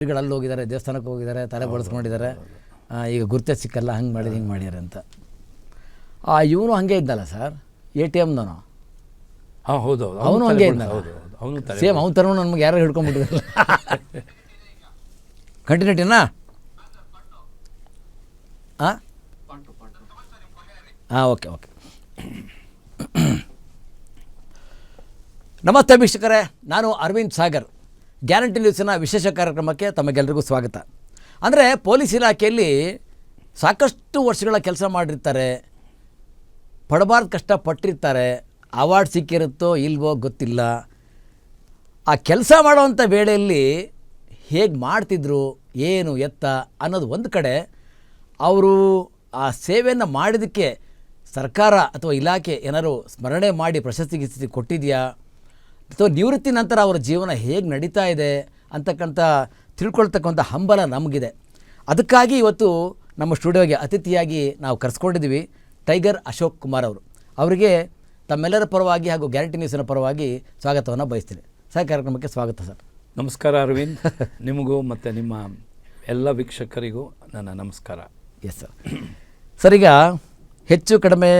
ಅಲ್ಲಿ ಹೋಗಿದ್ದಾರೆ, ದೇವಸ್ಥಾನಕ್ಕೆ ಹೋಗಿದ್ದಾರೆ, ತಲೆ ಬಳಸ್ಕೊಂಡಿದ್ದಾರೆ. ಈಗ ಗುರ್ತೆ ಸಿಕ್ಕಲ್ಲ, ಹಂಗೆ ಮಾಡಿದ್ರು ಹಿಂಗೆ ಮಾಡ್ಯಾರ ಅಂತ. ಇವನು ಹಾಗೆ ಇದ್ದಲ್ಲ ಸರ್, ATMದವನು. ಹೌದು, ಅವನು ಹಂಗೆ ಇದ್ದ, ಸೇಮ್ ಅವನ ಥರ ನಮ್ಗೆ ಯಾರು ಹಿಡ್ಕೊಂಡ್ಬಿಟ್ಟಿರಲ್ಲ. ಕಂಟಿನ್ಯೂಟಿನಾ? ಓಕೆ. ನಮಸ್ತೆ ವೀಕ್ಷಕರೇ, ನಾನು ಅರವಿಂದ್ ಸಾಗರ್. ಗ್ಯಾರಂಟಿ ನ್ಯೂಸಿನ ವಿಶೇಷ ಕಾರ್ಯಕ್ರಮಕ್ಕೆ ತಮಗೆಲ್ಲರಿಗೂ ಸ್ವಾಗತ. ಅಂದರೆ ಪೊಲೀಸ್ ಇಲಾಖೆಯಲ್ಲಿ ಸಾಕಷ್ಟು ವರ್ಷಗಳ ಕೆಲಸ ಮಾಡಿರ್ತಾರೆ, ಪಡಬಾರ್ದು ಕಷ್ಟಪಟ್ಟಿರ್ತಾರೆ, ಅವಾರ್ಡ್ ಸಿಕ್ಕಿರುತ್ತೋ ಇಲ್ವೋ ಗೊತ್ತಿಲ್ಲ. ಆ ಕೆಲಸ ಮಾಡೋವಂಥ ವೇಳೆಯಲ್ಲಿ ಹೇಗೆ ಮಾಡ್ತಿದ್ರು, ಏನು ಎತ್ತ ಅನ್ನೋದು ಒಂದು ಕಡೆ, ಅವರು ಆ ಸೇವೆಯನ್ನು ಮಾಡಿದ್ದಕ್ಕೆ ಸರ್ಕಾರ ಅಥವಾ ಇಲಾಖೆ ಏನಾದ್ರು ಸ್ಮರಣೆ ಮಾಡಿ ಪ್ರಶಸ್ತಿ ಗಿಸ್ತಿ ಕೊಟ್ಟಿದೆಯಾ, ಅಥವಾ ನಿವೃತ್ತಿ ನಂತರ ಅವರ ಜೀವನ ಹೇಗೆ ನಡೀತಾ ಇದೆ ಅಂತಕ್ಕಂಥ ತಿಳ್ಕೊಳ್ತಕ್ಕಂಥ ಹಂಬಲ ನಮಗಿದೆ. ಅದಕ್ಕಾಗಿ ಇವತ್ತು ನಮ್ಮ ಸ್ಟುಡಿಯೋಗೆ ಅತಿಥಿಯಾಗಿ ನಾವು ಕರೆಸ್ಕೊಂಡಿದ್ದೀವಿ ಟೈಗರ್ ಅಶೋಕ್ ಕುಮಾರ್ ಅವರು. ಅವರಿಗೆ ತಮ್ಮೆಲ್ಲರ ಪರವಾಗಿ ಹಾಗೂ ಗ್ಯಾರಂಟಿ ನ್ಯೂಸಿನ ಪರವಾಗಿ ಸ್ವಾಗತವನ್ನು ಬಯಸ್ತೀನಿ. ಸರ್, ಕಾರ್ಯಕ್ರಮಕ್ಕೆ ಸ್ವಾಗತ ಸರ್. ನಮಸ್ಕಾರ ಅರವಿಂದ್, ನಿಮಗೂ ಮತ್ತು ನಿಮ್ಮ ಎಲ್ಲ ವೀಕ್ಷಕರಿಗೂ ನನ್ನ ನಮಸ್ಕಾರ. ಎಸ್ ಸರ್, ಈಗ ಹೆಚ್ಚು ಕಡಿಮೆ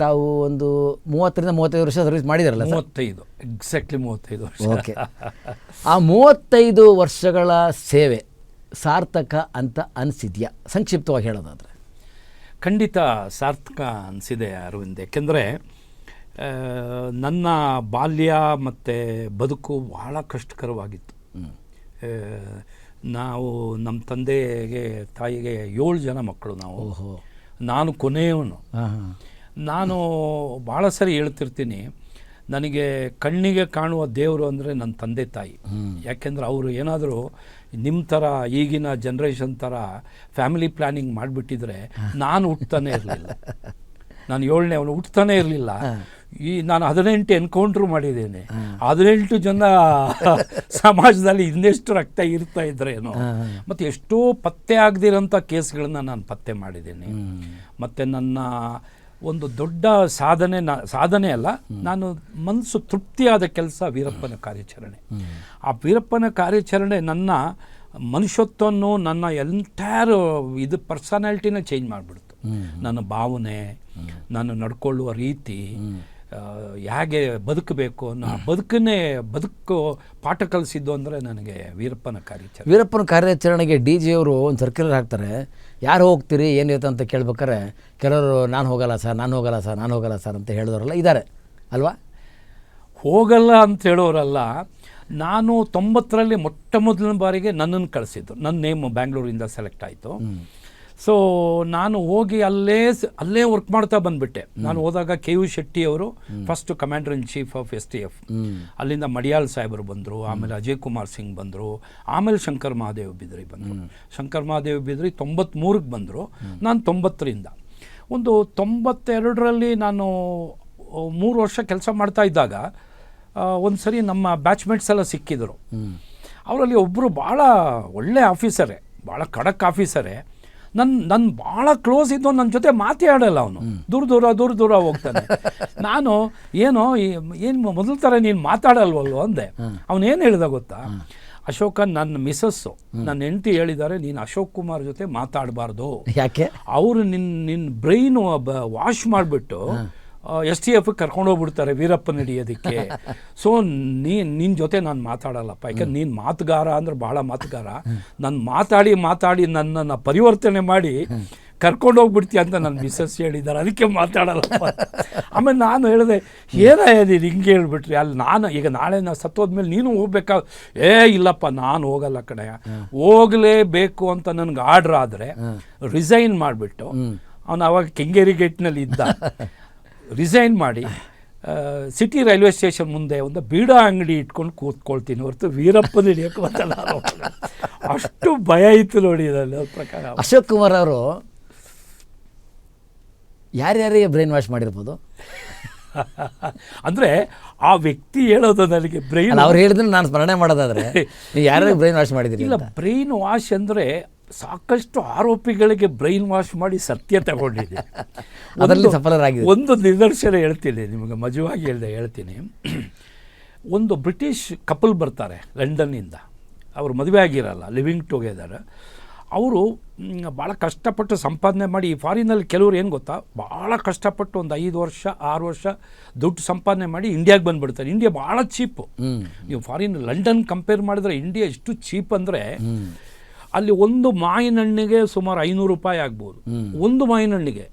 ತಾವು ಒಂದು 30-35 ವರ್ಷ ಸರ್ವಿಸ್ ಮಾಡಿದಾರಲ್ಲ? 35, ಎಕ್ಸಾಕ್ಟ್ಲಿ 35 ವರ್ಷ. ಓಕೆ. ಆ 35 ವರ್ಷಗಳ ಸೇವೆ ಸಾರ್ಥಕ ಅಂತ ಅನಿಸಿದ್ಯಾ, ಸಂಕ್ಷಿಪ್ತವಾಗಿ ಹೇಳೋದಾದರೆ? ಖಂಡಿತ ಸಾರ್ಥಕ ಅನಿಸಿದೆ ಅರವಿಂದ್. ಯಾಕೆಂದರೆ ನನ್ನ ಬಾಲ್ಯ ಮತ್ತು ಬದುಕು ಬಹಳ ಕಷ್ಟಕರವಾಗಿತ್ತು. ನಾವು ನಮ್ಮ ತಂದೆಗೆ ತಾಯಿಗೆ 7 ಜನ ಮಕ್ಕಳು ನಾವು. ನಾನು ಕೊನೆಯವನು. ನಾನು ಭಾಳ ಸರಿ ಹೇಳ್ತಿರ್ತೀನಿ, ನನಗೆ ಕಣ್ಣಿಗೆ ಕಾಣುವ ದೇವರು ಅಂದರೆ ನನ್ನ ತಂದೆ ತಾಯಿ. ಯಾಕೆಂದರೆ ಅವರು ಏನಾದರೂ ನಿಮ್ಮ ಥರ ಈಗಿನ ಜನ್ರೇಷನ್ ಥರ ಫ್ಯಾಮಿಲಿ ಪ್ಲ್ಯಾನಿಂಗ್ ಮಾಡಿಬಿಟ್ಟಿದ್ರೆ ನಾನು ಹುಟ್ತಾನೆ ಇರಲಿಲ್ಲ. ನಾನು 7ನೇ ಅವನು ಹುಟ್ತಾನೆ ಇರಲಿಲ್ಲ. ನಾನು 18 ಎನ್ಕೌಂಟ್ರ್ ಮಾಡಿದ್ದೇನೆ. 18 ಜನ ಸಮಾಜದಲ್ಲಿ ಇನ್ನೆಷ್ಟು ರಕ್ತ ಇರ್ತಾ ಇದ್ರೇನೋ, ಮತ್ತು ಎಷ್ಟೋ ಪತ್ತೆ ಆಗದಿರೋಂಥ ಕೇಸ್ಗಳನ್ನ ನಾನು ಪತ್ತೆ ಮಾಡಿದ್ದೇನೆ. ಮತ್ತು ನನ್ನ ಒಂದು ದೊಡ್ಡ ಸಾಧನೆ ಅಲ್ಲ, ನಾನು ಮನಸ್ಸು ತೃಪ್ತಿಯಾದ ಕೆಲಸ ವೀರಪ್ಪನ ಕಾರ್ಯಾಚರಣೆ. ಆ ವೀರಪ್ಪನ ಕಾರ್ಯಾಚರಣೆ ನನ್ನ ಮನುಷ್ಯತ್ವವನ್ನು, ನನ್ನ ಎಂಟೈರ್ ಪರ್ಸನಾಲಿಟಿನ ಚೇಂಜ್ ಮಾಡಿಬಿಡ್ತು. ನನ್ನ ಭಾವನೆ, ನಾನು ನಡ್ಕೊಳ್ಳುವ ರೀತಿ, ಹೇಗೆ ಬದುಕಬೇಕು ಅನ್ನೋ ಬದುಕು ಪಾಠ ಕಲಿಸಿದ್ದು ಅಂದರೆ ನನಗೆ ವೀರಪ್ಪನ ಕಾರ್ಯಾಚರಣೆ. ವೀರಪ್ಪನ ಕಾರ್ಯಾಚರಣೆಗೆ DG ಅವರು ಒಂದು ಸರ್ಕ್ಯುಲರ್ ಹಾಕ್ತಾರೆ, ಯಾರು ಹೋಗ್ತೀರಿ ಏನು ಇರುತ್ತೆ ಅಂತ ಕೇಳ್ಬೇಕಾರೆ ಕೆಲವರು ನಾನು ಹೋಗಲ್ಲ ಸರ್ ಅಂತ ಹೇಳಿದವರೆಲ್ಲ ಇದ್ದಾರೆ ಅಲ್ವಾ? ಹೋಗಲ್ಲ ಅಂತ ಹೇಳೋರಲ್ಲ. ನಾನು 90ರಲ್ಲಿ ಮೊದಲನೇ ಬಾರಿಗೆ ನನ್ನನ್ನು ಕಳಿಸಿದ್ದು. ನನ್ನ ನೇಮ್ ಬ್ಯಾಂಗ್ಳೂರಿಂದ ಸೆಲೆಕ್ಟ್ ಆಯಿತು. ಸೊ ನಾನು ಹೋಗಿ ಅಲ್ಲೇ ವರ್ಕ್ ಮಾಡ್ತಾ ಬಂದುಬಿಟ್ಟೆ. ನಾನು ಹೋದಾಗ KU ಶೆಟ್ಟಿ ಅವರು first commander in chief of STF, ಅಲ್ಲಿಂದ ಮಡಿಯಾಳ್ ಸಾಹೇಬರು ಬಂದರು, ಆಮೇಲೆ ಅಜಯ್ ಕುಮಾರ್ ಸಿಂಗ್ ಬಂದರು, ಆಮೇಲೆ ಶಂಕರ್ ಮಹಾದೇವ್ ಬಿದ್ರಿ ಬಂದರು. ಶಂಕರ್ ಮಹಾದೇವ್ ಬಿದ್ರಿ 93ಕ್ಕೆ ಬಂದರು, ನಾನು 90ರಿಂದ. ಒಂದು 92ರಲ್ಲಿ ನಾನು 3 ವರ್ಷ ಕೆಲಸ ಮಾಡ್ತಾ ಇದ್ದಾಗ ಒಂದು ಸರಿ ನಮ್ಮ ಬ್ಯಾಚ್ಮೇಟ್ಸ್ ಎಲ್ಲ ಸಿಕ್ಕಿದ್ರು. ಅವರಲ್ಲಿ ಒಬ್ಬರು ಭಾಳ ಒಳ್ಳೆ ಆಫೀಸರೇ, ಭಾಳ ಖಡಕ್ ಆಫೀಸರೇ. ನನ್ನ ಭಾಳ ಕ್ಲೋಸ್ ಇದ್ದು, ನನ್ನ ಜೊತೆ ಮಾತೇ ಆಡಲ್ಲ ಅವನು. ದೂರ ಹೋಗ್ತಾನೆ. ನಾನು ಏನು ಮೊದಲ ಥರ ನೀನು ಮಾತಾಡಲ್ವಲ್ವ ಅಂದೆ. ಅವನೇನು ಹೇಳ್ದ ಗೊತ್ತಾ? ಅಶೋಕ, ನನ್ನ ಮಿಸಸ್ಸು, ನನ್ನ ಹೆಂಡತಿ ಹೇಳಿದ್ದಾರೆ, ನೀನು ಅಶೋಕ್ ಕುಮಾರ್ ಜೊತೆ ಮಾತಾಡಬಾರ್ದು. ಯಾಕೆ? ಅವರು ನಿನ್ನ ಬ್ರೈನು ವಾಶ್ ಮಾಡಿಬಿಟ್ಟು STF ಕರ್ಕೊಂಡೋಗ್ಬಿಡ್ತಾರೆ ವೀರಪ್ಪನ ಹಿಡಿಯೋದಕ್ಕೆ. ಸೊ ನಿನ್ನ ಜೊತೆ ನಾನು ಮಾತಾಡಲ್ಲಪ್ಪ, ಯಾಕೆ ನೀನು ಮಾತುಗಾರ ಅಂದ್ರೆ ಭಾಳ ಮಾತುಗಾರ. ನಾನು ಮಾತಾಡಿ ನನ್ನನ್ನು ಪರಿವರ್ತನೆ ಮಾಡಿ ಕರ್ಕೊಂಡೋಗ್ಬಿಡ್ತೀಯ ಅಂತ ನನ್ನ ಮಿಸ್ಸಸ್ ಹೇಳಿದ್ದಾರೆ, ಅದಕ್ಕೆ ಮಾತಾಡಲ್ಲಪ್ಪ. ಆಮೇಲೆ ನಾನು ಹೇಳಿದೆ, ಏನಾಯ್ತು ಹಿಂಗೆ ಹೇಳ್ಬಿಟ್ರಿ? ಅಲ್ಲಿ ನಾನು ಈಗ ನಾಳೆ ನಾನು ಸತ್ತೋದ್ಮೇಲೆ ನೀನು ಹೋಗ್ಬೇಕಾ? ಇಲ್ಲಪ್ಪ, ನಾನು ಹೋಗಲ್ಲ ಕಡೆ, ಹೋಗಲೇಬೇಕು ಅಂತ ನನಗೆ ಆರ್ಡ್ರ್ ಆದರೆ ರಿಸೈನ್ ಮಾಡಿಬಿಟ್ಟು, ಅವನು ಅವಾಗ ಕೆಂಗೇರಿ ಗೇಟ್ನಲ್ಲಿ ಇದ್ದ, ರಿಸೈನ್ ಮಾಡಿ ಸಿಟಿ ರೈಲ್ವೆ ಸ್ಟೇಷನ್ ಮುಂದೆ ಒಂದು ಬೀಡ ಅಂಗಡಿ ಇಟ್ಕೊಂಡು ಕೂತ್ಕೊಳ್ತೀನಿ ಹೊರತು ವೀರಪ್ಪನ ಹಿಡಿಯೋಕೆ ಬರ್ತಲ್ಲ. ಅಷ್ಟು ಭಯ ಇತ್ತು ನೋಡಿ ಇದರಲ್ಲಿ. ಪ್ರಕಾರ ಅಶೋಕ್ ಕುಮಾರ್ ಅವರು ಯಾರ್ಯಾರಿಗೆ ಬ್ರೈನ್ ವಾಶ್ ಮಾಡಿರ್ಬೋದು? ಅಂದರೆ ಆ ವ್ಯಕ್ತಿ ಹೇಳೋದು ನನಗೆ ಬ್ರೈನ್, ಅವ್ರು ಹೇಳಿದ್ರೆ ನಾನು ಸ್ಮರಣೆ ಮಾಡೋದಾದರೆ ಯಾರ್ಯಾರಿಗೆ ಬ್ರೈನ್ ವಾಶ್ ಮಾಡಿದ್ದೀರಿ? ಇಲ್ಲ, ಬ್ರೈನ್ ವಾಶ್ ಅಂದರೆ ಸಾಕಷ್ಟು ಆರೋಪಿಗಳಿಗೆ ಬ್ರೈನ್ ವಾಶ್ ಮಾಡಿ ಸತ್ಯ ತಗೊಂಡಿದೆ. ಅದರಲ್ಲಿ ಸಫಲರಾಗಿದೆ. ಒಂದು ನಿದರ್ಶನ ಹೇಳ್ತೀನಿ ನಿಮಗೆ, ಮಜವಾಗಿ ಹೇಳ್ತೀನಿ. ಒಂದು ಬ್ರಿಟಿಷ್ ಕಪಲ್ ಬರ್ತಾರೆ ಲಂಡನ್ನಿಂದ. ಅವರು ಮದುವೆ ಆಗಿರಲ್ಲ, ಲಿವಿಂಗ್ ಟುಗೆದರ್. ಅವರು ಭಾಳ ಕಷ್ಟಪಟ್ಟು ಸಂಪಾದನೆ ಮಾಡಿ, ಈ ಫಾರಿನಲ್ಲಿ ಕೆಲವರು ಏನು ಗೊತ್ತಾ, ಭಾಳ ಕಷ್ಟಪಟ್ಟು ಒಂದು 5 ವರ್ಷ 6 ವರ್ಷ ದುಡ್ಡು ಸಂಪಾದನೆ ಮಾಡಿ ಇಂಡಿಯಾಗೆ ಬಂದುಬಿಡ್ತಾರೆ. ಇಂಡಿಯಾ ಭಾಳ ಚೀಪು. ನೀವು ಫಾರಿನ್ ಲಂಡನ್ ಕಂಪೇರ್ ಮಾಡಿದ್ರೆ ಇಂಡಿಯಾ ಎಷ್ಟು ಚೀಪ್ ಅಂದರೆ, ಅಲ್ಲಿ ಒಂದು ಮಾವಿನ ಹಣ್ಣಿಗೆ ಸುಮಾರು 500 ರೂಪಾಯಿ ಆಗ್ಬೋದು. ಒಂದು ಮಾವಿನ ಹಣ್ಣಿಗೆ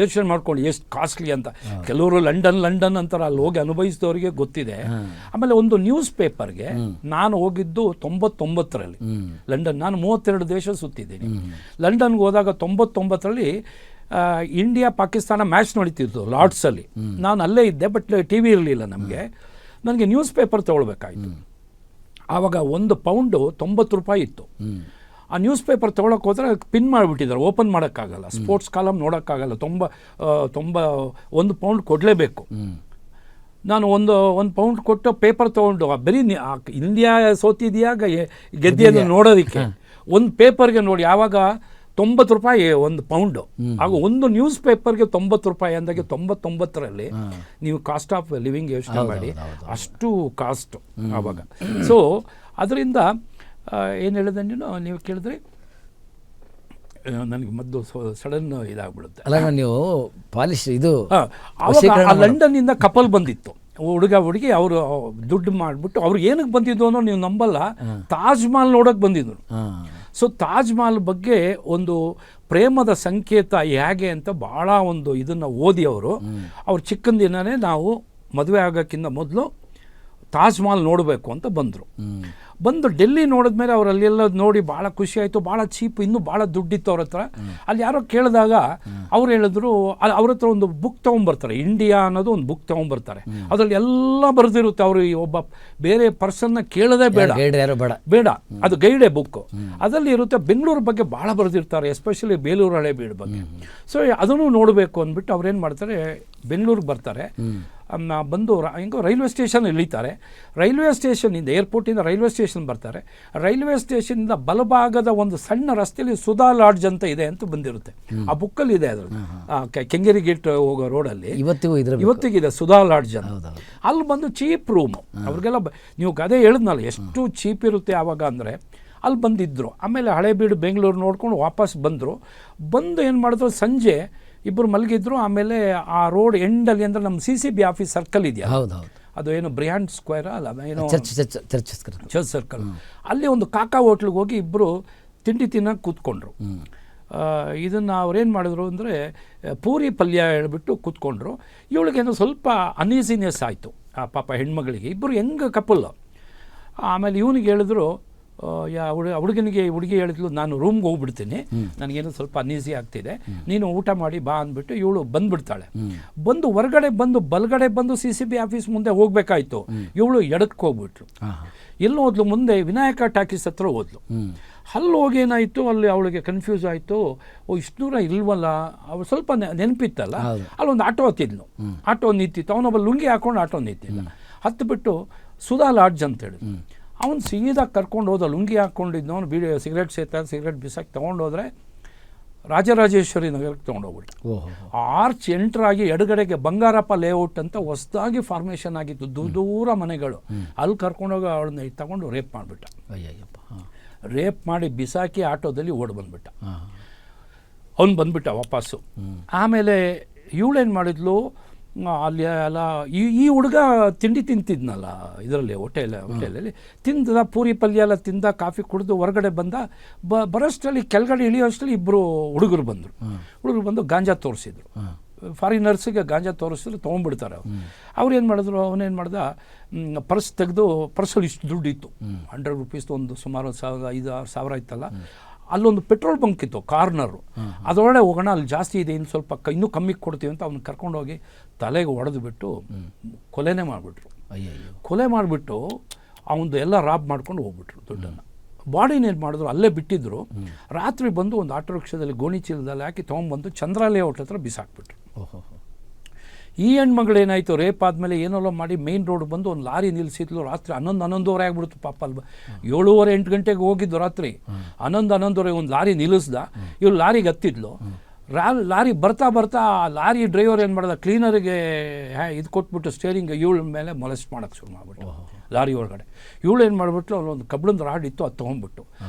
ಯೋಚನೆ ಮಾಡ್ಕೊಂಡು ಎಷ್ಟು ಕಾಸ್ಟ್ಲಿ ಅಂತ. ಕೆಲವರು ಲಂಡನ್ ಅಂತಾರೆ, ಅಲ್ಲಿ ಹೋಗಿ ಅನುಭವಿಸಿದವರಿಗೆ ಗೊತ್ತಿದೆ. ಆಮೇಲೆ ಒಂದು ನ್ಯೂಸ್ ಪೇಪರ್ಗೆ ನಾನು ಹೋಗಿದ್ದು 99ರಲ್ಲಿ ಲಂಡನ್. ನಾನು 32 ದೇಶ ಸುತ್ತಿದ್ದೀನಿ. ಲಂಡನ್ಗೆ ಹೋದಾಗ 99ರಲ್ಲಿ ಇಂಡಿಯಾ ಪಾಕಿಸ್ತಾನ ಮ್ಯಾಚ್ ನಡೀತಿತ್ತು ಲಾರ್ಡ್ಸಲ್ಲಿ. ನಾನು ಅಲ್ಲೇ ಇದ್ದೆ, ಬಟ್ TV ಇರಲಿಲ್ಲ ನಮಗೆ. ನನಗೆ ನ್ಯೂಸ್ ಪೇಪರ್ ತೊಗೊಳ್ಬೇಕಾಯ್ತು. ಆವಾಗ 1 ಪೌಂಡು 90 ರೂಪಾಯಿ ಇತ್ತು. ಆ ನ್ಯೂಸ್ ಪೇಪರ್ ತೊಗೊಳಕ್ಕೆ ಹೋದರೆ ಪಿನ್ ಮಾಡಿಬಿಟ್ಟಿದ್ದಾರೆ, ಓಪನ್ ಮಾಡೋಕ್ಕಾಗಲ್ಲ, ಸ್ಪೋರ್ಟ್ಸ್ ಕಾಲಮ್ ನೋಡೋಕ್ಕಾಗಲ್ಲ. 1 ಪೌಂಡ್ ಕೊಡಲೇಬೇಕು. ನಾನು ಒಂದು ಪೌಂಡ್ ಕೊಟ್ಟು ಪೇಪರ್ ತೊಗೊಂಡು ಬರೀ ಇಂಡಿಯಾ ಸೋತಿದೆಯಾ ಗೆದ್ದಿಯನ್ನು ನೋಡೋದಕ್ಕೆ ಒಂದು ಪೇಪರ್ಗೆ ನೋಡಿ, ಆವಾಗ 90 ರೂಪಾಯಿ 1 ಪೌಂಡು. ಆಗ ಒಂದು ನ್ಯೂಸ್ ಪೇಪರ್ಗೆ 90 ರೂಪಾಯಿ ಅಂದಾಗೆ 99ರಲ್ಲಿ ನೀವು ಕಾಸ್ಟ್ ಆಫ್ ಲಿವಿಂಗ್ ಯೋಚನೆ ಮಾಡಿ, ಅಷ್ಟು ಕಾಸ್ಟ್ ಆವಾಗ. ಸೊ ಅದರಿಂದ ಏನು ಹೇಳಿದೆ ನೀವು ಕೇಳಿದ್ರಿ, ನನಗೆ ಮದ್ದು ಸಡನ್ ಇದಾಗ್ಬಿಡುತ್ತೆ. ಅಲ್ಲ, ನೀವು ಪಾಲಿಶ್ ಇದು ಲಂಡನ್ನಿಂದ ಕಪಲ್ ಬಂದಿತ್ತು, ಹುಡುಗಿ. ಅವರು ದುಡ್ಡು ಮಾಡಿಬಿಟ್ಟು ಅವ್ರಿಗೆ ಏನಕ್ಕೆ ಬಂದಿದ್ದು ಅನ್ನೋ ನೀವು ನಂಬಲ್ಲ, ತಾಜ್ ಮಹಲ್ ನೋಡೋಕೆ ಬಂದಿದ್ರು. ಸೊ ತಾಜ್ ಮಹಲ್ ಬಗ್ಗೆ ಒಂದು ಪ್ರೇಮದ ಸಂಕೇತ ಹೇಗೆ ಅಂತ ಭಾಳ ಒಂದು ಇದನ್ನು ಓದಿ ಅವ್ರು ಚಿಕ್ಕಂದಿನೇ ನಾವು ಮದುವೆ ಆಗೋಕ್ಕಿಂತ ಮೊದಲು ತಾಜ್ ಮಹಲ್ ನೋಡಬೇಕು ಅಂತ ಬಂದು ಡೆಲ್ಲಿ ನೋಡಿದ್ಮೇಲೆ ಅವ್ರು ಅಲ್ಲೆಲ್ಲ ನೋಡಿ ಭಾಳ ಖುಷಿ ಆಯಿತು. ಭಾಳ ಚೀಪ್, ಇನ್ನೂ ಭಾಳ ದುಡ್ಡಿತ್ತು ಅವ್ರ ಹತ್ರ. ಅಲ್ಲಿ ಯಾರೋ ಕೇಳಿದಾಗ ಅವ್ರು ಹೇಳಿದ್ರು, ಅವ್ರ ಹತ್ರ ಒಂದು ಬುಕ್ ತೊಗೊಂಬರ್ತಾರೆ, ಇಂಡಿಯಾ ಅನ್ನೋದು ಒಂದು ಬುಕ್ ತೊಗೊಂಬರ್ತಾರೆ. ಅದರಲ್ಲಿ ಎಲ್ಲ ಬರೆದಿರುತ್ತೆ. ಅವರು ಒಬ್ಬ ಬೇರೆ ಪರ್ಸನ್ನ ಕೇಳೋದೇ ಬೇಡ, ಅದು ಗೈಡೇ ಬುಕ್ಕು. ಅದರಲ್ಲಿ ಇರುತ್ತೆ. ಬೆಂಗಳೂರು ಬಗ್ಗೆ ಭಾಳ ಬರೆದಿರ್ತಾರೆ, ಎಸ್ಪೆಷಲಿ ಬೇಲೂರು ಹಳೇಬೀಡು ಬಗ್ಗೆ. ಸೊ ಅದನ್ನು ನೋಡಬೇಕು ಅಂದ್ಬಿಟ್ಟು ಅವ್ರೇನು ಮಾಡ್ತಾರೆ, ಬೆಂಗಳೂರಿಗೆ ಬರ್ತಾರೆ. ಬಂದು ಹೆಂಗೋ ರೈಲ್ವೆ ಸ್ಟೇಷನ್ ಇಳಿತಾರೆ. ರೈಲ್ವೆ ಸ್ಟೇಷನಿಂದ, ಏರ್ಪೋರ್ಟಿಂದ ರೈಲ್ವೆ ಸ್ಟೇಷನ್ ಬರ್ತಾರೆ. ರೈಲ್ವೆ ಸ್ಟೇಷನಿಂದ ಬಲಭಾಗದ ಒಂದು ಸಣ್ಣ ರಸ್ತೆಯಲ್ಲಿ ಸುಧಾ ಲಾಡ್ಜ್ ಅಂತ ಇದೆ ಅಂತ ಬಂದಿರುತ್ತೆ. ಆ ಬುಕ್ಕಲ್ಲಿ ಇದೆ, ಅದರಲ್ಲಿ ಕೆಂಗೇರಿ ಗೇಟ್ ಹೋಗೋ ರೋಡಲ್ಲಿ ಇವತ್ತಿಗಿದೆ ಸುಧಾ ಲಾಡ್ಜ್ ಅಂತ. ಅಲ್ಲಿ ಬಂದು ಚೀಪ್ ರೂಮು ಅವ್ರಿಗೆಲ್ಲ. ನೀವು ಅದೇ ಹೇಳಿದ್ನಲ್ಲ ಎಷ್ಟು ಚೀಪ್ ಇರುತ್ತೆ ಆವಾಗ ಅಂದರೆ, ಅಲ್ಲಿ ಬಂದಿದ್ದರು. ಆಮೇಲೆ ಹಳೇಬೀಡು ಬೆಂಗಳೂರು ನೋಡ್ಕೊಂಡು ವಾಪಸ್ ಬಂದರು. ಏನು ಮಾಡಿದ್ರು, ಸಂಜೆ ಇಬ್ಬರು ಮಲಗಿದ್ರು. ಆಮೇಲೆ ಆ ರೋಡ್ ಎಂಡಲ್ಲಿ ಅಂದರೆ ನಮ್ಮ CCB ಆಫೀಸ್ ಸರ್ಕಲ್ ಇದೆಯಾ, ಅದು ಏನು ಬ್ರಿಯಾಂಡ್ ಸ್ಕ್ವೇರ್ ಅಲ್ಲ, ಏನೋ ಚರ್ಚ್ ಸರ್ಕಲ್, ಅಲ್ಲಿ ಒಂದು ಕಾಕಾ ಹೋಟ್ಲಿಗೆ ಹೋಗಿ ಇಬ್ಬರು ತಿಂಡಿ ತಿನ್ನೋಕೆ ಕೂತ್ಕೊಂಡ್ರು. ಇದನ್ನು ಅವ್ರೇನು ಮಾಡಿದ್ರು ಅಂದರೆ ಪೂರಿ ಪಲ್ಯ ಹೇಳ್ಬಿಟ್ಟು ಕೂತ್ಕೊಂಡ್ರು. ಇವಳಿಗೇನೋ ಸ್ವಲ್ಪ ಅನ್ಈಸಿನೆಸ್ ಆಯಿತು ಆ ಪಾಪ ಹೆಣ್ಮಗಳಿಗೆ. ಇಬ್ಬರು ಹೆಂಗೆ ಕಪಲ್. ಆಮೇಲೆ ಇವನಿಗೆ ಹೇಳಿದ್ರು, ಹುಡುಗಿ ಹೇಳಿದ್ಲು, ನಾನು ರೂಮ್ಗೆ ಹೋಗ್ಬಿಡ್ತೀನಿ, ನನಗೇನು ಸ್ವಲ್ಪ ಅನ್ಈಸಿ ಆಗ್ತಿದೆ, ನೀನು ಊಟ ಮಾಡಿ ಬಾ ಅಂದ್ಬಿಟ್ಟು ಇವಳು ಬಂದುಬಿಡ್ತಾಳೆ. ಬಂದು ಹೊರಗಡೆ ಬಲಗಡೆ ಬಂದು CCB ಆಫೀಸ್ ಮುಂದೆ ಹೋಗ್ಬೇಕಾಯ್ತು. ಇವಳು ಎಡಕ್ಕೆ ಹೋಗ್ಬಿಟ್ರು. ಎಲ್ಲಿ ಹೋದ್ಲು, ಮುಂದೆ ವಿನಾಯಕ ಟಾಕೀಸ್ ಹತ್ರ ಹೋದ್ಲು. ಅಲ್ಲಿ ಹೋಗಿ ಏನಾಯಿತು, ಅಲ್ಲಿ ಅವಳಿಗೆ ಕನ್ಫ್ಯೂಸ್ ಆಯಿತು. ಇಷ್ಟು ದೂರ ಇಲ್ವಲ್ಲ, ಅವಳು ಸ್ವಲ್ಪ ನೆನಪಿತ್ತಲ್ಲ. ಅಲ್ಲೊಂದು ಆಟೋ ಹತ್ತಿದ್ಲು. ಆಟೋ ನಿಂತಿತ್ತು, ಅವನೊಬ್ಬ ಲುಂಗಿ ಹಾಕೊಂಡು ಆಟೋ ನಿಂತಿಲ್ಲ. ಹತ್ತಿಬಿಟ್ಟು ಸುಧಾ ಲಾಡ್ಜ್ ಅಂತೇಳಿ ಅವನು ಸೀದಾ ಕರ್ಕೊಂಡು ಹೋದ. ಲುಂಗಿ ಹಾಕ್ಕೊಂಡಿದ್ದು ಅವನು ಸಿಗರೇಟ್ ಸಿಗರೇಟ್ ಬಿಸಾಕಿ ತೊಗೊಂಡೋದ್ರೆ ರಾಜರಾಜೇಶ್ವರಿ ನಗರಕ್ಕೆ ತೊಗೊಂಡೋಗ್ಬಿಟ್ಟು ಆರ್ಚ್ ಎಂಟ್ರಾಗಿ ಎಡಗಡೆಗೆ ಬಂಗಾರಪ್ಪ ಲೇಔಟ್ ಅಂತ ಹೊಸದಾಗಿ ಫಾರ್ಮೇಷನ್ ಆಗಿತ್ತು, ದೂರ ಮನೆಗಳು. ಅಲ್ಲಿ ಕರ್ಕೊಂಡೋಗಿ ಅವಳನ್ನ ತಗೊಂಡು ರೇಪ್ ಮಾಡಿಬಿಟ್ಟ. ರೇಪ್ ಮಾಡಿ ಬಿಸಾಕಿ ಆಟೋದಲ್ಲಿ ಓಡಿ ಬಂದ್ಬಿಟ್ಟ. ಅವನು ಬಂದ್ಬಿಟ್ಟ ವಾಪಸ್ಸು. ಆಮೇಲೆ ಇವಳೇನು ಮಾಡಿದ್ಲು, ಅಲ್ಲಿ ಎಲ್ಲ ಈ ಹುಡುಗ ತಿಂಡಿ ತಿಂತಿದ್ನಲ್ಲ ಇದರಲ್ಲಿ ಹೋಟೆಲಲ್ಲಿ ತಿಂದ, ಪೂರಿ ಪಲ್ಯ ಎಲ್ಲ ತಿಂದ, ಕಾಫಿ ಕುಡಿದು ಹೊರಗಡೆ ಬಂದ. ಬರೋಷ್ಟರಲ್ಲಿ ಕೆಳಗಡೆ ಇಳಿಯೋಷ್ಟರಲ್ಲಿ ಇಬ್ಬರು ಹುಡುಗರು ಬಂದು ಗಾಂಜಾ ತೋರಿಸಿದ್ರು. ಫಾರಿನರ್ಸಿಗೆ ಗಾಂಜಾ ತೋರಿಸಿದ್ರು, ತೊಗೊಂಡ್ಬಿಡ್ತಾರೆ ಅವ್ರು ಏನು ಮಾಡಿದ್ರು. ಅವನೇನು ಮಾಡ್ದ, ಪರ್ಸ್ ತೆಗೆದು, ಪರ್ಸಲ್ಲಿ ಇಷ್ಟು ದುಡ್ಡು ಇತ್ತು, 100 ರೂಪೀಸ್, ಒಂದು ಸುಮಾರು 5,000-6,000 ಇತ್ತಲ್ಲ. ಅಲ್ಲೊಂದು ಪೆಟ್ರೋಲ್ ಬಂಕ್ ಇತ್ತು ಕಾರ್ನರು. ಅದರೊಳಗೆ ಹೋಗೋಣ, ಅಲ್ಲಿ ಜಾಸ್ತಿ ಇದೆ, ಇನ್ನು ಸ್ವಲ್ಪ ಇನ್ನೂ ಕಮ್ಮಿ ಕೊಡ್ತೀವಿ ಅಂತ ಅವ್ನು ಕರ್ಕೊಂಡೋಗಿ ತಲೆಗೆ ಹೊಡೆದುಬಿಟ್ಟು ಕೊಲೆನೇ ಮಾಡಿಬಿಟ್ರು. ಕೊಲೆ ಮಾಡಿಬಿಟ್ಟು ಅವನದು ಎಲ್ಲ ರಾಬ್ ಮಾಡ್ಕೊಂಡು ಹೋಗ್ಬಿಟ್ರು ದುಡ್ಡನ್ನು. ಬಾಡಿನೇನು ಮಾಡಿದ್ರು, ಅಲ್ಲೇ ಬಿಟ್ಟಿದ್ರು. ರಾತ್ರಿ ಬಂದು ಒಂದು ಆಟೋ ರಿಕ್ಷಾದಲ್ಲಿ ಗೋಣಿ ಚೀಲದಲ್ಲಿ ಹಾಕಿ ತೊಗೊಂಬಂದು ಚಂದ್ರ ಲೇಔಟ್ ಹತ್ರ ಬಿಸಾಕ್ಬಿಟ್ರು. ಈ ಹೆಣ್ಮಗಳೇನಾಯಿತು, ರೇಪ್ ಆದಮೇಲೆ ಏನೆಲ್ಲ ಮಾಡಿ ಮೇನ್ ರೋಡ್ ಬಂದು ಒಂದು ಲಾರಿ ನಿಲ್ಲಿಸಿದ್ಲು. ರಾತ್ರಿ 11-11:30 ಆಗ್ಬಿಡ್ತು ಪಾಪ. ಅಲ್ಲಿ 7:30-8 ಗಂಟೆಗೆ ಹೋಗಿದ್ದು ರಾತ್ರಿ. 11-11:30 ಒಂದು ಲಾರಿ ನಿಲ್ಲಿಸ್ದ. ಇವಳು ಲಾರಿಗೆ ಹತ್ತಿದ್ಲು. ಲಾರಿ ಬರ್ತಾ ಲಾರಿ ಡ್ರೈವರ್ ಏನು ಮಾಡ್ದ, ಕ್ಲೀನರಿಗೆ ಇದು ಕೊಟ್ಬಿಟ್ಟು ಸ್ಟೇರಿಂಗ್ ಇವಳ ಮೇಲೆ ಮೊಲೆಸ್ಟ್ ಮಾಡೋಕ್ಕೆ ಶುರು ಮಾಡಿಬಿಟ್ಟು. ಲಾರಿ ಒಳಗಡೆ. ಇವಳು ಏನು ಮಾಡಿಬಿಟ್ಲು, ಅವನೊಂದು ಕಬ್ಬಿಣದ ರಾಡ್ ಇತ್ತು, ಅದು ತೊಗೊಂಡ್ಬಿಟ್ಟು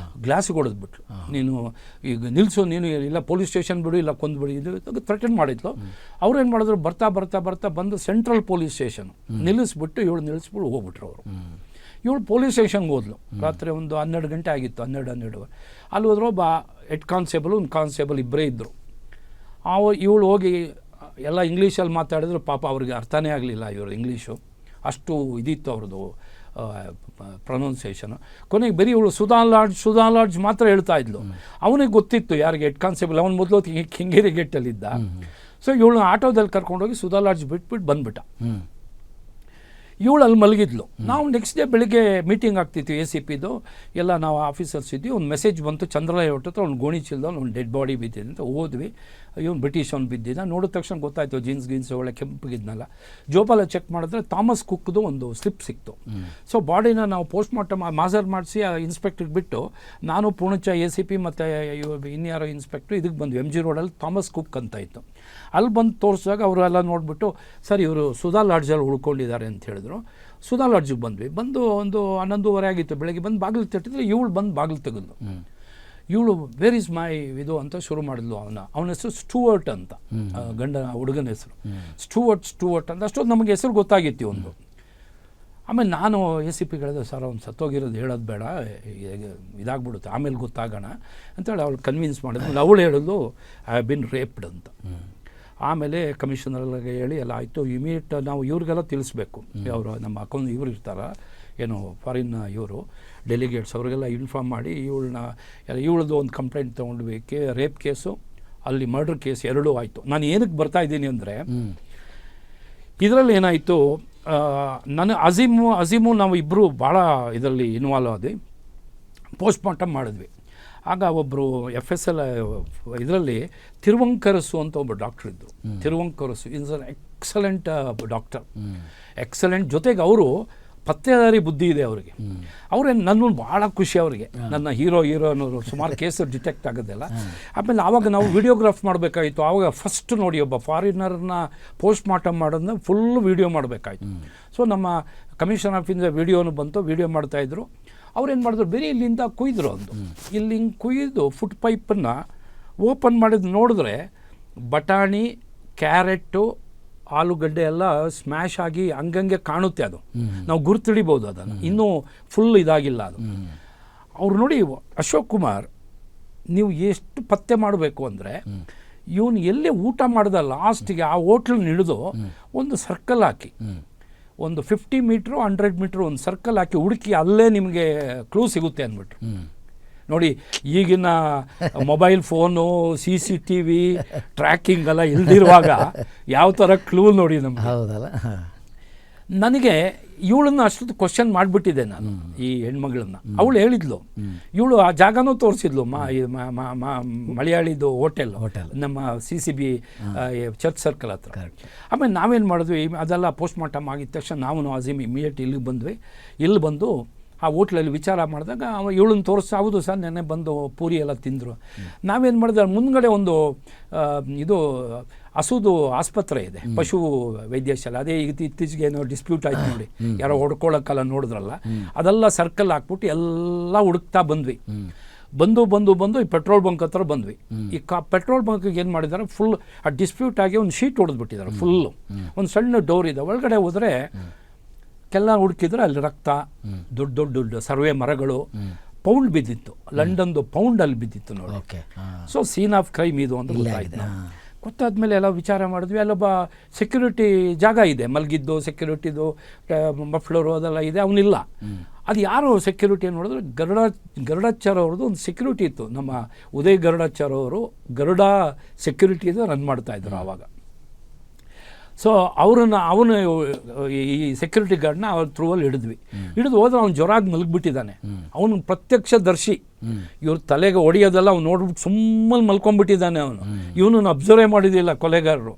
ಗ್ಲಾಸಿಗೆ ಹೊಡೆದ್ಬಿಟ್ಲು. ನೀನು ಈಗ ನಿಲ್ಲಿಸು, ನೀನು ಇಲ್ಲ ಪೊಲೀಸ್ ಸ್ಟೇಷನ್ ಬಿಡು, ಇಲ್ಲ ಕೊಂದುಬಿಡು, ಇದು ಥ್ರೆಟನ್ ಮಾಡಿದ್ಲು. ಅವ್ರು ಏನು ಮಾಡಿದ್ರು, ಬರ್ತಾ ಬಂದು ಸೆಂಟ್ರಲ್ ಪೊಲೀಸ್ ಸ್ಟೇಷನ್ ನಿಲ್ಲಿಸ್ಬಿಟ್ಟು ಇವಳು ನಿಲ್ಲಿಸ್ಬಿಟ್ಟು ಹೋಗ್ಬಿಟ್ರು ಅವರು. ಇವಳು ಪೊಲೀಸ್ ಸ್ಟೇಷನ್ಗೆ ಹೋದ್ಲು. ರಾತ್ರಿ ಒಂದು 12 ಗಂಟೆ ಆಗಿತ್ತು, 12 ಅಲ್ಲಿ ಹೋದ್ರು. ಹೆಡ್ ಕಾನ್ಸ್ಟೇಬಲ್, ಒಂದು ಕಾನ್ಸ್ಟೇಬಲ್ ಇಬ್ಬರೇ ಇದ್ದರು. ಇವಳು ಹೋಗಿ ಎಲ್ಲ ಇಂಗ್ಲೀಷಲ್ಲಿ ಮಾತಾಡಿದ್ರು. ಪಾಪ ಅವ್ರಿಗೆ ಅರ್ಥನೇ ಆಗಲಿಲ್ಲ ಇವರು ಇಂಗ್ಲೀಷು, ಅಷ್ಟು ಇದಿತ್ತು ಅವ್ರದ್ದು ಪ್ರೊನೌನ್ಸಿಯೇಷನು. ಕೊನೆಗೆ ಬರೀ ಇವಳು ಸುಧಾ ಲಾಡ್ಜ್ ಮಾತ್ರ ಹೇಳ್ತಾ ಇದ್ಲು. ಅವನಿಗೆ ಗೊತ್ತಿತ್ತು ಯಾರಿಗೆ, ಹೆಡ್ ಕಾನ್ಸ್ಟೇಬಲ್. ಅವನು ಮೊದಲು ಕೆಂಗೇರಿ ಗೇಟಲ್ಲಿದ್ದ. ಸೊ ಇವಳು ಆಟೋದಲ್ಲಿ ಕರ್ಕೊಂಡೋಗಿ ಸುಧಾ ಲಾಡ್ಜ್ ಬಿಟ್ಬಿಟ್ಟು ಬಂದ್ಬಿಟ್ಟ. ಇವಳು ಅಲ್ಲಿ ಮಲಗಿದ್ಲು. ನಾವು ನೆಕ್ಸ್ಟ್ ಡೇ ಬೆಳಿಗ್ಗೆ ಮೀಟಿಂಗ್ ಆಗ್ತಿತ್ತು ACPದು ಎಲ್ಲ, ನಾವು ಆಫೀಸರ್ಸ್ ಇದ್ವಿ. ಒಂದು ಮೆಸೇಜ್ ಬಂತು, ಚಂದ್ರಲಯ ಹೊಟ್ಟತ್ರ ಅವ್ನು ಗೋಣಿ ಚೀಲ್ದ ಒಂದು ಡೆಡ್ ಬಾಡಿ ಬಿದ್ದಿದೆ ಅಂತ. ಹೋದ್ವಿ, ಇವನು ಬ್ರಿಟಿಷ್ ಅವ್ನು ಬಿದ್ದಿದ್ದ. ನೋಡಿದ ತಕ್ಷಣ ಗೊತ್ತಾಯ್ತು, ಜೀನ್ಸ್ ಒಳ್ಳೆ ಕೆಂಪಗಿದ್ನಲ್ಲ. ಜೋಪಾಲ ಚೆಕ್ ಮಾಡಿದ್ರೆ ಥಾಮಸ್ ಕುಕ್ದು ಒಂದು ಸ್ಲಿಪ್ ಸಿಕ್ತು. ಸೊ ಬಾಡಿನ ನಾವು ಪೋಸ್ಟ್ ಮಾರ್ಟಮ್ ಮಾಜರ್ ಮಾಡಿಸಿ ಆ ಇನ್ಸ್ಪೆಕ್ಟ್ರಿಗೆ ಬಿಟ್ಟು, ನಾನು ಪೂರ್ಣಚ ACP ಮತ್ತು ಇನ್ಯಾರೋ ಇನ್ಸ್ಪೆಕ್ಟ್ರು ಇದಕ್ಕೆ ಬಂದ್ವಿ. MG ರೋಡಲ್ಲಿ ಥಾಮಸ್ ಕುಕ್ ಅಂತ ಇತ್ತು. ಅಲ್ಲಿ ಬಂದು ತೋರಿಸಿದಾಗ ಅವರೆಲ್ಲ ನೋಡಿಬಿಟ್ಟು, ಸರ್ ಇವರು ಸುಧಾ ಲಾಡ್ಜಲ್ಲಿ ಉಳ್ಕೊಂಡಿದ್ದಾರೆ ಅಂತ ಹೇಳಿದ್ರು. ಸುಧಾ ಲಾಡ್ಜಿಗೆ ಬಂದ್ವಿ. ಬಂದು ಒಂದು 11:30 ಆಗಿತ್ತು ಬೆಳಗ್ಗೆ. ಬಂದು ಬಾಗಿಲು ತಟ್ಟಿದ್ರೆ ಇವಳು ಬಂದು ಬಾಗಿಲು ತೆಗೆದ್ಲು. ಇವಳು ವೇರ್ ಇಸ್ ಮೈ ಇದು ಅಂತ ಶುರು ಮಾಡಿದ್ಲು. ಅವನ ಹೆಸರು ಸ್ಟೂವರ್ಟ್ ಅಂತ, ಹುಡುಗನ ಹೆಸರು ಸ್ಟೂವರ್ಟ್ ಅಂತ. ಅಷ್ಟೊಂದು ನಮಗೆ ಹೆಸರು ಗೊತ್ತಾಗಿತ್ತು ಒಂದು. ಆಮೇಲೆ ನಾನು ACP ಹೇಳಿದೆ, ಸರ್ ಅವ್ನು ಸತ್ತೋಗಿರೋದು ಹೇಳೋದು ಬೇಡ, ಇದಾಗ್ಬಿಡುತ್ತೆ, ಆಮೇಲೆ ಗೊತ್ತಾಗೋಣ ಅಂತೇಳಿ ಅವಳು ಕನ್ವಿನ್ಸ್ ಮಾಡಿದ್ಲು. ಅವಳು ಹೇಳಿದ್ಲು ಐ ಹ್ಯಾವ್ ಬಿನ್ ರೇಪ್ಡ್ ಅಂತ. ಆಮೇಲೆ ಕಮಿಷನರ್ಗೆ ಹೇಳಿ ಎಲ್ಲ ಆಯಿತು. ಇಮಿಡಿಯೇಟ್ ನಾವು ಇವ್ರಿಗೆಲ್ಲ ತಿಳಿಸ್ಬೇಕು, ಅವರು ನಮ್ಮ ಅಕೌಂಟ್ ಇವರು ಇರ್ತಾರ ಏನು ಫಾರಿನ್ ಇವರು ಡೆಲಿಗೇಟ್ಸ್, ಅವ್ರಿಗೆಲ್ಲ ಇನ್ಫಾರ್ಮ್ ಮಾಡಿ ಇವಳದು ಒಂದು ಕಂಪ್ಲೇಂಟ್ ತೊಗೊಂಡ್ವಿ. ರೇಪ್ ಕೇಸು, ಅಲ್ಲಿ ಮರ್ಡರ್ ಕೇಸ್ ಎರಡೂ ಆಯಿತು. ನಾನು ಏನಕ್ಕೆ ಬರ್ತಾ ಇದ್ದೀನಿ ಅಂದರೆ, ಇದರಲ್ಲಿ ಏನಾಯಿತು, ನಾನು ಅಜೀಮು ನಾವು ಇಬ್ಬರು ಭಾಳ ಇದರಲ್ಲಿ ಇನ್ವಾಲ್ವ್ ಆದ್ವಿ. ಪೋಸ್ಟ್ ಮಾರ್ಟಮ್ ಮಾಡಿದ್ವಿ. ಆಗ ಒಬ್ಬರು FSL ಇದರಲ್ಲಿ ತಿರುವಂಕರಸು ಅಂತ ಒಬ್ಬರು ಡಾಕ್ಟ್ರ್ ಇದ್ದರು. Thiruvankarasu is an excellent doctor, excellent. ಜೊತೆಗೆ ಅವರು ಪತ್ತೆದಾರಿ ಬುದ್ಧಿ ಇದೆ ಅವರಿಗೆ. ಅವ್ರೇನು ನನ್ನನ್ನು ಭಾಳ ಖುಷಿ ಅವರಿಗೆ, ನನ್ನ ಹೀರೋ ಅನ್ನೋರು ಸುಮಾರು ಕೇಸು ಡಿಟೆಕ್ಟ್ ಆಗೋದಿಲ್ಲ. ಆಮೇಲೆ ಆವಾಗ ನಾವು ವಿಡಿಯೋಗ್ರಾಫ್ ಮಾಡಬೇಕಾಯಿತು. ಆವಾಗ ಫಸ್ಟ್ ನೋಡಿ ಒಬ್ಬ ಫಾರಿನರ್ನ ಪೋಸ್ಟ್ ಮಾರ್ಟಮ್ ಮಾಡೋದನ್ನ ಫುಲ್ ವೀಡಿಯೋ ಮಾಡಬೇಕಾಯ್ತು. ಸೊ ನಮ್ಮ ಕಮಿಷನ್ ಆಫಿಂದ ವೀಡಿಯೋನು ಬಂತು, ವೀಡಿಯೋ ಮಾಡ್ತಾಯಿದ್ರು. ಅವ್ರೇನು ಮಾಡಿದ್ರು, ಬೇರೆ ಇಲ್ಲಿಂದ ಕುಯ್ದರು. ಒಂದು ಇಲ್ಲಿ ಹಿಂಗೆ ಕುಯ್ದು ಫುಟ್ ಪೈಪನ್ನು ಓಪನ್ ಮಾಡಿದ್ದು ನೋಡಿದ್ರೆ ಬಟಾಣಿ, ಕ್ಯಾರೆಟು, ಆಲೂಗಡ್ಡೆ ಎಲ್ಲ ಸ್ಮ್ಯಾಶ್ ಆಗಿ ಹಂಗಂಗೆ ಕಾಣುತ್ತೆ. ಅದು ನಾವು ಗುರುತಿಡಿಬೋದು ಅದನ್ನು, ಇನ್ನೂ ಫುಲ್ ಇದಾಗಿಲ್ಲ ಅದು. ಅವ್ರು ನೋಡಿ, ಅಶೋಕ್ ಕುಮಾರ್ ನೀವು ಎಷ್ಟು ಪತ್ತೆ ಮಾಡಬೇಕು ಅಂದರೆ, ಇವನು ಎಲ್ಲೇ ಊಟ ಮಾಡಿದ ಲಾಸ್ಟಿಗೆ ಆ ಹೋಟ್ಲನ್ನ ಹಿಡಿದು ಒಂದು ಸರ್ಕಲ್ ಹಾಕಿ, ಒಂದು 50 ಮೀಟ್ರು 100 ಮೀಟ್ರು ಒಂದು ಸರ್ಕಲ್ ಹಾಕಿ ಹುಡುಕಿ, ಅಲ್ಲೇ ನಿಮಗೆ ಕ್ಲೂ ಸಿಗುತ್ತೆ ಅಂದ್ಬಿಟ್ರು. ನೋಡಿ, ಈಗಿನ ಮೊಬೈಲ್ ಫೋನು, CCTV ಟ್ರ್ಯಾಕಿಂಗ್ ಎಲ್ಲ ಇಲ್ದಿರುವಾಗ ಯಾವ ಥರ ಕ್ಲೂ ನೋಡಿ ನಮಗೆ. ಹೌದಲ್ಲ. ನನಗೆ ಇವಳನ್ನ ಅಷ್ಟೊತ್ತು ಕ್ವಶನ್ ಮಾಡಿಬಿಟ್ಟಿದ್ದೆ ನಾನು, ಈ ಹೆಣ್ಮಗಳನ್ನ. ಅವಳು ಹೇಳಿದ್ಲು, ಇವಳು ಆ ಜಾಗನೂ ತೋರಿಸಿದ್ಲು, ಮಲಯಾಳಿದು ಹೋಟೆಲ್ ನಮ್ಮ CCB ಚರ್ಚ್ ಸರ್ಕಲ್ ಹತ್ರ. ಆಮೇಲೆ ನಾವೇನು ಮಾಡಿದ್ವಿ, ಅದೆಲ್ಲ ಪೋಸ್ಟ್ ಮಾರ್ಟಮ್ ಆಗಿದ ತಕ್ಷಣ ನಾವು ಅಜೀಮ್ ಇಮಿಡಿಯೇಟ್ ಇಲ್ಲಿಗೆ ಬಂದ್ವಿ. ಇಲ್ಲಿ ಬಂದು ಆ ಹೋಟ್ಲಲ್ಲಿ ವಿಚಾರ ಮಾಡಿದಾಗ ಇವಳನ್ನ ತೋರಿಸಿ, ಹೌದು ಸರ್ ನೆನ್ನೆ ಬಂದು ಪೂರಿ ಎಲ್ಲ ತಿಂದರು. ನಾವೇನು ಮಾಡಿದ್ರೆ, ಮುಂದ್ಗಡೆ ಒಂದು ಇದು ಹಸುದು ಆಸ್ಪತ್ರೆ ಇದೆ, ಪಶು ವೈದ್ಯಶಾಲೆ. ಅದೇ ಇತ್ತೀಚೆಗೆ ಏನೋ ಡಿಸ್ಪ್ಯೂಟ್ ಆಯ್ತು ನೋಡಿ, ಯಾರೋ ಹೊಡ್ಕೊಳ್ಳೋಕ್ಕೆಲ್ಲ ನೋಡಿದ್ರಲ್ಲ, ಅದೆಲ್ಲ ಸರ್ಕಲ್ ಹಾಕ್ಬಿಟ್ಟು ಎಲ್ಲ ಹುಡುಕ್ತಾ ಬಂದ್ವಿ. ಬಂದು ಈ ಪೆಟ್ರೋಲ್ ಬಂಕ್ ಹತ್ರ ಬಂದ್ವಿ. ಈ ಪೆಟ್ರೋಲ್ ಬಂಕಿಗೆ ಏನು ಮಾಡಿದ್ದಾರೆ, ಫುಲ್ ಆ ಡಿಸ್ಪ್ಯೂಟ್ ಆಗಿ ಒಂದು ಶೀಟ್ ಹೊಡೆದ್ಬಿಟ್ಟಿದ್ದಾರೆ ಫುಲ್ಲು. ಒಂದು ಸಣ್ಣ ಡೋರ್ ಇದೆ, ಒಳಗಡೆ ಹೋದರೆ ಕೆಲ್ಲ ಹುಡುಕಿದ್ರೆ ಅಲ್ಲಿ ರಕ್ತ, ದೊಡ್ಡ ಸರ್ವೆ ಮರಗಳು, ಪೌಂಡ್ ಬಿದ್ದಿತ್ತು, ಲಂಡನ್ದು ಪೌಂಡ್ ಅಲ್ಲಿ ಬಿದ್ದಿತ್ತು ನೋಡಿ. ಸೊ ಸೀನ್ ಆಫ್ ಕ್ರೈಮ್ ಇದು ಅಂತ ಗೊತ್ತಾಯ್ತು. ಗೊತ್ತಾದ್ಮೇಲೆ ಎಲ್ಲ ವಿಚಾರ ಮಾಡಿದ್ವಿ. ಅಲ್ಲೊಬ್ಬ ಸೆಕ್ಯೂರಿಟಿ ಜಾಗ ಇದೆ, ಮಲಗಿದ್ದು ಸೆಕ್ಯೂರಿಟಿದು ಮಫ್ಲರು ಅದೆಲ್ಲ ಇದೆ, ಅವನಿಲ್ಲ. ಅದು ಯಾರು ಸೆಕ್ಯೂರಿಟಿ ನೋಡಿದ್ರೆ ಗರುಡಾಚಾರ್ ಅವ್ರದ್ದು ಒಂದು ಸೆಕ್ಯೂರಿಟಿ ಇತ್ತು. ನಮ್ಮ ಉದಯ್ ಗರುಡಾಚಾರ್ ಅವರು ಗರುಡ ಸೆಕ್ಯೂರಿಟಿದು ರನ್ ಮಾಡ್ತಾಯಿದ್ರು ಆವಾಗ. ಸೊ ಅವನು ಈ ಸೆಕ್ಯೂರಿಟಿ ಗಾರ್ಡ್ನ ಅವ್ರ ಥ್ರೂವಲ್ಲಿ ಹಿಡಿದು ಹೋದ್ರೆ ಅವ್ನು ಜ್ವರಾಗಿ ಮಲಗಿಬಿಟ್ಟಿದ್ದಾನೆ. ಅವನು ಪ್ರತ್ಯಕ್ಷದರ್ಶಿ. ಇವ್ರ ತಲೆಗೆ ಹೊಡೆಯೋದೆಲ್ಲ ಅವ್ನು ನೋಡ್ಬಿಟ್ಟು ಸುಮ್ಮನೆ ಮಲ್ಕೊಂಡ್ಬಿಟ್ಟಿದ್ದಾನೆ. ಇವನನ್ನು ಅಬ್ಸರ್ವೇ ಮಾಡಿದ್ದಿಲ್ಲ ಕೊಲೆಗಾರರು.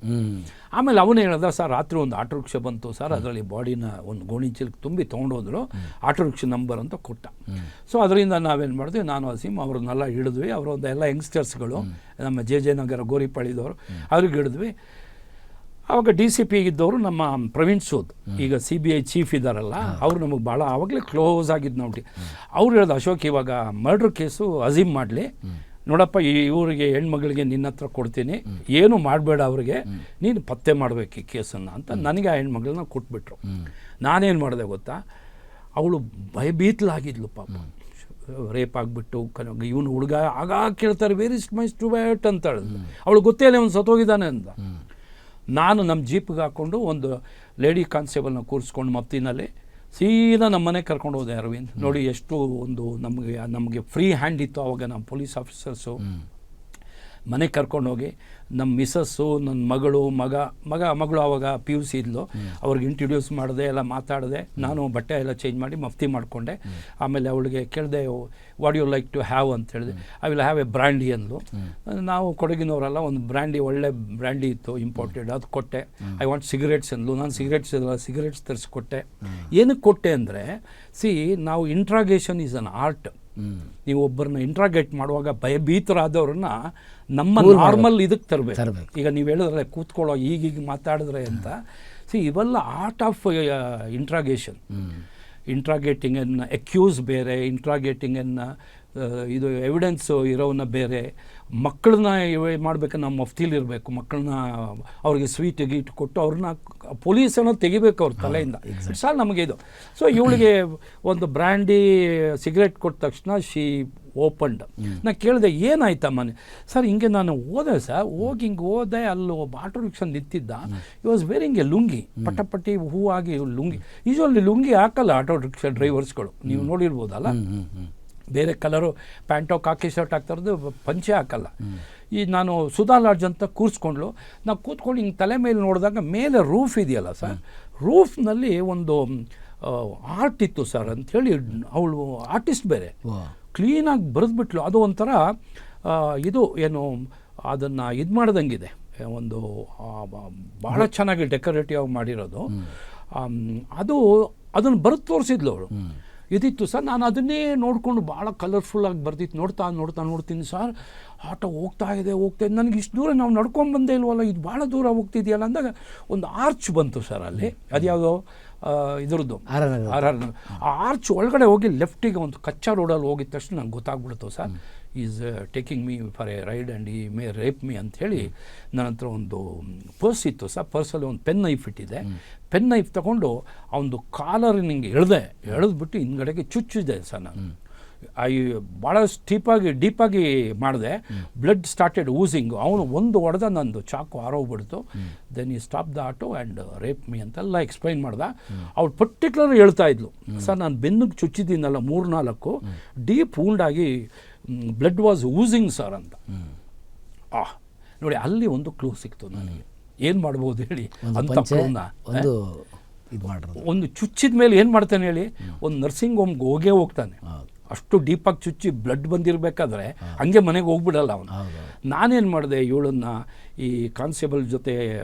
ಆಮೇಲೆ ಅವನು ಹೇಳ್ದ, ಸರ್ ರಾತ್ರಿ ಒಂದು ಆಟೋ ರಿಕ್ಷಾ ಬಂತು ಸರ್, ಅದರಲ್ಲಿ ಬಾಡಿನ ಒಂದು ಗೋಣಿ ಚೀಲಕ್ಕೆ ತುಂಬಿ ತೊಗೊಂಡೋದ್ರು, ಆಟೋ ರಿಕ್ಷಾ ನಂಬರ್ ಅಂತ ಕೊಟ್ಟ. ಸೊ ಅದರಿಂದ ನಾವೇನು ಮಾಡಿದ್ವಿ, ನಾನು ಅಸೀಮ್ ಅವ್ರನ್ನೆಲ್ಲ ಹಿಡಿದ್ವಿ. ಅವರೊಂದು ಎಲ್ಲ ಯಂಗ್ಸ್ಟರ್ಸ್ಗಳು, ನಮ್ಮ JJ ನಗರ ಗೋರಿಪಾಳಿದವರು, ಅವ್ರಿಗೆ ಹಿಡಿದ್ವಿ. ಆವಾಗ DCP ಇದ್ದವರು ನಮ್ಮ ಪ್ರವೀಣ್ ಸೂದ್, ಈಗ CBI ಚೀಫ್ ಇದ್ದಾರಲ್ಲ, ಅವ್ರು ನಮಗೆ ಭಾಳ ಆವಾಗಲೇ ಕ್ಲೋಸ್ ಆಗಿದ್ದು ನೋಡಿ. ಅವ್ರು ಹೇಳ್ದು, ಅಶೋಕ್ ಇವಾಗ ಮರ್ಡ್ರ್ ಕೇಸು ಅಜೀಮ್ ಮಾಡಲಿ, ನೋಡಪ್ಪ ಇವರಿಗೆ ಹೆಣ್ಮಗಳಿಗೆ ನಿನ್ನ ಹತ್ರ ಕೊಡ್ತೀನಿ, ಏನು ಮಾಡಬೇಡ ಅವ್ರಿಗೆ, ನೀನು ಪತ್ತೆ ಮಾಡಬೇಕು ಈ ಕೇಸನ್ನು ಅಂತ ನನಗೆ ಆ ಹೆಣ್ಮಗಳನ್ನ ಕೊಟ್ಬಿಟ್ರು. ನಾನೇನು ಮಾಡಿದೆ ಗೊತ್ತಾ, ಅವಳು ಭಯಭೀತಲಾಗಿದ್ಲು ಪಾಪ, ರೇಪ್ ಆಗಿಬಿಟ್ಟು ಇವನು ಹುಡುಗ ಆಗ ಕೇಳ್ತಾರೆ ವೇರ್ ಇಸ್ ಮೈ ಸ್ಟೂಡೆಂಟ್ ಅಂತ ಹೇಳಿದ್ರು. ಅವಳು ಗೊತ್ತೇ ಇಲ್ಲ ಅವನು ಸತ್ತೋಗಿದ್ದಾನೆ ಅಂತ. ನಾನು ನಮ್ಮ ಜೀಪ್ಗೆ ಹಾಕ್ಕೊಂಡು ಒಂದು ಲೇಡಿ ಕಾನ್ಸ್ಟೇಬಲ್ನ ಕೂರಿಸ್ಕೊಂಡು ಮಫ್ತಿನಲ್ಲಿ ಸೀದಾ ನಮ್ಮ ಮನೆಗೆ ಕರ್ಕೊಂಡು ಹೋದೆ. ಅರವಿಂದ್ ನೋಡಿ ಎಷ್ಟು ಒಂದು ನಮಗೆ ಫ್ರೀ ಹ್ಯಾಂಡ್ ಇತ್ತು ಆವಾಗ. ನಮ್ಮ ಪೊಲೀಸ್ ಆಫೀಸರ್ಸು ಮನೆಗೆ ಕರ್ಕೊಂಡೋಗಿ ನಮ್ಮ ಮಿಸ್ಸಸ್ಸು, ನನ್ನ ಮಗಳು ಆವಾಗ PUC ಇದ್ಲು, ಅವ್ರಿಗೆ ಇಂಟ್ರೊಡ್ಯೂಸ್ ಮಾಡಿದೆ, ಎಲ್ಲ ಮಾತಾಡಿದೆ. ನಾನು ಬಟ್ಟೆ ಎಲ್ಲ ಚೇಂಜ್ ಮಾಡಿ ಮಫ್ತಿ ಮಾಡಿಕೊಂಡೆ. ಆಮೇಲೆ ಅವಳಿಗೆ ಕೇಳಿದೆ, what you like to have ಅಂತ ಹೇಳಿದೆ. I will have a brandy ಅಂದ್ಲು. ನಾವು ಕೊಡಗಿನವರೆಲ್ಲ ಒಂದು ಬ್ರ್ಯಾಂಡಿ, ಒಳ್ಳೆ ಬ್ರ್ಯಾಂಡಿ ಇತ್ತು ಇಂಪೋರ್ಟೆಡ್, ಅದು ಕೊಟ್ಟೆ. ಐ ವಾಂಟ್ ಸಿಗರೇಟ್ಸ್ ಅಂದ್ಲು. ನಾನು ಸಿಗರೇಟ್ಸ್ ತರಿಸ್ಕೊಟ್ಟೆ. ಏನಕ್ಕೆ ಕೊಟ್ಟೆ ಅಂದರೆ, ನಾವು ಇಂಟ್ರಾಗೇಷನ್ ಈಸ್ ಅನ್ ಆರ್ಟ್. ನೀವು ಒಬ್ಬರನ್ನ ಇಂಟ್ರಾಗೇಟ್ ಮಾಡುವಾಗ ಭಯಭೀತರಾದವ್ರನ್ನ ನಮ್ಮ ನಾರ್ಮಲ್ ಇದಕ್ಕೆ ತರಬೇಕು. ಈಗ ನೀವು ಹೇಳಿದ್ರೆ ಕೂತ್ಕೊಳ್ಳೋ ಈಗೀಗ ಮಾತಾಡಿದ್ರೆ ಅಂತ. ಇವೆಲ್ಲ ಆರ್ಟ್ ಆಫ್ ಇಂಟ್ರಾಗೇಟಿಂಗನ್ನು ಅಕ್ಯೂಸ್ ಬೇರೆ, ಇಂಟ್ರಾಗೇಟಿಂಗನ್ನು ಇದು ಎವಿಡೆನ್ಸು ಇರೋವನ್ನ ಬೇರೆ. ಮಕ್ಕಳನ್ನ ಮಾಡಬೇಕು, ನಾವು ಮಫ್ತಿಲಿರಬೇಕು, ಮಕ್ಕಳನ್ನ ಅವ್ರಿಗೆ ಸ್ವೀಟ್ ಗೀಟ್ ಕೊಟ್ಟು ಅವ್ರನ್ನ ಪೊಲೀಸನ್ನು ತೆಗಿಬೇಕು ಅವ್ರ ತಲೆಯಿಂದ. ಇಟ್ಸ್ ಆಲ್ ನಮಗೆ ಇದು. ಸೊ ಇವಳಿಗೆ ಒಂದು ಬ್ರ್ಯಾಂಡಿ ಸಿಗರೇಟ್ ಕೊಟ್ಟ ತಕ್ಷಣ ಶಿ ಓಪನ್ಡ್. ನಾನು ಕೇಳಿದೆ, ಏನಾಯ್ತಮ್ಮ? ಸರ್ ಹಿಂಗೆ ನಾನು ಹೋದೆ ಸರ್, ಹಿಂಗೆ ಹೋದೆ, ಅಲ್ಲಿ ಒಬ್ಬ ಆಟೋ ರಿಕ್ಷಾ ನಿಂತಿದ್ದ. He was wearing a lungi, ಪಟಪಟ್ಟಿ ಹೂವಾಗಿ ಲುಂಗಿ. ಯೂಶ್ವಲಿ ಲುಂಗಿ ಹಾಕಲ್ಲ ಆಟೋ ರಿಕ್ಷಾ ಡ್ರೈವರ್ಸ್ಗಳು, ನೀವು ನೋಡಿರ್ಬೋದಲ್ಲ. ಬೇರೆ ಕಲರು ಪ್ಯಾಂಟೋ ಕಾಕಿ ಶರ್ಟ್ ಹಾಕ್ತಾರದು, ಪಂಚೆ ಹಾಕಲ್ಲ. ಈ ನಾನು ಸುಧಾ ಲಾಡ್ಜ್ ಅಂತ ಕೂರಿಸ್ಕೊಂಡ್ಲು. ನಾವು ಕೂತ್ಕೊಂಡು ಹಿಂಗೆ ತಲೆ ಮೇಲೆ ನೋಡಿದಾಗ ಮೇಲೆ ರೂಫ್ ಇದೆಯಲ್ಲ ಸರ್, ರೂಫ್ನಲ್ಲಿ ಒಂದು ಆರ್ಟ್ ಇತ್ತು ಸರ್ ಅಂಥೇಳಿ, ಅವಳು ಆರ್ಟಿಸ್ಟ್ ಬೇರೆ, ಕ್ಲೀನಾಗಿ ಬರೆದ್ಬಿಟ್ಲು. ಅದು ಒಂಥರ ಇದು ಏನು ಅದನ್ನು ಇದು ಮಾಡ್ದಂಗಿದೆ, ಒಂದು ಭಾಳ ಚೆನ್ನಾಗಿ ಡೆಕೋರೇಟಿವ್ ಆಗಿ ಮಾಡಿರೋದು. ಅದನ್ನು ಬರೆದು ತೋರಿಸಿದ್ಲು ಅವಳು. ಇದಿತ್ತು ಸರ್. ನಾನು ಅದನ್ನೇ ನೋಡಿಕೊಂಡು ಭಾಳ ಕಲರ್ಫುಲ್ಲಾಗಿ ಬರ್ತಿತ್ತು. ನೋಡ್ತೀನಿ ಸರ್, ಆಟೋ ಹೋಗ್ತಾ ಇದೆ. ನನಗೆ ಇಷ್ಟು ದೂರ ನಾವು ನಡ್ಕೊಂಡು ಇಲ್ವಲ್ಲ, ಇದು ಭಾಳ ದೂರ ಹೋಗ್ತಿದೆಯಲ್ಲ ಅಂದಾಗ ಒಂದು ಆರ್ಚ್ ಬಂತು ಸರ್ ಅಲ್ಲಿ. ಅದ್ಯಾವುದೋ ಇದ್ರದ್ದು RR. ಆ ಆರ್ಚ್ ಒಳಗಡೆ ಹೋಗಿ ಲೆಫ್ಟಿಗೆ ಒಂದು ಕಚ್ಚಾ ರೋಡಲ್ಲಿ ಹೋಗಿದ ತಕ್ಷಣ ನಂಗೆ ಗೊತ್ತಾಗ್ಬಿಡ್ತು sir, he's taking me for a ride and he may rape me ಅಂಥೇಳಿ. ನನ್ನ ಹತ್ರ ಒಂದು ಪರ್ಸ್ ಇತ್ತು ಸರ್, ಪರ್ಸಲ್ಲಿ ಒಂದು ಪೆನ್ ನೈಫ್ ಇಟ್ಟಿದೆ. ಪೆನ್ ನೈಫ್ ತೊಗೊಂಡು ಅವನದು ಕಾಲರ್ ನಿಂಗೆ ಎಳೆದ್ಬಿಟ್ಟು ಹಿಂದ್ಗಡೆಗೆ ಚುಚ್ಚಿದೆ ಸರ್. ನಾನು ಭಾಳ ಡೀಪಾಗಿ ಮಾಡಿದೆ. Blood started oozing. ಅವನು ಒಂದು ಹೊಡೆದ, ನಂದು ಚಾಕು ಆರೋಗ್ಬಿಡ್ತು. Then he stop the auto and rape me ಅಂತೆಲ್ಲ ಎಕ್ಸ್ಪ್ಲೈನ್ ಮಾಡ್ದೆ. ಅವ್ಳು ಪರ್ಟಿಕ್ಯುಲರ್ ಹೇಳ್ತಾ ಇದ್ಲು, ಸರ್ ನಾನು ಬೆನ್ನಿಗೆ ಚುಚ್ಚಿದ್ದೀನಲ್ಲ 3-4 ಡೀಪ್ ವೂಂಡಾಗಿ ಬ್ಲಡ್ ವಾಸ್ ಊಸಿಂಗ್ ಸರ್ ಅಂತ. ನೋಡಿ, ಅಲ್ಲಿ ಒಂದು ಕ್ಲೂ ಸಿಕ್ತು ನನಗೆ. ಏನು ಮಾಡ್ಬೋದು ಹೇಳಿ ಅಂತ ಕ್ಲೂನ. ಒಂದು ಚುಚ್ಚಿದ ಮೇಲೆ ಏನು ಮಾಡ್ತಾನೆ ಹೇಳಿ, ಒಂದು ನರ್ಸಿಂಗ್ ಹೋಮ್ಗೆ ಹೋಗ್ತಾನೆ. ಅಷ್ಟು ಡೀಪಾಗಿ ಚುಚ್ಚಿ ಬ್ಲಡ್ ಬಂದಿರಬೇಕಾದ್ರೆ ಹಂಗೆ ಮನೆಗೆ ಹೋಗ್ಬಿಡಲ್ಲ ಅವನು. ನಾನೇನು ಮಾಡಿದೆ, ಇವಳನ್ನು ಈ ಕಾನ್ಸ್ಟೇಬಲ್ ಜೊತೆ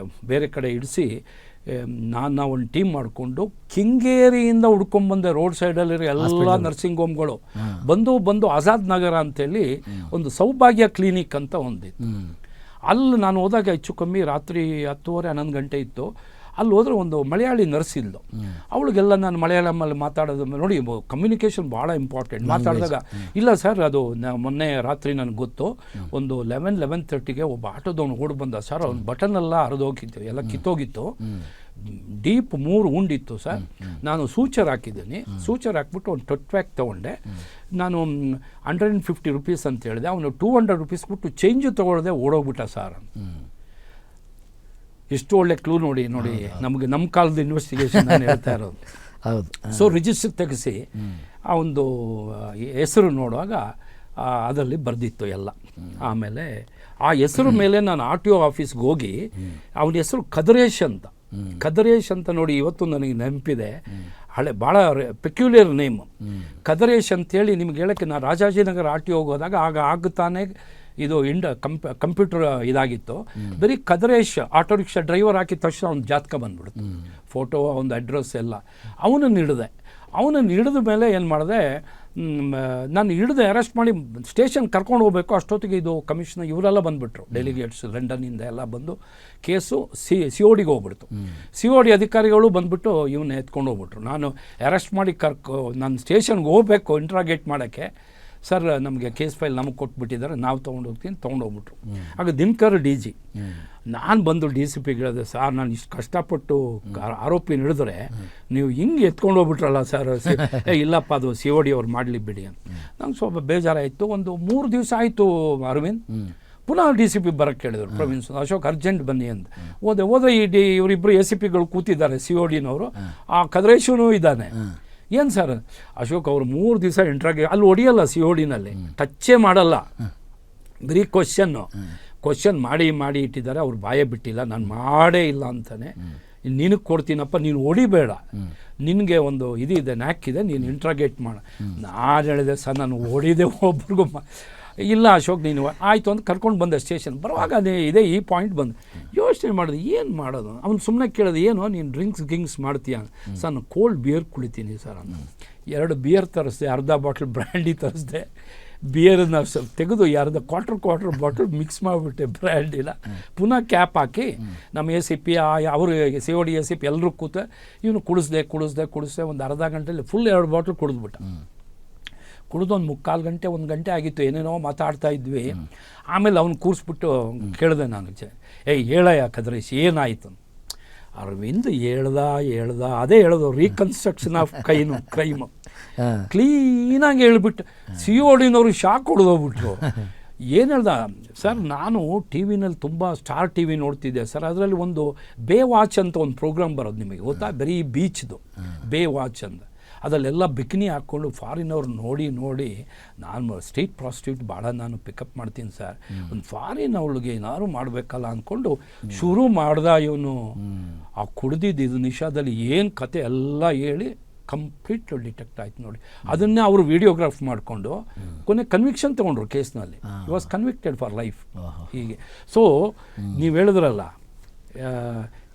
ಬೇರೆ ಕಡೆ ಇಡಿಸಿ ನಾನು ಒಂದು ಟೀಮ್ ಮಾಡಿಕೊಂಡು ಕೆಂಗೇರಿಯಿಂದ ಹುಡ್ಕೊಂಡ್ಬಂದೆ. ರೋಡ್ ಸೈಡಲ್ಲಿರೋ ಎಲ್ಲ ನರ್ಸಿಂಗ್ ಹೋಮ್ಗಳು ಬಂದು ಆಜಾದ್ ನಗರ ಅಂತೇಳಿ ಒಂದು ಸೌಭಾಗ್ಯ ಕ್ಲಿನಿಕ್ ಅಂತ ಒಂದಿತ್ತು. ಅಲ್ಲಿ ನಾನು ಹೋದಾಗ ಹೆಚ್ಚು ಕಮ್ಮಿ ರಾತ್ರಿ 10:30-11 ಗಂಟೆ ಇತ್ತು. ಅಲ್ಲಿ ಹೋದ್ರೆ ಒಂದು ಮಲಯಾಳಿ ನರ್ಸ್ ಇದ್ಲು. ಅವಳಿಗೆಲ್ಲ ನಾನು ಮಲಯಾಳಮಲ್ಲಿ ಮಾತಾಡೋದು ನೋಡಿ, ಕಮ್ಯುನಿಕೇಷನ್ ಭಾಳ ಇಂಪಾರ್ಟೆಂಟ್. ಮಾತಾಡಿದಾಗ, ಇಲ್ಲ ಸರ್ ಅದು ಮೊನ್ನೆ ರಾತ್ರಿ ನನಗೆ ಗೊತ್ತು, ಒಂದು 11-11:30ಗೆ ಒಬ್ಬ ಆಟೋದವನು ಓಡಿ ಬಂದ ಸರ್, ಅವ್ನ ಬಟನ್ನೆಲ್ಲ ಹರಿದೋಗಿತ್ತು, ಎಲ್ಲ ಕಿತ್ತೋಗಿತ್ತು, ಡೀಪ್ 3 ಉಂಡಿತ್ತು ಸರ್. ನಾನು ಸೂಚರ್ ಹಾಕಿದ್ದೀನಿ. ಸೂಚರ್ ಹಾಕ್ಬಿಟ್ಟು ಒಂದು ಟೊಟ್ವ್ಯಾಕ್ ತೊಗೊಂಡೆ. ನಾನು 150 ರೂಪೀಸ್ ಅಂತ ಹೇಳಿದೆ. ಅವನು 200 ರೂಪೀಸ್ ಕೊಟ್ಟು ಚೇಂಜು ತೊಗೊಳ್ದೆ ಓಡೋಗ್ಬಿಟ್ಟ ಸರ್. ಎಷ್ಟು ಒಳ್ಳೆ ಕ್ಲೂ ನೋಡಿ ನಮಗೆ ನಮ್ಮ ಕಾಲದ ಇನ್ವೆಸ್ಟಿಗೇಷನ್ ನಾನು ಹೇಳ್ತಾ ಇರೋದು. ಹೌದು. ಸೊ ರಿಜಿಸ್ಟರ್ ತೆಗೆಸಿ ಆ ಒಂದು ಹೆಸರು ನೋಡುವಾಗ ಅದರಲ್ಲಿ ಬರೆದಿತ್ತು ಎಲ್ಲ. ಆಮೇಲೆ ಆ ಹೆಸರು ಮೇಲೆ ನಾನು RTO ಆಫೀಸ್ಗೆ ಹೋಗಿ, ಅವನ ಹೆಸರು ಕದರೇಶ್ ಅಂತ ನೋಡಿ ಇವತ್ತು ನನಗೆ ನೆನಪಿದೆ. ಹಳೆ ಭಾಳ ಪೆಕ್ಯುಲಿಯರ್ ನೇಮ್ ಕದರೇಶ್ ಅಂತೇಳಿ. ನಿಮ್ಗೆ ಹೇಳೋಕ್ಕೆ ನಾನು ರಾಜಾಜಿನಗರ RTO ಹೋಗೋದಾಗ ಆಗುತ್ತಾನೆ ಇದು ಕಂಪ್ಯೂಟರ್ ಇದಾಗಿತ್ತು. ಬರೀ ಕದರೇಶ್ ಆಟೋ ರಿಕ್ಷಾ ಡ್ರೈವರ್ ಹಾಕಿದ ತಕ್ಷಣ ಅವ್ನ ಜಾತಕ ಬಂದ್ಬಿಡ್ತು, ಫೋಟೋ, ಒಂದು ಅಡ್ರೆಸ್ ಎಲ್ಲ. ಅವನನ್ನು ಹಿಡಿದ ಮೇಲೆ ಏನು ಮಾಡಿದೆ, ನಾನು ಹಿಡಿದು ಅರೆಸ್ಟ್ ಮಾಡಿ ಸ್ಟೇಷನ್ ಕರ್ಕೊಂಡು ಹೋಗಬೇಕು. ಅಷ್ಟೊತ್ತಿಗೆ ಇದು ಕಮಿಷನರ್ ಇವರೆಲ್ಲ ಬಂದುಬಿಟ್ರು, ಡೆಲಿಗೇಟ್ಸ್ ಲಂಡನ್ನಿಂದ ಎಲ್ಲ ಬಂದು ಕೇಸು ಸಿ ಒ ಡಿಗೆ ಹೋಗ್ಬಿಡ್ತು. ಸಿ ಒ ಡಿ ಅಧಿಕಾರಿಗಳು ಬಂದುಬಿಟ್ಟು ಇವನ್ನ ಎತ್ಕೊಂಡು ಹೋಗ್ಬಿಟ್ರು. ನಾನು ಅರೆಸ್ಟ್ ಮಾಡಿ ನಾನು ಸ್ಟೇಷನ್ಗೆ ಹೋಗಬೇಕು ಇಂಟ್ರಾಗೇಟ್ ಮಾಡೋಕ್ಕೆ. ಸರ್ ನಮಗೆ ಕೇಸ್ ಫೈಲ್ ನಮಗೆ ಕೊಟ್ಬಿಟ್ಟಿದ್ದಾರೆ, ನಾವು ತೊಗೊಂಡೋಗ್ಬಿಟ್ರು. ಆಗ ದಿನಕರ್ ಡಿ ಜಿ, ನಾನು ಬಂದು ಡಿ ಸಿ ಪಿಗೆ ಹೇಳಿದೆ, ಸರ್ ನಾನು ಇಷ್ಟು ಕಷ್ಟಪಟ್ಟು ಆರೋಪಿನ ಹಿಡಿದ್ರೆ ನೀವು ಹಿಂಗೆ ಎತ್ಕೊಂಡು ಹೋಗ್ಬಿಟ್ರಲ್ಲ ಸರ್. ಇಲ್ಲಪ್ಪ ಅದು ಸಿ ಒ ಡಿ ಅವ್ರು ಮಾಡಲಿ ಬಿಡಿ ಅಂತ. ನಂಗೆ ಸ್ವಲ್ಪ ಬೇಜಾರಾಯಿತು. ಒಂದು 3 ದಿವಸ ಆಯಿತು ಅರವಿಂದ್. ಪುನಃ ಡಿ ಸಿ ಪಿ ಬರೋಕ್ಕೆ ಹೇಳಿದ್ರು, ಪ್ರವೀಣ್ ಅಶೋಕ್ ಅರ್ಜೆಂಟ್ ಬನ್ನಿ ಅಂತ. ಹೋದ್ರೆ ಇವರಿಬ್ಬರು ಎ ಸಿ ಪಿಗಳು ಕೂತಿದ್ದಾರೆ, ಸಿ ಒ ಡಿನವರು, ಆ ಕದ್ರೇಶೂ ಇದ್ದಾನೆ. ಏನು ಸರ್ ಅಶೋಕ್ ಅವರು 3 ದಿವಸ ಅಲ್ಲಿ ಹೊಡಿಯಲ್ಲ, ಸಿ ಒ ಡಿನಲ್ಲಿ ಟಚ್ಚೇ ಮಾಡಲ್ಲ, ಬರೀ ಕ್ವಶನ್ ಮಾಡಿ ಇಟ್ಟಿದ್ದಾರೆ. ಅವ್ರು ಬಾಯೇ ಬಿಟ್ಟಿಲ್ಲ, ನಾನು ಮಾಡೇ ಇಲ್ಲ ಅಂತಾನೆ. ನಿನಗೆ ಕೊಡ್ತೀನಪ್ಪ, ನೀನು ಹೊಡಿಬೇಡ, ನಿನಗೆ ಒಂದು ಇದಿದೆ, ನ್ಯಾಕ್ ಇದೆ, ನೀನು ಇಂಟ್ರಾಗೇಟ್ ಮಾಡ. ನಾನು ಹೇಳಿದೆ ಸರ್ ನಾನು ಹೊಡಿದೆ ಒಬ್ರಿಗೂ ಇಲ್ಲ ಅಶೋಕ್ ನೀನು ಆಯಿತು ಅಂತ ಕರ್ಕೊಂಡು ಬಂದೆ ಸ್ಟೇಷನ್. ಬರುವಾಗ ಅದೇ ಈ ಪಾಯಿಂಟ್ ಬಂದು ಯೋಚನೆ ಮಾಡಿದೆ, ಏನು ಮಾಡೋದು. ಅವ್ನು ಸುಮ್ಮನೆ ಕೇಳಿದೆ, ಏನು ನೀನು ಡ್ರಿಂಕ್ಸ್ ಮಾಡ್ತೀಯ? ಸರ್ ನಾನು ಕೋಲ್ಡ್ ಬಿಯರ್ ಕುಳಿತೀನಿ ಸರ್ ಅಂತ. 2 ಬಿಯರ್ ತರಿಸ್ದೆ, ಅರ್ಧ ಬಾಟ್ಲ್ ಬ್ರ್ಯಾಂಡಿ ತರಿಸ್ದೆ. ಬಿಯರನ್ನು ತೆಗೆದು ಕ್ವಾರ್ಟರ್ ಬಾಟಲ್ ಮಿಕ್ಸ್ ಮಾಡಿಬಿಟ್ಟೆ ಬ್ರ್ಯಾಂಡಿನ. ಪುನಃ ಕ್ಯಾಪ್ ಹಾಕಿ ನಮ್ಮ ಎ ಸಿ ಪಿ ಅವರು C O D A C P ಎಲ್ಲರೂ ಕೂತ ಇವನು ಕುಡಿಸ್ದೆ. ಒಂದು ಅರ್ಧ ಗಂಟೆಯಲ್ಲಿ ಫುಲ್ 2 ಬಾಟ್ಲ್ ಕುಡಿದ್ಬಿಟ್ಟ. ಕುಡಿದು ಒಂದು 3/4 ಗಂಟೆ 1 ಗಂಟೆ ಆಗಿತ್ತು, ಏನೇನೋ ಮಾತಾಡ್ತಾ ಇದ್ವಿ. ಆಮೇಲೆ ಅವ್ನು ಕೂರಿಸ್ಬಿಟ್ಟು ಕೇಳಿದೆ ನಾನು, ಹೇಳಯ್ಯ ಕದ್ರೇಶ್ ಏನಾಯಿತು? ಅರವಿಂದ್ ಹೇಳ್ದ ಅದೇ ಹೇಳೋದು, ರೀಕನ್ಸ್ಟ್ರಕ್ಷನ್ ಆಫ್ ಕ್ರೈಮ್ ಕ್ಲೀನಾಗಿ ಹೇಳ್ಬಿಟ್ಟು. ಸಿ ಒ ಡಿನವರು ಶಾಕ್ ಹೊಡೆದೋಗ್ಬಿಟ್ರು. ಏನು ಹೇಳ್ದ ಸರ್, ನಾನು ಟಿ ವಿನಲ್ಲಿ ತುಂಬ ಸ್ಟಾರ್ ಟಿ ವಿ ನೋಡ್ತಿದ್ದೆ ಸರ್, ಅದರಲ್ಲಿ ಒಂದು ಬೇ ವಾಚ್ ಅಂತ ಒಂದು ಪ್ರೋಗ್ರಾಮ್ ಬರೋದು ನಿಮಗೆ ಗೊತ್ತಾ, ಬರೀ ಬೀಚ್ದು ಬೇ ವಾಚ್ ಅಂತ. ಅದರಲ್ಲೆಲ್ಲ ಬಿಕಿನಿ ಹಾಕ್ಕೊಂಡು ಫಾರಿನವ್ರು ನೋಡಿ ನಾನು ಸ್ಟ್ರೀಟ್ ಪ್ರಾಸ್ಟಿಟ್ಯೂಟ್ ಭಾಳ ನಾನು ಪಿಕಪ್ ಮಾಡ್ತೀನಿ ಸರ್, ಒಂದು ಫಾರಿನ್ ಅವಳಿಗೆ ಏನಾದ್ರು ಮಾಡಬೇಕಲ್ಲ ಅಂದ್ಕೊಂಡು ಶುರು ಮಾಡ್ದ ಇವನು. ಆ ಕುಡ್ದಿದ್ದು ಇದು ನಿಶಾದಲ್ಲಿ ಏನು ಕತೆ ಎಲ್ಲ ಹೇಳಿ ಕಂಪ್ಲೀಟ್ ಡಿಟೆಕ್ಟ್ ಆಯ್ತು ನೋಡಿ. ಅದನ್ನೇ ಅವರು ವಿಡಿಯೋಗ್ರಾಫ್ ಮಾಡಿಕೊಂಡು ಕೊನೆ ಕನ್ವಿಕ್ಷನ್ ತೊಗೊಂಡ್ರು ಕೇಸ್ನಲ್ಲಿ. He was convicted for life. ಹೀಗೆ ಸೊ ನೀವು ಹೇಳಿದ್ರಲ್ಲ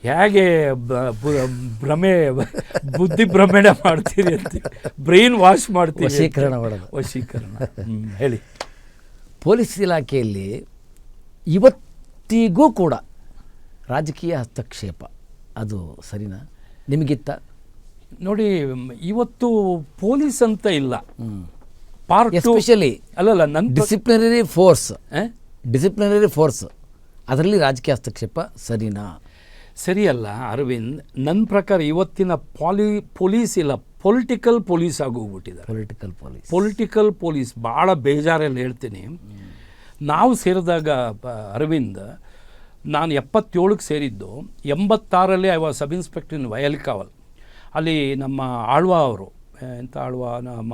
ಹೇಗೆ ಬುದ್ಧಿ ಭ್ರಮಣೆ ಮಾಡ್ತೀರಿ ಅಂತ, ಬ್ರೈನ್ ವಾಶ್ ಮಾಡ್ತೀರಿ, ವಶೀಕರಣ ಹೇಳಿ. ಪೊಲೀಸ್ ಇಲಾಖೆಯಲ್ಲಿ ಇವತ್ತಿಗೂ ಕೂಡ ರಾಜಕೀಯ ಹಸ್ತಕ್ಷೇಪ ಅದು ಸರಿನಾ ನಿಮಗಿತ್ತ? ನೋಡಿ, ಇವತ್ತು ಪೊಲೀಸ್ ಅಂತ ಇಲ್ಲ, ಪಾರ್ಟ್ ಎಸ್ಪೆಷಲಿ ಅಲ್ಲಲ್ಲ ನನ್ನ ಡಿಸಿಪ್ಲಿನರಿ ಫೋರ್ಸ್ ಅದರಲ್ಲಿ ರಾಜಕೀಯ ಹಸ್ತಕ್ಷೇಪ ಸರಿನಾ? ಸರಿಯಲ್ಲ ಅರವಿಂದ್. ನನ್ನ ಪ್ರಕಾರ ಇವತ್ತಿನ ಪೊಲೀಸ್ ಇಲ್ಲ, ಪೊಲಿಟಿಕಲ್ ಪೊಲೀಸ್ ಆಗೋಗ್ಬಿಟ್ಟಿದ್ದಾರೆ. ಪೊಲಿಟಿಕಲ್ ಪೊಲೀಸ್ ಭಾಳ ಬೇಜಾರಲ್ಲಿ ಹೇಳ್ತೀನಿ. ನಾವು ಸೇರಿದಾಗ ಅರವಿಂದ್, ನಾನು 77ಕ್ಕೆ ಸೇರಿದ್ದು. 86ರಲ್ಲಿ I was sub inspector in Vayalikaval. ಅಲ್ಲಿ ನಮ್ಮ ಆಳ್ವಾ ಅವರು, ಎಂಥ ಆಳ್ವಾ, ನಮ್ಮ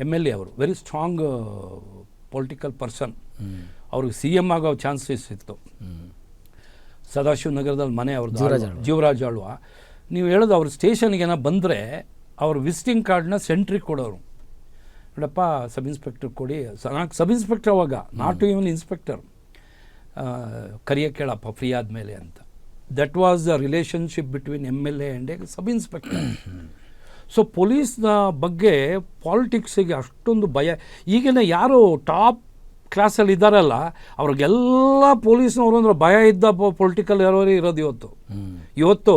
MLA ಅವರು, ವೆರಿ ಸ್ಟ್ರಾಂಗ್ ಪೊಲಿಟಿಕಲ್ ಪರ್ಸನ್. ಅವ್ರಿಗೆ CM ಆಗೋ ಚಾನ್ಸಸ್ ಇತ್ತು. ಸದಾಶಿವ ನಗರದಲ್ಲಿ ಮನೆ ಅವ್ರದ್ದು, ಜೀವರಾಜ್ ಆಳ್ವಾ. ನೀವು ಹೇಳೋದು ಅವ್ರ ಸ್ಟೇಷನ್ಗೇನ ಬಂದರೆ ಅವ್ರ ವಿಸಿಟಿಂಗ್ ಕಾರ್ಡ್ನ ಸೆಂಟ್ರಿಗೆ ಕೊಡೋರು. ನೋಡಪ್ಪ ಸಬ್ ಇನ್ಸ್ಪೆಕ್ಟರ್ ಕೊಡಿ, ಸಬ್ ಇನ್ಸ್ಪೆಕ್ಟರ್ ಅವಾಗ, ನಾಟ್ ಇವನ್ ಇನ್ಸ್ಪೆಕ್ಟರ್, ಕರಿಯ ಕೇಳಪ್ಪ ಫ್ರೀ ಆದಮೇಲೆ ಅಂತ. That was the relationship between MLA and a sub inspector. So ಪೊಲೀಸ್ನ ಬಗ್ಗೆ ಪಾಲಿಟಿಕ್ಸಿಗೆ ಅಷ್ಟೊಂದು ಭಯ. ಈಗಿನ ಯಾರು ಟಾಪ್ ಕ್ಲಾಸಲ್ಲಿ ಇದ್ದಾರಲ್ಲ ಅವ್ರಿಗೆಲ್ಲ ಪೊಲೀಸ್ನವರು ಅಂದ್ರೆ ಭಯ ಇದ್ದ ಪೊಲಿಟಿಕಲ್ ಯಾರವರೇ ಇರೋದು. ಇವತ್ತು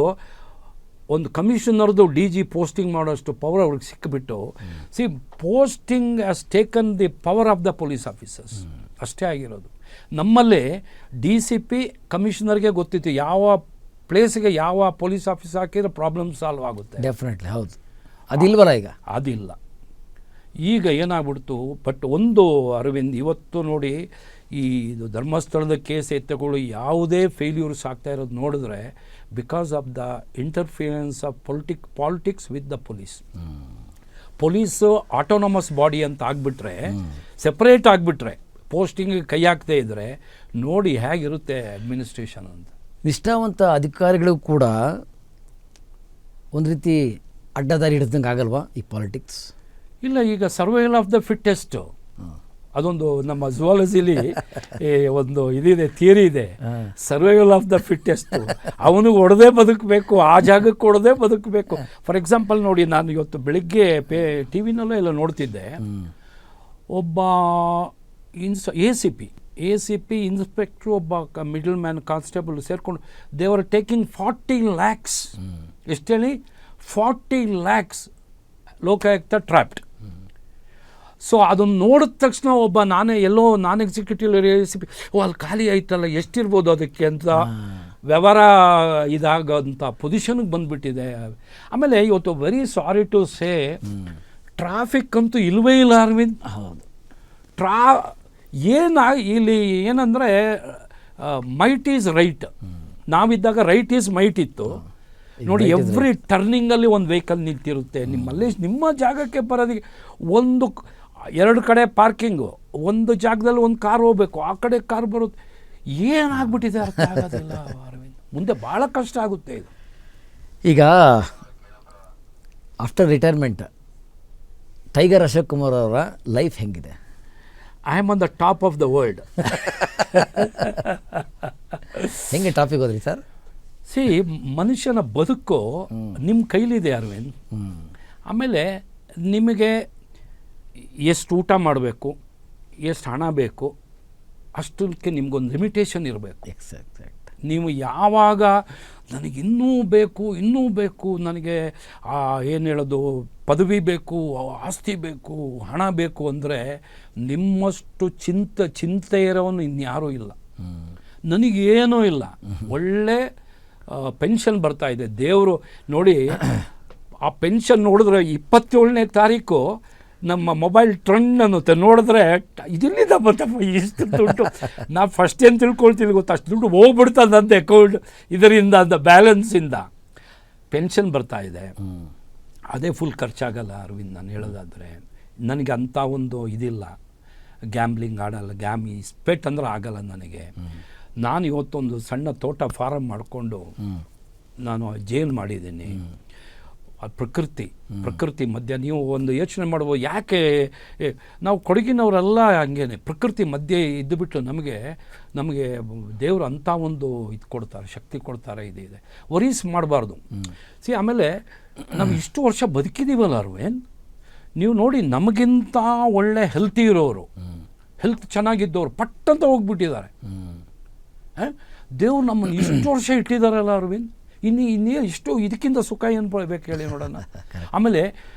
ಒಂದು ಕಮಿಷನರ್ದು DG ಪೋಸ್ಟಿಂಗ್ ಮಾಡೋಷ್ಟು ಪವರ್ ಅವ್ರಿಗೆ ಸಿಕ್ಕಿಬಿಟ್ಟು, posting has taken the power of the police officers, ಅಷ್ಟೇ ಆಗಿರೋದು. ನಮ್ಮಲ್ಲಿ DCP ಕಮಿಷನರ್ಗೆ ಗೊತ್ತಿತ್ತು ಯಾವ ಪ್ಲೇಸ್ಗೆ ಯಾವ ಪೊಲೀಸ್ ಆಫೀಸ್ ಹಾಕಿದ್ರೆ ಪ್ರಾಬ್ಲಮ್ ಸಾಲ್ವ್ ಆಗುತ್ತೆ. ಡೆಫಿನೆಟ್ಲಿ ಹೌದು. ಅದಿಲ್ವಲ್ಲ ಈಗ? ಅದಿಲ್ಲ. ಈಗ ಏನಾಗ್ಬಿಡ್ತು. ಬಟ್ ಒಂದು ಅರವಿಂದ್, ಇವತ್ತು ನೋಡಿ ಈ ಇದು ಧರ್ಮಸ್ಥಳದ ಕೇಸ್ ಎತ್ತುಗಳು ಯಾವುದೇ ಫೇಲ್ಯೂರ್ಸ್ ಆಗ್ತಾ ಇರೋದು ನೋಡಿದ್ರೆ because of the interference of politics with the police. Police autonomous body ಅಂತ ಆಗಿಬಿಟ್ರೆ, ಸೆಪ್ರೇಟ್ ಆಗಿಬಿಟ್ರೆ, ಪೋಸ್ಟಿಂಗಿಗೆ ಕೈ ಹಾಕ್ದೇ ಇದ್ದರೆ ನೋಡಿ ಹೇಗಿರುತ್ತೆ ಅಡ್ಮಿನಿಸ್ಟ್ರೇಷನ್ ಅಂತ. ನಿಷ್ಠಾವಂತ ಅಧಿಕಾರಿಗಳಿಗೂ ಕೂಡ ಒಂದು ರೀತಿ ಅಡ್ಡದಾರಿ ಹಿಡಿದಂಗೆ ಆಗಲ್ವಾ ಈ ಪಾಲಿಟಿಕ್ಸ್? ಇಲ್ಲ, ಈಗ ಸರ್ವೈವಲ್ ಆಫ್ ದ ಫಿಟ್ಟೆಸ್ಟ್ ಅದೊಂದು ನಮ್ಮ ಝುವಾಲಜಿಲಿ ಒಂದು ಇದಿದೆ, ಥಿಯರಿ ಇದೆ, ಸರ್ವೈವಲ್ ಆಫ್ ದ ಫಿಟ್ಟೆಸ್ಟ್. ಅವನಿಗೆ ಹೊಡೆದೇ ಬದುಕಬೇಕು, ಆ ಜಾಗಕ್ಕೆ ಹೊಡೆದೇ ಬದುಕಬೇಕು. ಫಾರ್ ಎಕ್ಸಾಂಪಲ್ ನೋಡಿ, ನಾನು ಇವತ್ತು ಬೆಳಿಗ್ಗೆ ಟಿ ವಿನಲ್ಲೂ ಎಲ್ಲ ನೋಡ್ತಿದ್ದೆ, ಒಬ್ಬ ಎ ಸಿ ಪಿ ಇನ್ಸ್ಪೆಕ್ಟ್ರು, ಒಬ್ಬ ಮಿಡಲ್ ಮ್ಯಾನ್ ಕಾನ್ಸ್ಟೇಬಲ್ ಸೇರಿಕೊಂಡು ದೇವರ್ ಟೇಕಿಂಗ್ 40 lakhs. ಎಷ್ಟು ಹೇಳಿ? 40 lakhs ಲೋಕಾಯುಕ್ತ ಟ್ರ್ಯಾಪ್ಡ್. ಸೊ ಅದನ್ನು ನೋಡಿದ ತಕ್ಷಣ ಒಬ್ಬ ನಾನ್ ಎಕ್ಸಿಕ್ಯೂಟಿವ್ ಎ ಸಿ ಪಿ, ಅಲ್ಲಿ ಖಾಲಿ ಆಯ್ತಲ್ಲ, ಎಷ್ಟಿರ್ಬೋದು ಅದಕ್ಕೆ ಅಂತ ವ್ಯವಹಾರ ಇದಾಗೋಂಥ ಪೊಸಿಷನ್ಗೆ ಬಂದುಬಿಟ್ಟಿದೆ. ಆಮೇಲೆ ಇವತ್ತು very sorry to say, traffic ಅಂತೂ ಇಲ್ವೇ ಇಲ್ಲ ಅರವಿಂದ್. ಹೌದು. ಇಲ್ಲಿ ಏನಂದರೆ ಮೈಟ್ ಈಸ್ ರೈಟ್. ನಾವಿದ್ದಾಗ ರೈಟ್ ಈಸ್ ಮೈಟ್ ಇತ್ತು. ನೋಡಿ, ಎವ್ರಿ ಟರ್ನಿಂಗಲ್ಲಿ ಒಂದು ವೆಹಿಕಲ್ ನಿಂತಿರುತ್ತೆ. ನಿಮ್ಮ ಜಾಗಕ್ಕೆ ಬರೋದಕ್ಕೆ 2 ಕಡೆ ಪಾರ್ಕಿಂಗು, ಒಂದು ಜಾಗದಲ್ಲಿ ಒಂದು ಕಾರ್ ಹೋಗ್ಬೇಕು, ಆ ಕಡೆ ಕಾರ್ ಬರುತ್ತೆ. ಏನಾಗ್ಬಿಟ್ಟಿದೆ ಅರ್ಥ ಆಗೋದಿಲ್ಲ ಅರವಿಂದ್. ಮುಂದೆ ಭಾಳ ಕಷ್ಟ ಆಗುತ್ತೆ ಇದು. ಈಗ after retirement tiger Ashok Kumar ಅವರ ಲೈಫ್ ಹೆಂಗಿದೆ? I am on the top of the world. ಹೆಂಗೆ ಟಾಪಿಗೆ ಹೋದ್ರಿ ಸರ್? ಮನುಷ್ಯನ ಬದುಕು ನಿಮ್ಮ ಕೈಲಿದೆ ಅರವಿಂದ್. ಆಮೇಲೆ ನಿಮಗೆ ಎಷ್ಟು ಊಟ ಮಾಡಬೇಕು, ಎಷ್ಟು ಹಣ ಬೇಕು, ಅಷ್ಟಕ್ಕೆ ನಿಮ್ಗೊಂದು ಲಿಮಿಟೇಷನ್ ಇರಬೇಕು. ಎಕ್ಸಾಕ್ಟ್. ನೀವು ಯಾವಾಗ ನನಗೆ ಇನ್ನೂ ಬೇಕು, ನನಗೆ ಏನು ಹೇಳೋದು, ಪದವಿ ಬೇಕು, ಆಸ್ತಿ ಬೇಕು, ಹಣ ಬೇಕು ಅಂದರೆ ನಿಮ್ಮಷ್ಟು ಚಿಂತೆ ಇರೋನು ಇನ್ಯಾರೂ ಇಲ್ಲ. ನನಗೇನೂ ಇಲ್ಲ, ಒಳ್ಳೆ ಪೆನ್ಷನ್ ಬರ್ತಾ ಇದೆ. ದೇವರು ನೋಡಿ, ಆ ಪೆನ್ಷನ್ ನೋಡಿದ್ರೆ 27ನೇ ತಾರೀಕು ನಮ್ಮ ಮೊಬೈಲ್ ಟ್ರೆಂಡ್ ಅನ್ನುತ್ತೆ. ನೋಡಿದ್ರೆ ಇದರಿಂದ ಬರ್ತಪ್ಪ ಇಷ್ಟು ದುಡ್ಡು. ನಾವು ಫಸ್ಟ್ ಏನು ತಿಳ್ಕೊಳ್ತೀವಿ ಗೊತ್ತಾ, ಅಷ್ಟು ದುಡ್ಡು ಹೋಗ್ಬಿಡ್ತದೆ ಅಂತ ಅಕೌಂಟ್ ಇದರಿಂದ, ಅಂತ ಬ್ಯಾಲೆನ್ಸಿಂದ. ಪೆನ್ಷನ್ ಬರ್ತಾ ಇದೆ, ಅದೇ ಫುಲ್ ಖರ್ಚಾಗಲ್ಲ ಅರವಿಂದ್. ನಾನು ಹೇಳೋದಾದರೆ ನನಗೆ ಅಂಥ ಒಂದು ಇದಿಲ್ಲ, ಗ್ಯಾಮ್ಲಿಂಗ್ ಆಡಲ್ಲ, ಸ್ಪೆಟ್ ಅಂದ್ರೆ ಆಗಲ್ಲ ನನಗೆ. ನಾನು ಇವತ್ತೊಂದು ಸಣ್ಣ ತೋಟ ಫಾರಮ್ ಮಾಡಿಕೊಂಡು ನಾನು ಜೇಲ್ ಮಾಡಿದ್ದೀನಿ. ಪ್ರಕೃತಿ ಮಧ್ಯ ನೀವು ಒಂದು ಯೋಚನೆ ಮಾಡ್ಬೋದು, ಯಾಕೆ ನಾವು ಕೊಡಗಿನವರೆಲ್ಲ ಹಂಗೇನೆ ಪ್ರಕೃತಿ ಮಧ್ಯೆ ಇದ್ದುಬಿಟ್ಟು ನಮಗೆ ದೇವರು ಅಂಥ ಒಂದು ಇದು ಕೊಡ್ತಾರೆ, ಶಕ್ತಿ ಕೊಡ್ತಾರೆ. ಇದೆ ವರೀಸ್ ಮಾಡಬಾರ್ದು. ಆಮೇಲೆ ನಾವು ಇಷ್ಟು ವರ್ಷ ಬದುಕಿದ್ದೀವಲ್ಲ ಅರವಿಂದ್, ನೀವು ನೋಡಿ, ನಮಗಿಂತ ಒಳ್ಳೆ ಹೆಲ್ತಿ ಇರೋರು, ಹೆಲ್ತ್ ಚೆನ್ನಾಗಿದ್ದವರು ಪಟ್ಟಂತ ಹೋಗ್ಬಿಟ್ಟಿದ್ದಾರೆ. ದೇವ್ರು ನಮ್ಮನ್ನು ಇಷ್ಟು ವರ್ಷ ಇಟ್ಟಿದ್ದಾರಲ್ಲ ಅರವಿಂದ್, ಇನ್ನೇ ಇಷ್ಟು ಇದಕ್ಕಿಂತ ಸುಖ ಏನು ಬೇಕು ಹೇಳಿ ನೋಡೋಣ. ಆಮೇಲೆ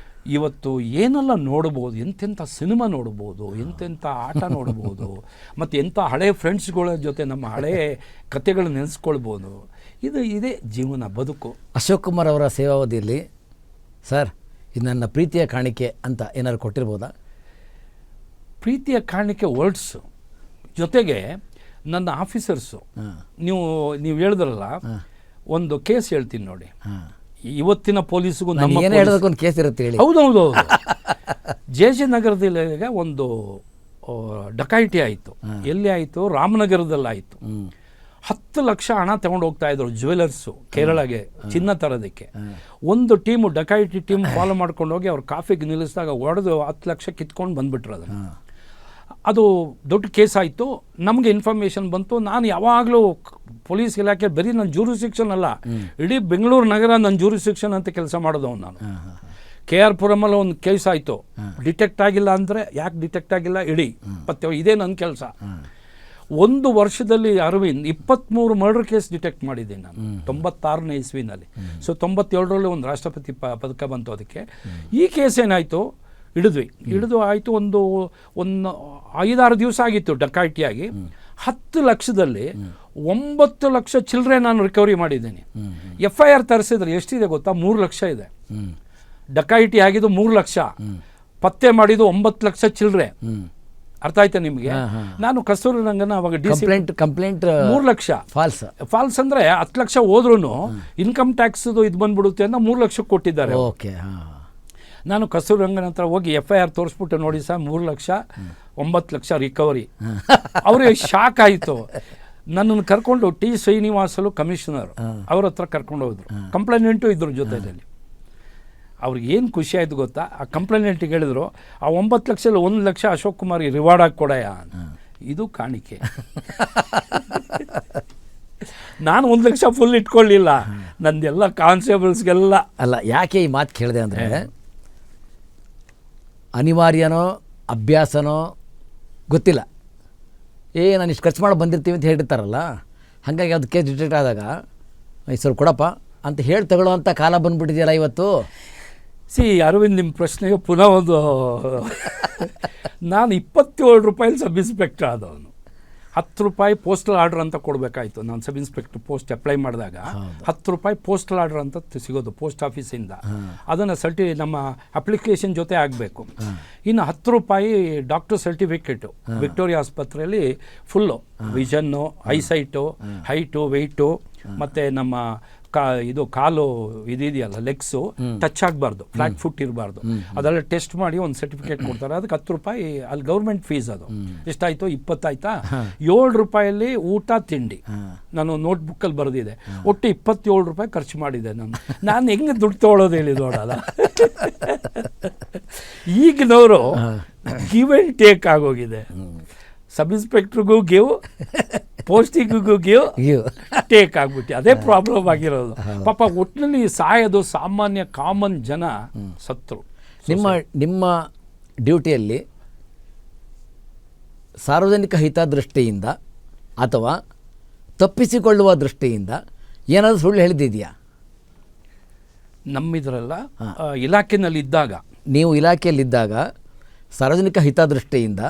ಇವತ್ತು ಏನೆಲ್ಲ ನೋಡ್ಬೋದು, ಎಂತೆಂಥ ಸಿನಿಮಾ ನೋಡ್ಬೋದು, ಎಂತೆಂಥ ಆಟ ನೋಡ್ಬೋದು, ಮತ್ತು ಎಂಥ ಹಳೆ ಫ್ರೆಂಡ್ಸ್ಗಳ ಜೊತೆ ನಮ್ಮ ಹಳೆ ಕಥೆಗಳನ್ನ ನೆನೆಸ್ಕೊಳ್ಬೋದು. ಇದೇ ಜೀವನ, ಬದುಕು. ಅಶೋಕ್ ಕುಮಾರ್ ಅವರ ಸೇವಾವಧಿಯಲ್ಲಿ ಸರ್, ಇದು ನನ್ನ ಪ್ರೀತಿಯ ಕಾಣಿಕೆ ಅಂತ ಏನಾದ್ರು ಕೊಟ್ಟಿರ್ಬೋದಾ? ಪ್ರೀತಿಯ ಕಾಣಿಕೆ ವರ್ಡ್ಸು ಜೊತೆಗೆ ನನ್ನ ಆಫೀಸರ್ಸು, ನೀವು ಹೇಳಿದ್ರಲ್ಲ, ಒಂದು ಕೇಸ್ ಹೇಳ್ತೀನಿ ನೋಡಿ. ಇವತ್ತಿನ ಪೊಲೀಸ್ಗೂ ನಮ್ಮ ಕೇಸ್ ಇರುತ್ತೆ ಹೇಳಿ. ಹೌದೌದು. ಜೆ ನಗರದಲ್ಲಿ ಒಂದು ಡಕಾಯಿಟಿ ಆಯಿತು. ಎಲ್ಲಿ ಆಯಿತು? ರಾಮನಗರದಲ್ಲಿ ಆಯಿತು. 10 ಲಕ್ಷ ಹಣ ತಗೊಂಡು ಹೋಗ್ತಾ ಇದ್ರು ಜ್ಯುವೆಲರ್ಸು ಕೇರಳಗೆ ಚಿನ್ನ ತರೋದಕ್ಕೆ. ಒಂದು ಟೀಮು, ಡಕಾಯಿಟಿ ಟೀಮ್ ಫಾಲೋ ಮಾಡ್ಕೊಂಡು ಹೋಗಿ ಅವ್ರು ಕಾಫಿಗೆ ನಿಲ್ಲಿಸಿದಾಗ ಹೊಡೆದು 10 ಲಕ್ಷ ಕಿತ್ಕೊಂಡು ಬಂದುಬಿಟ್ರು. ಅದು ದೊಡ್ಡ ಕೇಸ್ ಆಯಿತು. ನಮಗೆ ಇನ್ಫಾರ್ಮೇಷನ್ ಬಂತು. ನಾನು ಯಾವಾಗಲೂ ಪೊಲೀಸ್ ಇಲಾಖೆ ಬರೀ ನನ್ನ ಜೂರಿಸ್ಡಿಕ್ಷನ್ ಅಲ್ಲ, ಇಡೀ ಬೆಂಗಳೂರು ನಗರ ನನ್ನ ಜೂರಿಸ್ಡಿಕ್ಷನ್ ಅಂತ ಕೆಲಸ ಮಾಡೋದವು ನಾನು. KR ಪುರಮಲ್ಲಿ ಒಂದು ಕೇಸ್ ಆಯಿತು, ಡಿಟೆಕ್ಟ್ ಆಗಿಲ್ಲ ಅಂದರೆ ಯಾಕೆ ಡಿಟೆಕ್ಟ್ ಆಗಿಲ್ಲ ಇಡೀ ಪತ್ತೆ, ಇದೇ ನನ್ನ ಕೆಲಸ. 1 ವರ್ಷದಲ್ಲಿ ಅರವಿಂದ್ 23 ಮರ್ಡರ್ ಕೇಸ್ ಡಿಟೆಕ್ಟ್ ಮಾಡಿದ್ದೀನಿ ನಾನು 96ನೇ ಇಸ್ವಿನಲ್ಲಿ. ಸೊ 97ರಲ್ಲಿ ಒಂದು ರಾಷ್ಟ್ರಪತಿ ಪದಕ ಬಂತು ಅದಕ್ಕೆ. ಈ ಕೇಸ್ ಏನಾಯಿತು, ಹಿಡಿದು ಆಯಿತು. ಒಂದು 5-6 ದಿವಸ ಆಗಿತ್ತು ಡಕಾಯಿಟಿಯಾಗಿ. 10 ಲಕ್ಷದಲ್ಲಿ 9 ಲಕ್ಷ ಚಿಲ್ಲರೆ ನಾನು ರಿಕವರಿ ಮಾಡಿದ್ದೀನಿ. FIR ತರಿಸಿದ್ರೆ ಎಷ್ಟಿದೆ ಗೊತ್ತಾ? 3 ಲಕ್ಷ ಇದೆ. ಡಕಾಯಿಟಿ ಆಗಿದ್ದು 3 ಲಕ್ಷ, ಪತ್ತೆ ಮಾಡಿದ್ದು 9 ಲಕ್ಷ ಚಿಲ್ಲರೆ. ಅರ್ಥ ಆಯ್ತಾ ನಿಮಗೆ? ನಾನು ಕಸ್ತೂರಿ ರಂಗನ ಅವಾಗ ಕಂಪ್ಲೇಂಟ್ 3 ಲಕ್ಷ ಫಾಲ್ಸ್ ಅಂದ್ರೆ 10 ಲಕ್ಷ ಹೋದ್ರೂ ಇನ್ಕಮ್ ಟ್ಯಾಕ್ಸ್ ಇದು ಬಂದ್ಬಿಡುತ್ತೆ ಅಂತ 3 ಲಕ್ಷ ಕೊಟ್ಟಿದ್ದಾರೆ. ನಾನು ಕಸ್ತೂರಿ ರಂಗನ ಹತ್ರ ಹೋಗಿ FIR ತೋರಿಸ್ಬಿಟ್ಟು, ನೋಡಿ ಸರ್ 3 ಲಕ್ಷ 9 ಲಕ್ಷ ರಿಕವರಿ. ಅವ್ರಿಗೆ ಶಾಕ್ ಆಯಿತು. ನನ್ನನ್ನು ಕರ್ಕೊಂಡು T ಶ್ರೀನಿವಾಸಲು ಕಮಿಷನರ್ ಅವ್ರ ಹತ್ರ ಕರ್ಕೊಂಡು ಹೋದ್ರು. ಕಂಪ್ಲೇಂಟು ಇದ್ರ ಜೊತೆಯಲ್ಲಿ. ಅವ್ರಿಗೆ ಏನು ಖುಷಿ ಆಯಿತು ಗೊತ್ತಾ, ಆ ಕಂಪ್ಲೇಂಟಿಗೆ ಹೇಳಿದ್ರು ಆ 9 ಲಕ್ಷದಲ್ಲಿ 1 ಲಕ್ಷ ಅಶೋಕ್ ಕುಮಾರ್ಗೆ ರಿವಾರ್ಡ್ ಆಗಿ ಕೊಡಯ್ಯ. ಇದು ಕಾಣಿಕೆ. ನಾನು 1 ಲಕ್ಷ ಫುಲ್ ಇಟ್ಕೊಳ್ಳಿಲ್ಲ, ನಂದೆಲ್ಲ ಕಾನ್ಸ್ಟೇಬಲ್ಸ್ಗೆಲ್ಲ. ಅಲ್ಲ, ಯಾಕೆ ಈ ಮಾತು ಕೇಳಿದೆ ಅಂದರೆ, ಅನಿವಾರ್ಯನೋ ಅಭ್ಯಾಸನೋ ಗೊತ್ತಿಲ್ಲ, ನಾನು ಇಷ್ಟು ಖರ್ಚು ಮಾಡಿ ಬಂದಿರ್ತೀವಿ ಅಂತ ಹೇಳಿರ್ತಾರಲ್ಲ, ಹಾಗಾಗಿ ಅದು ಕೇಸ್ ಡಿಟೆಕ್ಟ್ ಆದಾಗ ಸ್ವಲ್ಪ ಕೊಡಪ್ಪ ಅಂತ ಹೇಳಿ ತಗೊಳ್ಳೋವಂಥ ಕಾಲ ಬಂದುಬಿಟ್ಟಿದೆಯಲ್ಲ ಇವತ್ತು. ಅರವಿಂದ್, ನಿಮ್ಮ ಪ್ರಶ್ನೆಗೆ ಪುನಃ ಒಂದು ನಾನು 27 ರೂಪಾಯಿ ಸಬ್ ಇನ್ಸ್ಪೆಕ್ಟರ್ ಆದವನು. 10 ರೂಪಾಯಿ ಪೋಸ್ಟಲ್ ಆರ್ಡರ್ ಅಂತ ಕೊಡಬೇಕಾಯ್ತು. ನಾನು ಸಬ್ ಇನ್ಸ್ಪೆಕ್ಟರ್ ಪೋಸ್ಟ್ ಅಪ್ಲೈ ಮಾಡಿದಾಗ 10 ರೂಪಾಯಿ ಪೋಸ್ಟಲ್ ಆರ್ಡರ್ ಅಂತ ಸಿಗೋದು ಪೋಸ್ಟ್ ಆಫೀಸಿಂದ. ಅದನ್ನು ನಮ್ಮ ಅಪ್ಲಿಕೇಶನ್ ಜೊತೆ ಆಗಬೇಕು. ಇನ್ನು 10 ರೂಪಾಯಿ ಡಾಕ್ಟರ್ ಸರ್ಟಿಫಿಕೇಟು ವಿಕ್ಟೋರಿಯಾ ಆಸ್ಪತ್ರೆಯಲ್ಲಿ ಫುಲ್ಲು ವಿಷನ್ನು, ಐಸೈಟು, ಹೈಟು, ವೆಯ್ಟು, ಮತ್ತು ನಮ್ಮ ಇದು ಕಾಲು ಇದೆಯಲ್ಲ ಲೆಗ್ಸು ಟಚ್ ಆಗಬಾರ್ದು, ಫ್ಲಾಟ್ ಫುಟ್ ಇರಬಾರ್ದು, ಅದೆಲ್ಲ ಟೆಸ್ಟ್ ಮಾಡಿ ಒಂದು ಸರ್ಟಿಫಿಕೇಟ್ ಕೊಡ್ತಾರೆ. ಅದಕ್ಕೆ 10 ರೂಪಾಯಿ ಅಲ್ಲಿ ಗೌರ್ಮೆಂಟ್ ಫೀಸ್. ಅದು ಎಷ್ಟಾಯಿತು, 20 ಆಯಿತಾ. 7 ರೂಪಾಯಲ್ಲಿ ಊಟ ತಿಂಡಿ ನಾನು ನೋಟ್ಬುಕ್ಕಲ್ಲಿ ಬರೆದಿದೆ. ಒಟ್ಟು 27 ರೂಪಾಯಿ ಖರ್ಚು ಮಾಡಿದೆ. ನಾನು ಹೆಂಗೆ ದುಡ್ಡು ತೊಗೊಳೋದು ಹೇಳಿ ನೋಡಲ್ಲ. ಈಗಿನವರು ಗಿವ್ ಆ್ಯಂಡ್ ಟೇಕ್ ಆಗೋಗಿದೆ. ಸಬ್ ಇನ್ಸ್ಪೆಕ್ಟ್ರಿಗೂ ಗಿವ್, ಪೋಸ್ಟಿಗೂ ಗಿವ್, ಟೇಕ್ ಆಗ್ಬಿಟ್ಟು ಅದೇ ಪ್ರಾಬ್ಲಮ್ ಆಗಿರೋದು. ಪಾಪ ಒಟ್ಟಿನಲ್ಲಿ ಸಾಯೋದು ಸಾಮಾನ್ಯ ಕಾಮನ್ ಜನ ಸತ್ರು. ನಿಮ್ಮ ಡ್ಯೂಟಿಯಲ್ಲಿ ಸಾರ್ವಜನಿಕ ಹಿತದೃಷ್ಟಿಯಿಂದ ಅಥವಾ ತಪ್ಪಿಸಿಕೊಳ್ಳುವ ದೃಷ್ಟಿಯಿಂದ ಏನಾದರೂ ಸುಳ್ಳು ಹೇಳಿದ್ದಿದೆಯಾ? ನಮ್ಮಿದ್ರಲ್ಲ, ಇಲಾಖೆಯಲ್ಲಿ ಇದ್ದಾಗ, ನೀವು ಇಲಾಖೆಯಲ್ಲಿದ್ದಾಗ ಸಾರ್ವಜನಿಕ ಹಿತದೃಷ್ಟಿಯಿಂದ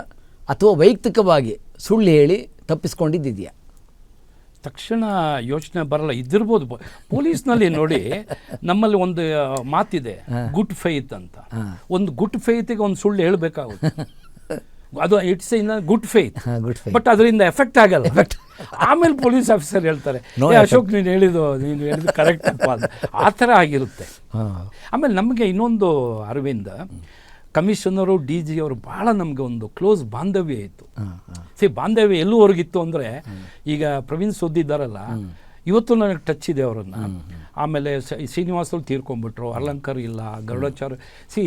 ಅಥವಾ ವೈಯಕ್ತಿಕವಾಗಿ ಸುಳ್ಳು ಹೇಳಿ ತಪ್ಪಿಸ್ಕೊಂಡಿದ್ದಿದೆಯಾ? ತಕ್ಷಣ ಯೋಚನೆ ಬರಲ್ಲ. ಇದ್ದಿರ್ಬೋದು. ಪೊಲೀಸ್ನಲ್ಲಿ ನೋಡಿ, ನಮ್ಮಲ್ಲಿ ಒಂದು ಮಾತಿದೆ, ಗುಡ್ ಫೇತ್ ಅಂತ. ಒಂದು ಗುಡ್ ಫೇತಿಗೆ ಒಂದು ಸುಳ್ಳು ಹೇಳಬೇಕಾಗುತ್ತೆ. ಅದು it's in good faith, but ಅದರಿಂದ ಎಫೆಕ್ಟ್ ಆಗಲ್ಲ. ಆಮೇಲೆ ಪೊಲೀಸ್ ಆಫೀಸರ್ ಹೇಳ್ತಾರೆ, ಅಶೋಕ್ ನೀನು ಹೇಳಿದ್ದು ಕರೆಕ್ಟ್ ಅಪ್ಪ ಅಂತ. ಆ ಥರ ಆಗಿರುತ್ತೆ. ಆಮೇಲೆ ನಮಗೆ ಇನ್ನೊಂದು, ಅರವಿಂದ್, ಕಮಿಷನರು, DG ಅವರು ಭಾಳ ನಮಗೆ ಒಂದು ಕ್ಲೋಸ್ ಬಾಂಧವ್ಯ ಇತ್ತು. ಬಾಂಧವ್ಯ ಎಲ್ಲೂವರೆಗಿತ್ತು ಅಂದರೆ, ಈಗ ಪ್ರವೀಣ್ ಸುದ್ದಿದ್ದಾರಲ್ಲ, ಇವತ್ತು ನನಗೆ ಟಚ್ ಇದೆ ಅವರನ್ನು. ಆಮೇಲೆ ಶ್ರೀನಿವಾಸರು ತೀರ್ಕೊಂಡ್ಬಿಟ್ರು, ಅಲಂಕರ್ ಇಲ್ಲ, ಗರುಡಾಚಾರ್ಯ,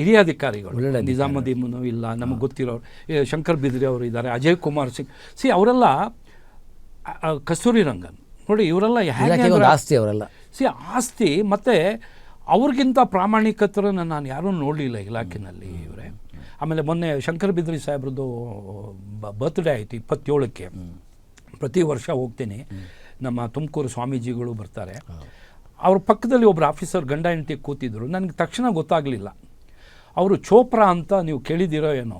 ಹಿರಿಯ ಅಧಿಕಾರಿಗಳು, ನಿಜಾಮುದ್ದೀನು ಇಲ್ಲ, ನಮಗೆ ಗೊತ್ತಿರೋರು, ಶಂಕರ್ ಬಿದ್ರಿ ಅವರು ಇದ್ದಾರೆ, ಅಜಯ್ ಕುಮಾರ್ ಸಿಂಗ್, ಅವರೆಲ್ಲ, ಕಸ್ತೂರಿ ರಂಗನ್ ನೋಡಿ, ಇವರೆಲ್ಲ ಆಸ್ತಿ, ಅವರೆಲ್ಲ ಆಸ್ತಿ. ಮತ್ತು ಅವ್ರಿಗಿಂತ ಪ್ರಾಮಾಣಿಕತರನ್ನು ನಾನು ಯಾರೂ ನೋಡಲಿಲ್ಲ ಇಲಾಖೆಯಲ್ಲಿ ಇವರೇ. ಆಮೇಲೆ ಮೊನ್ನೆ ಶಂಕರ್ ಬಿದ್ರಿ ಸಾಹೇಬ್ರದ್ದು ಬರ್ತ್ಡೇ ಆಯಿತು 27ಕ್ಕೆ. ಪ್ರತಿ ವರ್ಷ ಹೋಗ್ತೀನಿ. ನಮ್ಮ ತುಮಕೂರು ಸ್ವಾಮೀಜಿಗಳು ಬರ್ತಾರೆ. ಅವ್ರ ಪಕ್ಕದಲ್ಲಿ ಒಬ್ಬರು ಆಫೀಸರ್ ಗಂಡ ಹೆಂಡತಿ ಕೂತಿದ್ರು. ನನಗೆ ತಕ್ಷಣ ಗೊತ್ತಾಗಲಿಲ್ಲ. ಅವರು ಚೋಪ್ರಾ ಅಂತ ನೀವು ಕೇಳಿದಿರೋ ಏನೋ,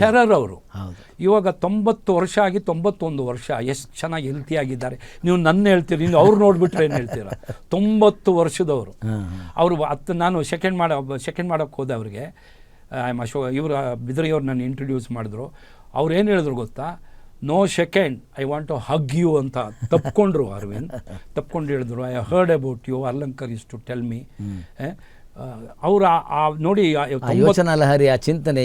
ಟೆರರ್ ಅವರು. ಇವಾಗ 90 ವರ್ಷ ಆಗಿ 91 ವರ್ಷ, ಎಷ್ಟು ಚೆನ್ನಾಗಿ ಹೆಲ್ತಿಯಾಗಿದ್ದಾರೆ. ನೀವು ನನ್ನ ಹೇಳ್ತೀರಿ, ಇನ್ನು ಅವ್ರು ನೋಡಿಬಿಟ್ರೆ ಏನು ಹೇಳ್ತೀರಾ? 90 ವರ್ಷದವರು ಅವರು. ನಾನು ಸೆಕೆಂಡ್ ಮಾಡೋಕ್ಕೆ ಹೋದೆ ಅವ್ರಿಗೆ. ಇವರು ಬಿದ್ರಿಯವ್ರು ನನ್ನ ಇಂಟ್ರೊಡ್ಯೂಸ್ ಮಾಡಿದ್ರು. ಅವ್ರು ಏನು ಹೇಳಿದ್ರು ಗೊತ್ತಾ? No second, I want to hug you ಅಂತ ತಪ್ಕೊಂಡ್ರು. ಅರವಿಂದ್ ತಪ್ಕೊಂಡು ಹೇಳಿದ್ರು, I heard about you, Alankar is to tell me. ಅವ್ರ ನೋಡಿ, ಯೋಚನಾ ಲಹರಿ, ಆ ಚಿಂತನೆ,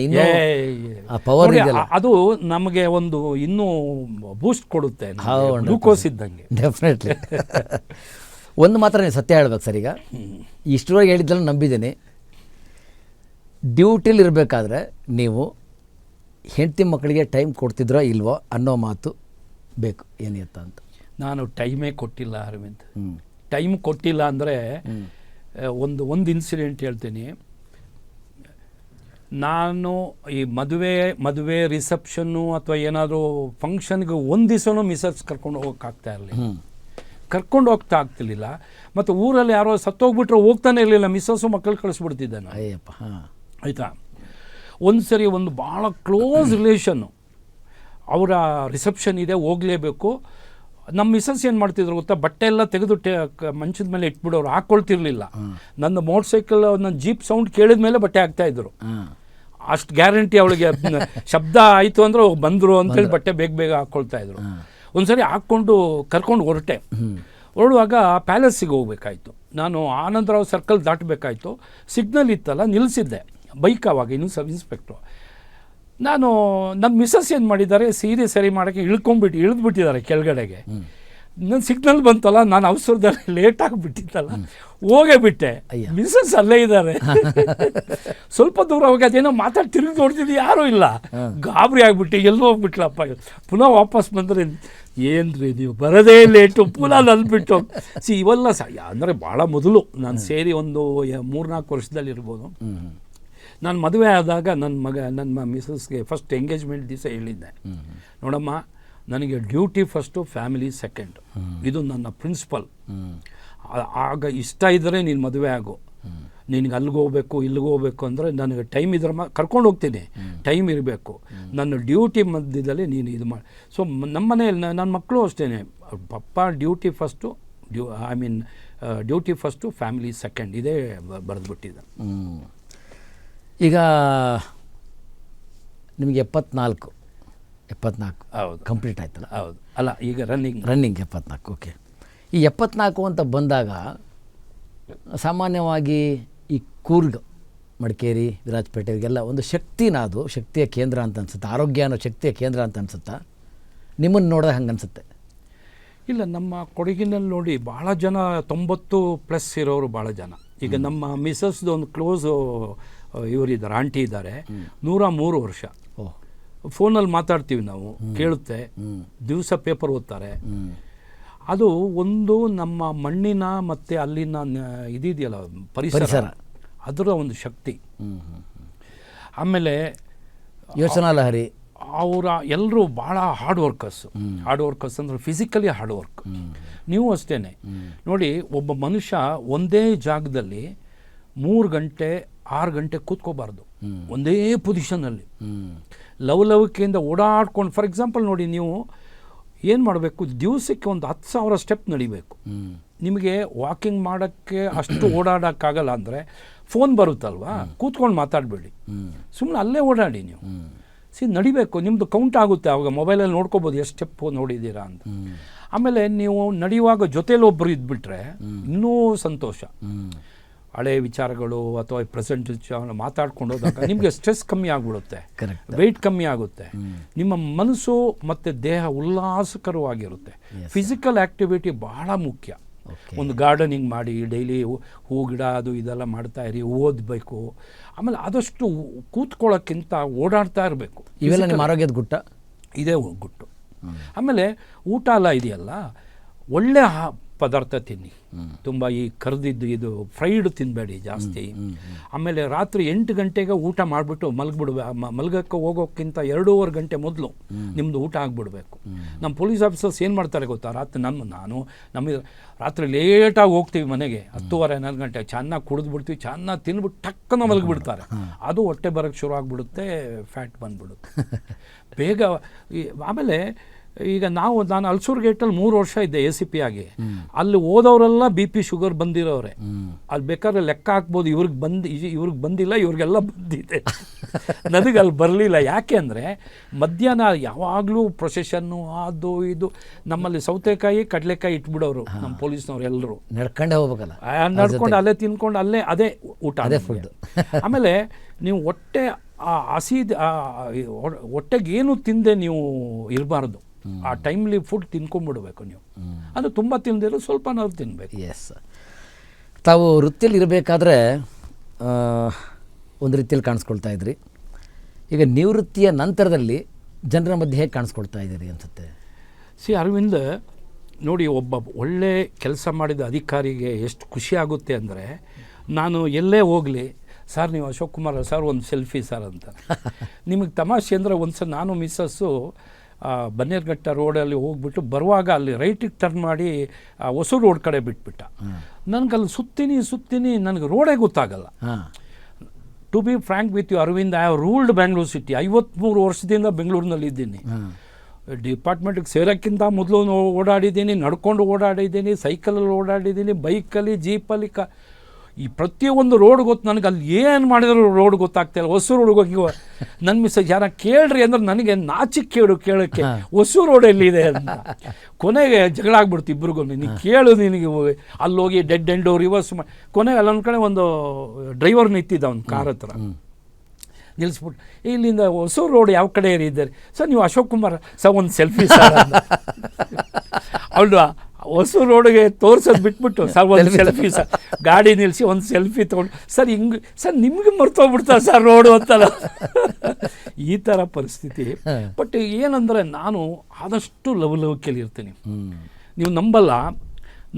ಅದು ನಮಗೆ ಒಂದು ಇನ್ನೂ ಬೂಸ್ಟ್ ಕೊಡುತ್ತೆ, ಗ್ಲೂಕೋಸ್ ಇದ್ದಂಗೆ. ಡೆಫಿನೆಟ್ಲಿ. ಒಂದು ಮಾತ್ರ ನೀವು ಸತ್ಯ ಹೇಳ್ಬೇಕು ಸರ್. ಈಗ ಇಷ್ಟರೊಳಗೆ ಹೇಳಿದ್ದೆಲ್ಲ ನಂಬಿದ್ದೀನಿ. ಡ್ಯೂಟಿಲಿ ಇರಬೇಕಾದ್ರೆ ನೀವು ಹೆಂಡತಿ ಮಕ್ಕಳಿಗೆ ಟೈಮ್ ಕೊಡ್ತಿದ್ರೋ ಇಲ್ವೋ ಅನ್ನೋ ಮಾತು ಬೇಕು, ಏನಿತ್ತ ಅಂತ. ನಾನು ಟೈಮೇ ಕೊಟ್ಟಿಲ್ಲ ಅರವಿಂದ್. ಟೈಮ್ ಕೊಟ್ಟಿಲ್ಲ ಅಂದರೆ ಒಂದು ಇನ್ಸಿಡೆಂಟ್ ಹೇಳ್ತೀನಿ. ನಾನು ಈ ಮದುವೆ ರಿಸೆಪ್ಷನ್ನು ಅಥವಾ ಏನಾದರೂ ಫಂಕ್ಷನ್ಗೆ ಒಂದು ದಿವಸನೂ ಮಿಸಸ್ ಕರ್ಕೊಂಡು ಹೋಗೋಕ್ಕಾಗ್ತಾ ಇರಲಿಲ್ಲ. ಕರ್ಕೊಂಡು ಹೋಗ್ತಾ ಆಗ್ತಿರ್ಲಿಲ್ಲ. ಮತ್ತು ಊರಲ್ಲಿ ಯಾರೋ ಸತ್ತೋಗ್ಬಿಟ್ರೆ ಹೋಗ್ತಾನೆ ಇರಲಿಲ್ಲ. ಮಿಸ್ಸಸ್ಸು ಮಕ್ಕಳು ಕಳಿಸ್ಬಿಡ್ತಿದ್ದೆ ನಾನು. ಆಯಿತಾ, ಒಂದು ಸರಿ ಒಂದು ಭಾಳ ಕ್ಲೋಸ್ ರಿಲೇಷನ್ನು, ಅವರ ರಿಸೆಪ್ಷನ್ ಇದೆ, ಹೋಗಲೇಬೇಕು. ನಮ್ಮ ಮಿಸಸ್ ಏನು ಮಾಡ್ತಿದ್ರು ಗೊತ್ತಾ? ಬಟ್ಟೆ ಎಲ್ಲ ತೆಗೆದು ಮಂಚದ ಮೇಲೆ ಇಟ್ಬಿಡೋರು, ಹಾಕ್ಕೊಳ್ತಿರ್ಲಿಲ್ಲ. ನನ್ನ ಮೋಟರ್ ಸೈಕಲ್, ನನ್ನ ಜೀಪ್ ಸೌಂಡ್ ಕೇಳಿದ ಮೇಲೆ ಬಟ್ಟೆ ಹಾಕ್ತಾಯಿದ್ರು. ಅಷ್ಟು ಗ್ಯಾರಂಟಿ ಅವಳಿಗೆ. ಶಬ್ದ ಆಯಿತು ಅಂದರೆ ಬಂದರು ಅಂತೇಳಿ ಬಟ್ಟೆ ಬೇಗ ಹಾಕ್ಕೊಳ್ತಾಯಿದ್ರು. ಒಂದು ಸರಿ ಹಾಕ್ಕೊಂಡು ಕರ್ಕೊಂಡು ಹೊರಡುವಾಗ ಪ್ಯಾಲೇಸಿಗೆ ಹೋಗ್ಬೇಕಾಯ್ತು. ನಾನು ಆನಂದರಾವ್ ಸರ್ಕಲ್ ದಾಟಬೇಕಾಯ್ತು. ಸಿಗ್ನಲ್ ಇತ್ತಲ್ಲ, ನಿಲ್ಲಿಸಿದ್ದೆ ಬೈಕ್. ಆವಾಗ ಇನ್ನೂ ಸಬ್ ಇನ್ಸ್ಪೆಕ್ಟ್ರು. ನಮ್ಮ ಮಿಸಸ್ ಏನು ಮಾಡಿದ್ದಾರೆ, ಸೀರೆ ಸರಿ ಮಾಡೋಕ್ಕೆ ಇಳಿದ್ಬಿಟ್ಟಿದ್ದಾರೆ ಕೆಳಗಡೆಗೆ. ನನ್ನ ಸಿಗ್ನಲ್ ಬಂತಲ್ಲ, ನಾನು ಅವಸರದಲ್ಲಿ ಲೇಟ್ ಆಗಿಬಿಟ್ಟಿದ್ದಲ್ಲ, ಹೋಗೇ ಬಿಟ್ಟೆ. ಮಿಸ್ಸಸ್ ಅಲ್ಲೇ ಇದ್ದಾರೆ. ಸ್ವಲ್ಪ ದೂರ ಹೋಗಿ ಅದೇನೋ ಮಾತಾಡಿ ತಿರುಗಿ ನೋಡ್ತಿದ್ದು ಯಾರೂ ಇಲ್ಲ. ಗಾಬರಿ ಆಗಿಬಿಟ್ಟು ಎಲ್ಲೋ ಹೋಗ್ಬಿಟ್ಲಪ್ಪ. ಪುನಃ ವಾಪಸ್ ಬಂದರೆ, ಏನ್ರಿ ನೀವು ಬರೋದೇ ಲೇಟು, ಪುನಃ ನಲ್ಬಿಟ್ಟು. ಇವೆಲ್ಲ ಅಂದರೆ ಭಾಳ ಮೊದಲು ನಾನು ಸೇರಿ ಒಂದು 3-4 ವರ್ಷದಲ್ಲಿ ಇರ್ಬೋದು. ನಾನು ಮದುವೆ ಆದಾಗ ನನ್ನ ಮಿಸ್ಸಸ್ಗೆ ಫಸ್ಟ್ ಎಂಗೇಜ್ಮೆಂಟ್ ದಿವಸ ಹೇಳಿದ್ದೆ, ನೋಡಮ್ಮ, ನನಗೆ ಡ್ಯೂಟಿ ಫಸ್ಟು, ಫ್ಯಾಮಿಲಿ ಸೆಕೆಂಡ್. ಇದು ನನ್ನ ಪ್ರಿನ್ಸಿಪಲ್. ಆಗ ಇಷ್ಟ ಇದ್ದರೆ ನೀನು ಮದುವೆ ಆಗು. ನಿನಗೆ ಅಲ್ಲಿಗೆ ಹೋಗ್ಬೇಕು ಇಲ್ಲಿಗೆ ಹೋಗ್ಬೇಕು ಅಂದರೆ ನನಗೆ ಟೈಮ್ ಇದ್ರೆ ಕರ್ಕೊಂಡು ಹೋಗ್ತೀನಿ, ಟೈಮ್ ಇರಬೇಕು. ನನ್ನ ಡ್ಯೂಟಿ ಮಧ್ಯದಲ್ಲಿ ನೀನು ಇದು ಮಾಡಿ. ಸೊ ನಮ್ಮ ಮನೆಯಲ್ಲಿ ನನ್ನ ಮಕ್ಕಳು ಅಷ್ಟೇ, ಪಪ್ಪ duty first, duty first, family second, ಇದೇ ಬರೆದ್ಬಿಟ್ಟಿದ್ದೆ. ಈಗ ನಿಮಗೆ 74 ಹೌದು, ಕಂಪ್ಲೀಟ್ ಆಯ್ತಲ್ಲ? ಹೌದು. ಅಲ್ಲ, ಈಗ ರನ್ನಿಂಗ್ 74. ಓಕೆ. ಈ 74 ಅಂತ ಬಂದಾಗ ಸಾಮಾನ್ಯವಾಗಿ ಈ ಕೂರ್ಗ್, ಮಡಿಕೇರಿ, ವಿರಾಜಪೇಟೆ ಇವೆಲ್ಲ ಒಂದು ಶಕ್ತಿನ, ಅದು ಶಕ್ತಿಯ ಕೇಂದ್ರ ಅಂತ ಅನ್ಸುತ್ತೆ, ಆರೋಗ್ಯ ಅನ್ನೋ ಶಕ್ತಿಯ ಕೇಂದ್ರ ಅಂತ ಅನ್ಸುತ್ತಾ? ನಿಮ್ಮನ್ನು ನೋಡಿದಾಗ ಹಂಗೆ ಅನ್ಸುತ್ತೆ? ಇಲ್ಲ, ನಮ್ಮ ಕೊಡಗಿನಲ್ಲಿ ನೋಡಿ ಭಾಳ ಜನ 90+ ಇರೋರು ಭಾಳ ಜನ. ಈಗ ನಮ್ಮ ಮಿಸ್ಸಸ್ದು ಒಂದು ಕ್ಲೋಸು ಇವರಿದ್ದಾರೆ, ಆಂಟಿ ಇದ್ದಾರೆ, 103 ವರ್ಷ. ಫೋನಲ್ಲಿ ಮಾತಾಡ್ತೀವಿ ನಾವು, ಕೇಳುತ್ತೆ, ದಿವಸ ಪೇಪರ್ ಓದ್ತಾರೆ. ಅದು ಒಂದು ನಮ್ಮ ಮಣ್ಣಿನ ಮತ್ತು ಅಲ್ಲಿನ ಇದೆಯಲ್ಲ ಪರಿಸರ, ಅದರ ಒಂದು ಶಕ್ತಿ. ಆಮೇಲೆ ಯೋಚನಾ ಲಹರಿ, ಅವರ ಎಲ್ಲರೂ ಭಾಳ ಹಾರ್ಡ್ ವರ್ಕರ್ಸ್ ಅಂದರೆ ಫಿಸಿಕಲಿ ಹಾರ್ಡ್ ವರ್ಕ್. ನೀವು ಅಷ್ಟೇ ನೋಡಿ, ಒಬ್ಬ ಮನುಷ್ಯ ಒಂದೇ ಜಾಗದಲ್ಲಿ 3 ಗಂಟೆ 6 ಗಂಟೆ ಕೂತ್ಕೋಬಾರ್ದು, ಒಂದೇ ಪೊಸಿಷನಲ್ಲಿ ಲವಲವಿಕೆಯಿಂದ ಓಡಾಡ್ಕೊಂಡು. ಫಾರ್ ಎಕ್ಸಾಂಪಲ್ ನೋಡಿ, ನೀವು ಏನು ಮಾಡಬೇಕು, ದಿವಸಕ್ಕೆ ಒಂದು 10,000 ಸ್ಟೆಪ್ ನಡಿಬೇಕು. ನಿಮಗೆ ವಾಕಿಂಗ್ ಮಾಡೋಕ್ಕೆ ಅಷ್ಟು ಓಡಾಡೋಕ್ಕಾಗಲ್ಲ ಅಂದರೆ ಫೋನ್ ಬರುತ್ತಲ್ವಾ, ಕೂತ್ಕೊಂಡು ಮಾತಾಡಬೇಡಿ, ಸುಮ್ಮನೆ ಅಲ್ಲೇ ಓಡಾಡಿ. ನೀವು ನಡಿಬೇಕು, ನಿಮ್ಮದು ಕೌಂಟ್ ಆಗುತ್ತೆ. ಆವಾಗ ಮೊಬೈಲಲ್ಲಿ ನೋಡ್ಕೋಬೋದು ಎಷ್ಟು ಸ್ಟೆಪ್ಪು ನೋಡಿದ್ದೀರಾ ಅಂತ. ಆಮೇಲೆ ನೀವು ನಡೆಯುವಾಗ ಜೊತೇಲಿ ಒಬ್ಬರು ಇದ್ಬಿಟ್ರೆ ಇನ್ನೂ ಸಂತೋಷ. ಹಳೆ ವಿಚಾರಗಳು ಅಥವಾ ಪ್ರೆಸೆಂಟ್ ಮಾತಾಡ್ಕೊಂಡು ಹೋದಾಗ ನಿಮಗೆ ಸ್ಟ್ರೆಸ್ ಕಮ್ಮಿ ಆಗಿಬಿಡುತ್ತೆ, ವೆಯ್ಟ್ ಕಮ್ಮಿ ಆಗುತ್ತೆ, ನಿಮ್ಮ ಮನಸ್ಸು ಮತ್ತು ದೇಹ ಉಲ್ಲಾಸಕರವಾಗಿರುತ್ತೆ. ಫಿಸಿಕಲ್ ಆ್ಯಕ್ಟಿವಿಟಿ ಬಹಳ ಮುಖ್ಯ. ಒಂದು ಗಾರ್ಡನಿಂಗ್ ಮಾಡಿ, ಡೈಲಿ ಹೂ ಗಿಡ ಅದು ಇದೆಲ್ಲ ಮಾಡ್ತಾ ಇರಿ, ಓದಬೇಕು. ಆಮೇಲೆ ಆದಷ್ಟು ಕೂತ್ಕೊಳ್ಳೋಕ್ಕಿಂತ ಓಡಾಡ್ತಾ ಇರಬೇಕು. ಇವೆಲ್ಲ ನಿಮ್ಮ ಆರೋಗ್ಯದ ಗುಟ್ಟ, ಇದೇ ಗುಟ್ಟು. ಆಮೇಲೆ ಊಟ ಎಲ್ಲ ಇದೆಯಲ್ಲ, ಒಳ್ಳೆ ಪದಾರ್ಥ ತಿನ್ನಿ. ತುಂಬ ಈ ಕರೆದಿದ್ದು ಇದು ಫ್ರೈಡ್ ತಿನ್ನಬೇಡಿ ಜಾಸ್ತಿ. ಆಮೇಲೆ ರಾತ್ರಿ 8 ಗಂಟೆಗೆ ಊಟ ಮಾಡಿಬಿಟ್ಟು ಮಲಗಕ್ಕೆ ಹೋಗೋಕ್ಕಿಂತ 2.5 ಗಂಟೆ ಮೊದಲು ನಿಮ್ಮದು ಊಟ ಆಗಿಬಿಡ್ಬೇಕು. ನಮ್ಮ ಪೊಲೀಸ್ ಆಫೀಸರ್ಸ್ ಏನು ಮಾಡ್ತಾರೆ ಗೊತ್ತಾ, ರಾತ್ರಿ ನಮಗೆ ರಾತ್ರಿ ಲೇಟಾಗಿ ಹೋಗ್ತೀವಿ ಮನೆಗೆ, 10:30-11 ಗಂಟೆ, ಚೆನ್ನಾಗಿ ಕುಡಿದ್ಬಿಡ್ತೀವಿ, ಚೆನ್ನಾಗಿ ತಿಂದ್ಬಿಟ್ಟು ಟಕ್ಕನ ಮಲಗಿಬಿಡ್ತಾರೆ. ಅದು ಹೊಟ್ಟೆ ಬರೋಕ್ಕೆ ಶುರು ಆಗಿಬಿಡುತ್ತೆ, ಫ್ಯಾಟ್ ಬಂದ್ಬಿಡುತ್ತೆ ಬೇಗ. ಆಮೇಲೆ ಈಗ ನಾನು ಅಲ್ಸೂರ್ ಗೇಟಲ್ಲಿ 3 ವರ್ಷ ಇದ್ದೆ ACP ಆಗಿ. ಅಲ್ಲಿ ಓದೋರೆಲ್ಲ BP ಶುಗರ್ ಬಂದಿರೋರೆ. ಅಲ್ಲಿ ಬೇಕಾದ್ರೆ ಲೆಕ್ಕ ಹಾಕ್ಬೋದು, ಇವ್ರಿಗೆ ಬಂದಿಲ್ಲ, ಇವ್ರಿಗೆಲ್ಲ ಬಂದಿದೆ, ನನಗೆ ಅಲ್ಲಿ ಬರಲಿಲ್ಲ. ಯಾಕೆ ಅಂದರೆ ಮಧ್ಯಾಹ್ನ ಯಾವಾಗಲೂ ಪ್ರೊಸೆಷನ್ನು ಅದು ಇದು. ನಮ್ಮಲ್ಲಿ ಸೌತೆಕಾಯಿ ಕಡಲೆಕಾಯಿ ಇಟ್ಬಿಡೋರು ನಮ್ಮ ಪೊಲೀಸ್ನವ್ರು ಎಲ್ಲರೂ. ನಡ್ಕೊಂಡೇ ಹೋಗ್ಬೇಕಲ್ಲ, ನಡ್ಕೊಂಡು ಅಲ್ಲೇ ತಿನ್ಕೊಂಡು ಅಲ್ಲೇ ಅದೇ ಊಟ, ಅದೇ ಫುಡ್. ಆಮೇಲೆ ನೀವು ಹೊಟ್ಟೆಗೇನು ತಿಂದೆ ನೀವು ಇರಬಾರ್ದು. ಆ ಟೈಮ್ಲಿ ಫುಡ್ ತಿನ್ಕೊಂಡ್ಬಿಡ್ಬೇಕು ನೀವು. ಅದು ತುಂಬ ತಿಂದಿರೋ ಸ್ವಲ್ಪ ನಾವು ತಿನ್ನಬೇಕು. ಎಸ್, ತಾವು ವೃತ್ತಿಯಲ್ಲಿ ಇರಬೇಕಾದ್ರೆ ಒಂದು ರೀತಿಯಲ್ಲಿ ಕಾಣಿಸ್ಕೊಳ್ತಾ ಇದ್ರಿ. ಈಗ ನಿವೃತ್ತಿಯ ನಂತರದಲ್ಲಿ ಜನರ ಮಧ್ಯೆ ಹೇಗೆ ಕಾಣಿಸ್ಕೊಳ್ತಾ ಇದ್ದೀರಿ ಅನ್ಸುತ್ತೆ? ಅರವಿಂದ್ ನೋಡಿ, ಒಬ್ಬ ಒಳ್ಳೆ ಕೆಲಸ ಮಾಡಿದ ಅಧಿಕಾರಿಗೆ ಎಷ್ಟು ಖುಷಿ ಆಗುತ್ತೆ ಅಂದರೆ, ನಾನು ಎಲ್ಲೇ ಹೋಗಲಿ, ಸರ್ ನೀವು ಅಶೋಕ್ ಕುಮಾರ್ ಸರ್ ಒಂದು ಸೆಲ್ಫಿ ಸರ್ ಅಂತ. ನಿಮಗೆ ತಮಾಷೆ ಅಂದರೆ, ಒಂದು ಸಲ ನಾನು ಮಿಸ್ಸಸ್ಸು ಬನ್ನೇರ್ಘಟ್ಟ ರೋಡಲ್ಲಿ ಹೋಗ್ಬಿಟ್ಟು ಬರುವಾಗ ಅಲ್ಲಿ ರೈಟಿಗೆ ಟರ್ನ್ ಮಾಡಿ ಹೊಸೂರು ರೋಡ್ ಕಡೆ ಬಿಟ್ಬಿಟ್ಟ. ನನಗಲ್ಲಿ ಸುತ್ತೀನಿ ನನಗೆ ರೋಡೇ ಗೊತ್ತಾಗಲ್ಲ. To be frank with you Aravind, I have ruled Bangalore city. 53 ವರ್ಷದಿಂದ ಬೆಂಗಳೂರಿನಲ್ಲಿ ಇದ್ದೀನಿ. ಡಿಪಾರ್ಟ್ಮೆಂಟಿಗೆ ಸೇರೋಕ್ಕಿಂತ ಮೊದಲು ಓಡಾಡಿದ್ದೀನಿ, ನಡ್ಕೊಂಡು ಓಡಾಡಿದ್ದೀನಿ, ಸೈಕಲಲ್ಲಿ ಓಡಾಡಿದ್ದೀನಿ, ಬೈಕಲ್ಲಿ, ಜೀಪಲ್ಲಿ, ಈ ಪ್ರತಿಯೊಂದು ರೋಡ್ ಗೊತ್ತು ನನಗೆ. ಅಲ್ಲಿ ಏನು ಮಾಡಿದ್ರು ರೋಡ್ ಗೊತ್ತಾಗ್ತಾಯಿಲ್ಲ. ಹೊಸೂರು ರೋಡ್ಗೆ ಹೋಗಿ ನನ್ನ ಮಿಸ್ಸಸ್ ಯಾರ ಕೇಳ್ರಿ ಅಂದ್ರೆ ನನಗೆ ನಾಚಿಕೆ ಕೇಳೋಕ್ಕೆ, ಹೊಸೂರು ರೋಡ್ ಎಲ್ಲಿದೆ ಅಂತ. ಕೊನೆಗೆ ಜಗಳ ಆಗ್ಬಿಡ್ತು ಇಬ್ಬರಿಗೂ. ನೀನು ಕೇಳು, ನಿನಗೆ ಅಲ್ಲಿ ಹೋಗಿ ಡೆಡ್ ಎಂಡು ರಿವರ್ಸ್ ಕೊನೆಗೆ ಅಲ್ಲೊಂದು ಕಡೆ ಒಂದು ಡ್ರೈವರ್ ನಿಂತಿದ್ದ ಅವ್ನು ಕಾರ್ ಹತ್ರ. ನಿಲ್ಲಿಸ್ಬಿಟ್ಟು ಇಲ್ಲಿಂದ ಹೊಸೂರು ರೋಡ್ ಯಾವ ಕಡೆ ಇದ್ದಾರೆ ಸರ್, ನೀವು ಅಶೋಕ್ ಕುಮಾರ್ ಸರ್ ಒಂದು ಸೆಲ್ಫಿ ಸರ್ ಅವಳು ಹೊಸೂರು ರೋಡ್ಗೆ ತೋರ್ಸೋದು ಬಿಟ್ಬಿಟ್ಟು ಸರ್ ಒಂದು ಸೆಲ್ಫಿ ಸರ್, ಗಾಡಿ ನಿಲ್ಲಿಸಿ ಒಂದು ಸೆಲ್ಫಿ ತೊಗೊಂಡು ಸರ್ ಹಿಂಗೆ ಸರ್ ನಿಮ್ಗೆ ಮರ್ತೋಗ್ಬಿಡ್ತಾರೆ ಸರ್ ರೋಡು ಅಂತಲ್ಲ. ಈ ಥರ ಪರಿಸ್ಥಿತಿ. ಬಟ್ ಏನಂದರೆ ನಾನು ಆದಷ್ಟು ಲವಲವಿಕೆಯಲ್ಲಿ ಇರ್ತೀನಿ. ನೀವು ನಂಬಲ್ಲ,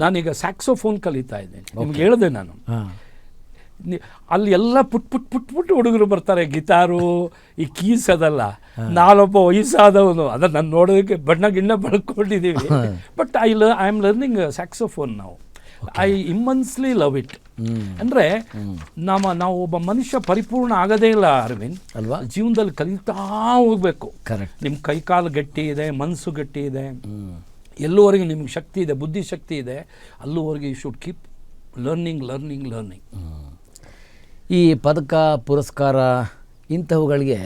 ನಾನೀಗ ಸ್ಯಾಕ್ಸೋಫೋನ್ ಕಲಿತಾ ಇದ್ದೇನೆ, ನಿಮ್ಗೆ ಹೇಳಿದೆ ನಾನು. ಅಲ್ಲಿ ಎಲ್ಲ ಪುಟ್ ಹುಡುಗರು ಬರ್ತಾರೆ, ಗಿಟಾರು ಈ ಕೀಸ್ ಅದಲ್ಲ. ನಾನೊಬ್ಬ ವಯಸ್ಸಾದವನು, ಅದನ್ನು ನಾನು ನೋಡೋದಕ್ಕೆ ಬಣ್ಣ ಗಿಣ್ಣ ಬೆಳ್ಕೊಂಡಿದ್ದೀವಿ. But I am learning saxophone ನಾವು. I immensely love it. ಅಂದರೆ ನಾವು ಒಬ್ಬ ಮನುಷ್ಯ ಪರಿಪೂರ್ಣ ಆಗೋದೇ ಇಲ್ಲ ಅರವಿಂದ್ ಅಲ್ವಾ, ಜೀವನದಲ್ಲಿ ಕಲಿತಾ ಹೋಗ್ಬೇಕು. ಕರೆಕ್ಟ್. ನಿಮ್ಮ ಕೈಕಾಲು ಗಟ್ಟಿ ಇದೆ, ಮನಸ್ಸು ಗಟ್ಟಿ ಇದೆ, ಎಲ್ಲುವರೆಗೆ ನಿಮ್ಗೆ ಶಕ್ತಿ ಇದೆ, ಬುದ್ಧಿ ಶಕ್ತಿ ಇದೆ, ಅಲ್ಲೂವರೆಗೆ ಯು ಶುಡ್ ಕೀಪ್ ಲರ್ನಿಂಗ್. ಈ ಪದಕ ಪುರಸ್ಕಾರ ಇಂಥವುಗಳಿಗೆ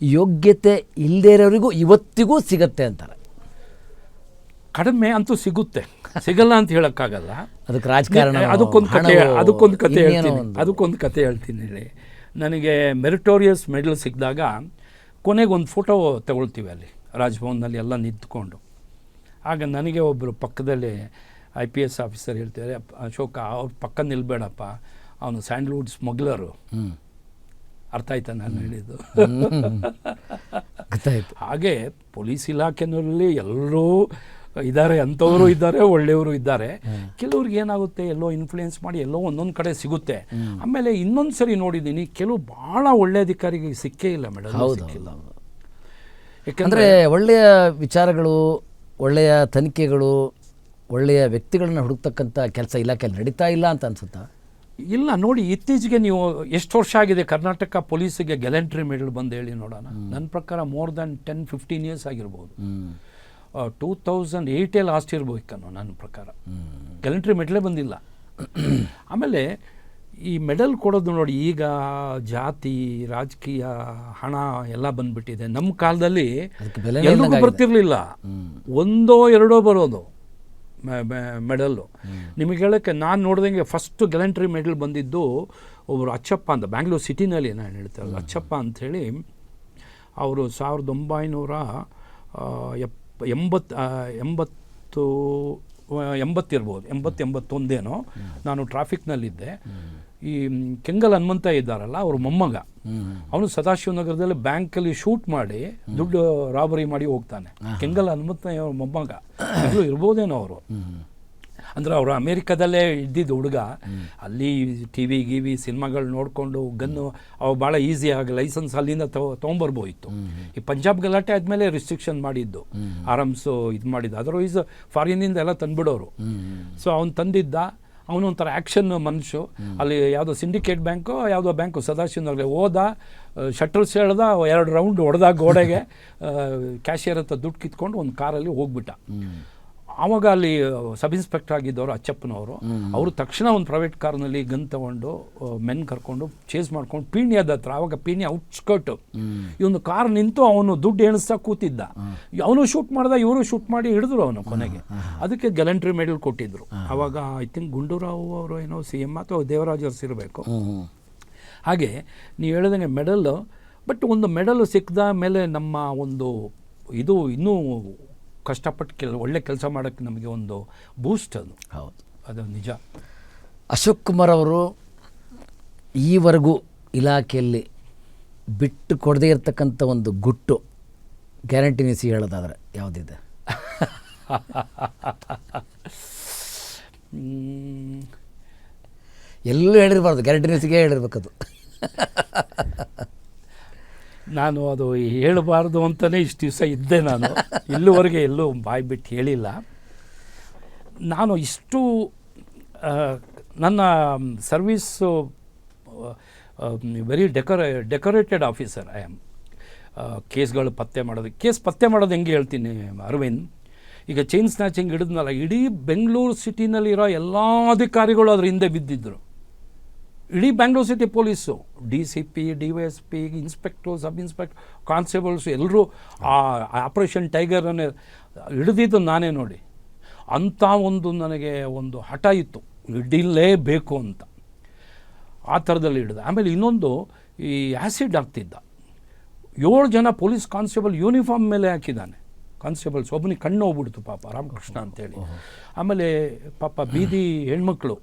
ಯೋಗ್ಯತೆ ಇಲ್ಲದೇ ಇರೋರಿಗೂ ಇವತ್ತಿಗೂ ಸಿಗತ್ತೆ ಅಂತಾರೆ. ಕಡಿಮೆ ಅಂತೂ ಸಿಗುತ್ತೆ, ಸಿಗಲ್ಲ ಅಂತ ಹೇಳೋಕ್ಕಾಗಲ್ಲ. ಅದಕ್ಕೆ ರಾಜಕಾರಣ, ಅದಕ್ಕೊಂದು ಕತೆ ಹೇಳ್ತೀನಿ ಹೇಳಿ. ನನಗೆ ಮೆರಿಟೋರಿಯಸ್ ಮೆಡಲ್ ಸಿಕ್ಕಿದಾಗ ಕೊನೆಗೊಂದು ಫೋಟೋ ತಗೊಳ್ತೀವಿ ಅಲ್ಲಿ ರಾಜಭವನದಲ್ಲಿ ಎಲ್ಲ ನಿಂತ್ಕೊಂಡು. ಆಗ ನನಗೆ ಒಬ್ಬರು ಪಕ್ಕದಲ್ಲಿ IPS ಆಫೀಸರ್ ಹೇಳ್ತಾರೆ, ಅಶೋಕ ಅವ್ರ ಪಕ್ಕ ನಿಲ್ಬೇಡಪ್ಪ, ಅವನು ಸ್ಯಾಂಡಲ್ವುಡ್ ಸ್ಮಗ್ಲರು. ಅರ್ಥ ಆಯ್ತಾ ನಾನು ಹೇಳಿದ್ದು? ಹಾಗೆ ಪೊಲೀಸ್ ಇಲಾಖೆನಲ್ಲಿ ಎಲ್ಲರೂ ಇದ್ದಾರೆ, ಅಂಥವರು ಇದ್ದಾರೆ, ಒಳ್ಳೆಯವರು ಇದ್ದಾರೆ. ಕೆಲವ್ರಿಗೆ ಏನಾಗುತ್ತೆ, ಎಲ್ಲೋ ಇನ್ಫ್ಲೂಯೆನ್ಸ್ ಮಾಡಿ ಎಲ್ಲೋ ಒಂದೊಂದು ಕಡೆ ಸಿಗುತ್ತೆ. ಆಮೇಲೆ ಇನ್ನೊಂದು ಸರಿ ನೋಡಿದ್ದೀನಿ, ಕೆಲವು ಭಾಳ ಒಳ್ಳೆ ಅಧಿಕಾರಿಗೆ ಸಿಕ್ಕೇ ಇಲ್ಲ ಮೇಡಮ್. ಸಿಕ್ಕಿಲ್ಲ. ಯಾಕಂದರೆ ಒಳ್ಳೆಯ ವಿಚಾರಗಳು, ಒಳ್ಳೆಯ ತನಿಖೆಗಳು, ಒಳ್ಳೆಯ ವ್ಯಕ್ತಿಗಳನ್ನ ಹುಡುಕ್ತಕ್ಕಂಥ ಕೆಲಸ ಇಲಾಖೆಯಲ್ಲಿ ನಡೀತಾ ಇಲ್ಲ ಅಂತ ಅನ್ಸುತ್ತಾ? ಇಲ್ಲ ನೋಡಿ, ಇತ್ತೀಚೆಗೆ ನೀವು ಎಷ್ಟು ವರ್ಷ ಆಗಿದೆ ಕರ್ನಾಟಕ ಪೊಲೀಸಿಗೆ ಗ್ಯಾಲಂಟ್ರಿ ಮೆಡಲ್ ಬಂದು ಹೇಳಿ ನೋಡೋಣ. ನನ್ನ ಪ್ರಕಾರ ಮೋರ್ ದ್ಯಾನ್ 10-15 ಇಯರ್ಸ್ ಆಗಿರ್ಬೋದು. 2008 ಲಾಸ್ಟ್ ಇರ್ಬೇಕು ನನ್ನ ಪ್ರಕಾರ. ಗ್ಯಾಲಂಟ್ರಿ ಮೆಡಲೇ ಬಂದಿಲ್ಲ. ಆಮೇಲೆ ಈ ಮೆಡಲ್ ಕೊಡೋದು ನೋಡಿ, ಈಗ ಜಾತಿ, ರಾಜಕೀಯ, ಹಣ ಎಲ್ಲ ಬಂದ್ಬಿಟ್ಟಿದೆ. ನಮ್ಮ ಕಾಲದಲ್ಲಿ ಎಲ್ರಿಗೂ ಬರ್ತಿರ್ಲಿಲ್ಲ, ಒಂದೋ ಎರಡೋ ಬರೋದು ಮೆಡಲ್ಲು. ನಿಮಗೆ ಹೇಳೋಕ್ಕೆ ನಾನು ನೋಡ್ದಂಗೆ ಫಸ್ಟ್ ಗ್ಯಾಲಂಟ್ರಿ ಮೆಡಲ್ ಬಂದಿದ್ದು ಒಬ್ಬರು ಅಚ್ಚಪ್ಪ ಅಂತ, ಬ್ಯಾಂಗ್ಳೂರು ಸಿಟಿನಲ್ಲಿ ನಾನು ಹೇಳ್ತಾರೆ ಅಚ್ಚಪ್ಪ ಅಂಥೇಳಿ. ಅವರು 1980 ಇರ್ಬೋದು, 81 ನಾನು ಟ್ರಾಫಿಕ್ನಲ್ಲಿದ್ದೆ. ಈ ಕೆಂಗಲ್ ಹನುಮಂತ ಇದ್ದಾರಲ್ಲ, ಅವ್ರ ಮೊಮ್ಮಗ, ಅವನು ಸದಾಶಿವನಗರದಲ್ಲಿ ಬ್ಯಾಂಕಲ್ಲಿ ಶೂಟ್ ಮಾಡಿ ದುಡ್ಡು ರಾಬರಿ ಮಾಡಿ ಹೋಗ್ತಾನೆ. ಕೆಂಗಲ್ ಹನುಮಂತ ಅವ್ರ ಮೊಮ್ಮಗ ಇರ್ಬೋದೇನೋ ಅವರು. ಅಂದರೆ ಅವರು ಅಮೇರಿಕಾದಲ್ಲೇ ಇದ್ದಿದ್ದು ಹುಡುಗ. ಅಲ್ಲಿ TV ಸಿನಿಮಾಗಳು ನೋಡಿಕೊಂಡು ಗನ್ನು ಅವು ಭಾಳ ಈಸಿಯಾಗಿ ಲೈಸೆನ್ಸ್ ಅಲ್ಲಿಂದ ತೊಗೊಂಬರ್ಬೋಯಿತ್ತು. ಈ ಪಂಜಾಬ್ ಗಲಾಟೆ ಆದಮೇಲೆ ರಿಸ್ಟ್ರಿಕ್ಷನ್ ಮಾಡಿದ್ದು, ಆರಾಮ್ಸು ಇದು ಮಾಡಿದ್ದು. ಅದರ್ವೈಸ್ ಫಾರಿನಿಂದ ಎಲ್ಲ ತಂದುಬಿಡೋರು. ಸೊ ಅವ್ನು ತಂದಿದ್ದ, ಅವನು ಒಂಥರ ಆ್ಯಕ್ಷನ್ ಮನುಷ್ಯ. ಅಲ್ಲಿ ಯಾವುದೋ ಸಿಂಡಿಕೇಟ್ ಬ್ಯಾಂಕು ಯಾವುದೋ ಬ್ಯಾಂಕು ಸದಾಶಿವನಗರ ಹೋದ, ಶಟರ್ಸ್ ಹೇಳ್ದ, 2 ರೌಂಡ್ ಹೊಡೆದ ಗೋಡೆಗೆ, ಕ್ಯಾಶಿಯರ್ ಹತ್ರ ದುಡ್ಡು ಕಿತ್ಕೊಂಡು ಒಂದು ಕಾರಲ್ಲಿ ಹೋಗ್ಬಿಟ್ಟ. ಆವಾಗ ಅಲ್ಲಿ ಸಬ್ ಇನ್ಸ್ಪೆಕ್ಟರ್ ಆಗಿದ್ದವರು ಅಚ್ಚಪ್ಪನವರು, ಅವರು ತಕ್ಷಣ ಒಂದು ಪ್ರೈವೇಟ್ ಕಾರ್ನಲ್ಲಿ ಗನ್ ತಗೊಂಡು ಮೆನ್ ಕರ್ಕೊಂಡು ಚೇಸ್ ಮಾಡ್ಕೊಂಡು ಪೀಣ್ಯದ ಹತ್ರ, ಆವಾಗ ಪೀಣ್ಯ ಔಟ್ಸ್ಕರ್ಟು, ಈ ಒಂದು ಕಾರ್ ನಿಂತು ಅವನು ದುಡ್ಡು ಎಣಿಸ್ತಾ ಕೂತಿದ್ದ. ಅವನು ಶೂಟ್ ಮಾಡ್ದ, ಇವರು ಶೂಟ್ ಮಾಡಿ ಹಿಡಿದ್ರು ಅವನು. ಕೊನೆಗೆ ಅದಕ್ಕೆ ಗ್ಯಾಲಂಟ್ರಿ ಮೆಡಲ್ ಕೊಟ್ಟಿದ್ರು. ಆವಾಗ ಐ ಥಿಂಕ್ ಗುಂಡೂರಾವ್ ಅವರು ಏನೋ CM ಅಥವಾ ದೇವರಾಜ್ ಅರ್ಸ್ ಇರಬೇಕು. ಹಾಗೆ ನೀವು ಹೇಳಿದಂಗೆ ಮೆಡಲ್ಲು. ಬಟ್ ಒಂದು ಮೆಡಲ್ ಸಿಕ್ಕಿದ ಮೇಲೆ ನಮ್ಮ ಒಂದು ಇದು ಇನ್ನೂ ಕಷ್ಟಪಟ್ಟು ಒಳ್ಳೆ ಕೆಲಸ ಮಾಡೋಕ್ಕೆ ನಮಗೆ ಒಂದು ಬೂಸ್ಟ್ ಅದು. ಹೌದು, ಅದು ನಿಜ. ಅಶೋಕ್ ಕುಮಾರ್ ಅವರು ಈವರೆಗೂ ಇಲಾಖೆಯಲ್ಲಿ ಬಿಟ್ಟು ಕೊಡದೇ ಇರತಕ್ಕಂಥ ಒಂದು ಗುಟ್ಟು ಗ್ಯಾರಂಟಿ ನಿಸಿ ಹೇಳೋದಾದರೆ ಯಾವುದಿದೆ? ಎಲ್ಲೂ ಹೇಳಿರಬಾರ್ದು, ಗ್ಯಾರಂಟಿ ನಿಸಿಗೆ ಹೇಳಿರ್ಬೇಕದು. ನಾನು ಅದು ಹೇಳಬಾರ್ದು ಅಂತಲೇ ಇಷ್ಟು ದಿವಸ ಇದ್ದೆ. ನಾನು ಇಲ್ಲಿವರೆಗೆ ಎಲ್ಲೂ ಬಾಯಿ ಬಿಟ್ಟು ಹೇಳಿಲ್ಲ. ನಾನು ಇಷ್ಟು ನನ್ನ service very decorated officer I am. ಕೇಸ್ಗಳು ಪತ್ತೆ ಮಾಡೋದು, ಕೇಸ್ ಪತ್ತೆ ಮಾಡೋದು ಹೆಂಗೆ ಹೇಳ್ತೀನಿ ಅರವಿಂದ್. ಈಗ ಚೈನ್ ಸ್ನ್ಯಾಚಿಂಗ್ ಹಿಡಿದ್ನಲ್ಲ, ಇಡೀ ಬೆಂಗಳೂರು ಸಿಟಿನಲ್ಲಿರೋ ಎಲ್ಲ ಅಧಿಕಾರಿಗಳು ಅದ್ರ ಹಿಂದೆ ಬಿದ್ದಿದ್ದರು. ಇಡೀ Bangalore city police, DCP, DYSP, inspector, sub inspector, constables ಎಲ್ಲರೂ ಆ ಆಪ್ರೇಷನ್ ಟೈಗರನ್ನೇ ಹಿಡಿದಿದ್ದು ನಾನೇ ನೋಡಿ. ಅಂಥ ಒಂದು ನನಗೆ ಒಂದು ಹಠ ಇತ್ತು, ಹಿಡಿಲೇಬೇಕು ಅಂತ. ಆ ಥರದಲ್ಲಿ ಹಿಡಿದೆ. ಆಮೇಲೆ ಇನ್ನೊಂದು, ಈ ಆ್ಯಸಿಡ್ ಹಾಕ್ತಿದ್ದ. 7 ಜನ ಪೊಲೀಸ್ ಕಾನ್ಸ್ಟೇಬಲ್ ಯೂನಿಫಾರ್ಮ್ ಮೇಲೆ ಹಾಕಿದ್ದಾನೆ. ಕಾನ್ಸ್ಟೇಬಲ್ಸ್ ಒಬ್ಬನಿಗೆ ಕಣ್ಣು ಹೋಗ್ಬಿಡ್ತು ಪಾಪ, ರಾಮಕೃಷ್ಣ ಅಂತೇಳಿ. ಆಮೇಲೆ ಪಾಪ ಬೀದಿ ಹೆಣ್ಮಕ್ಳು,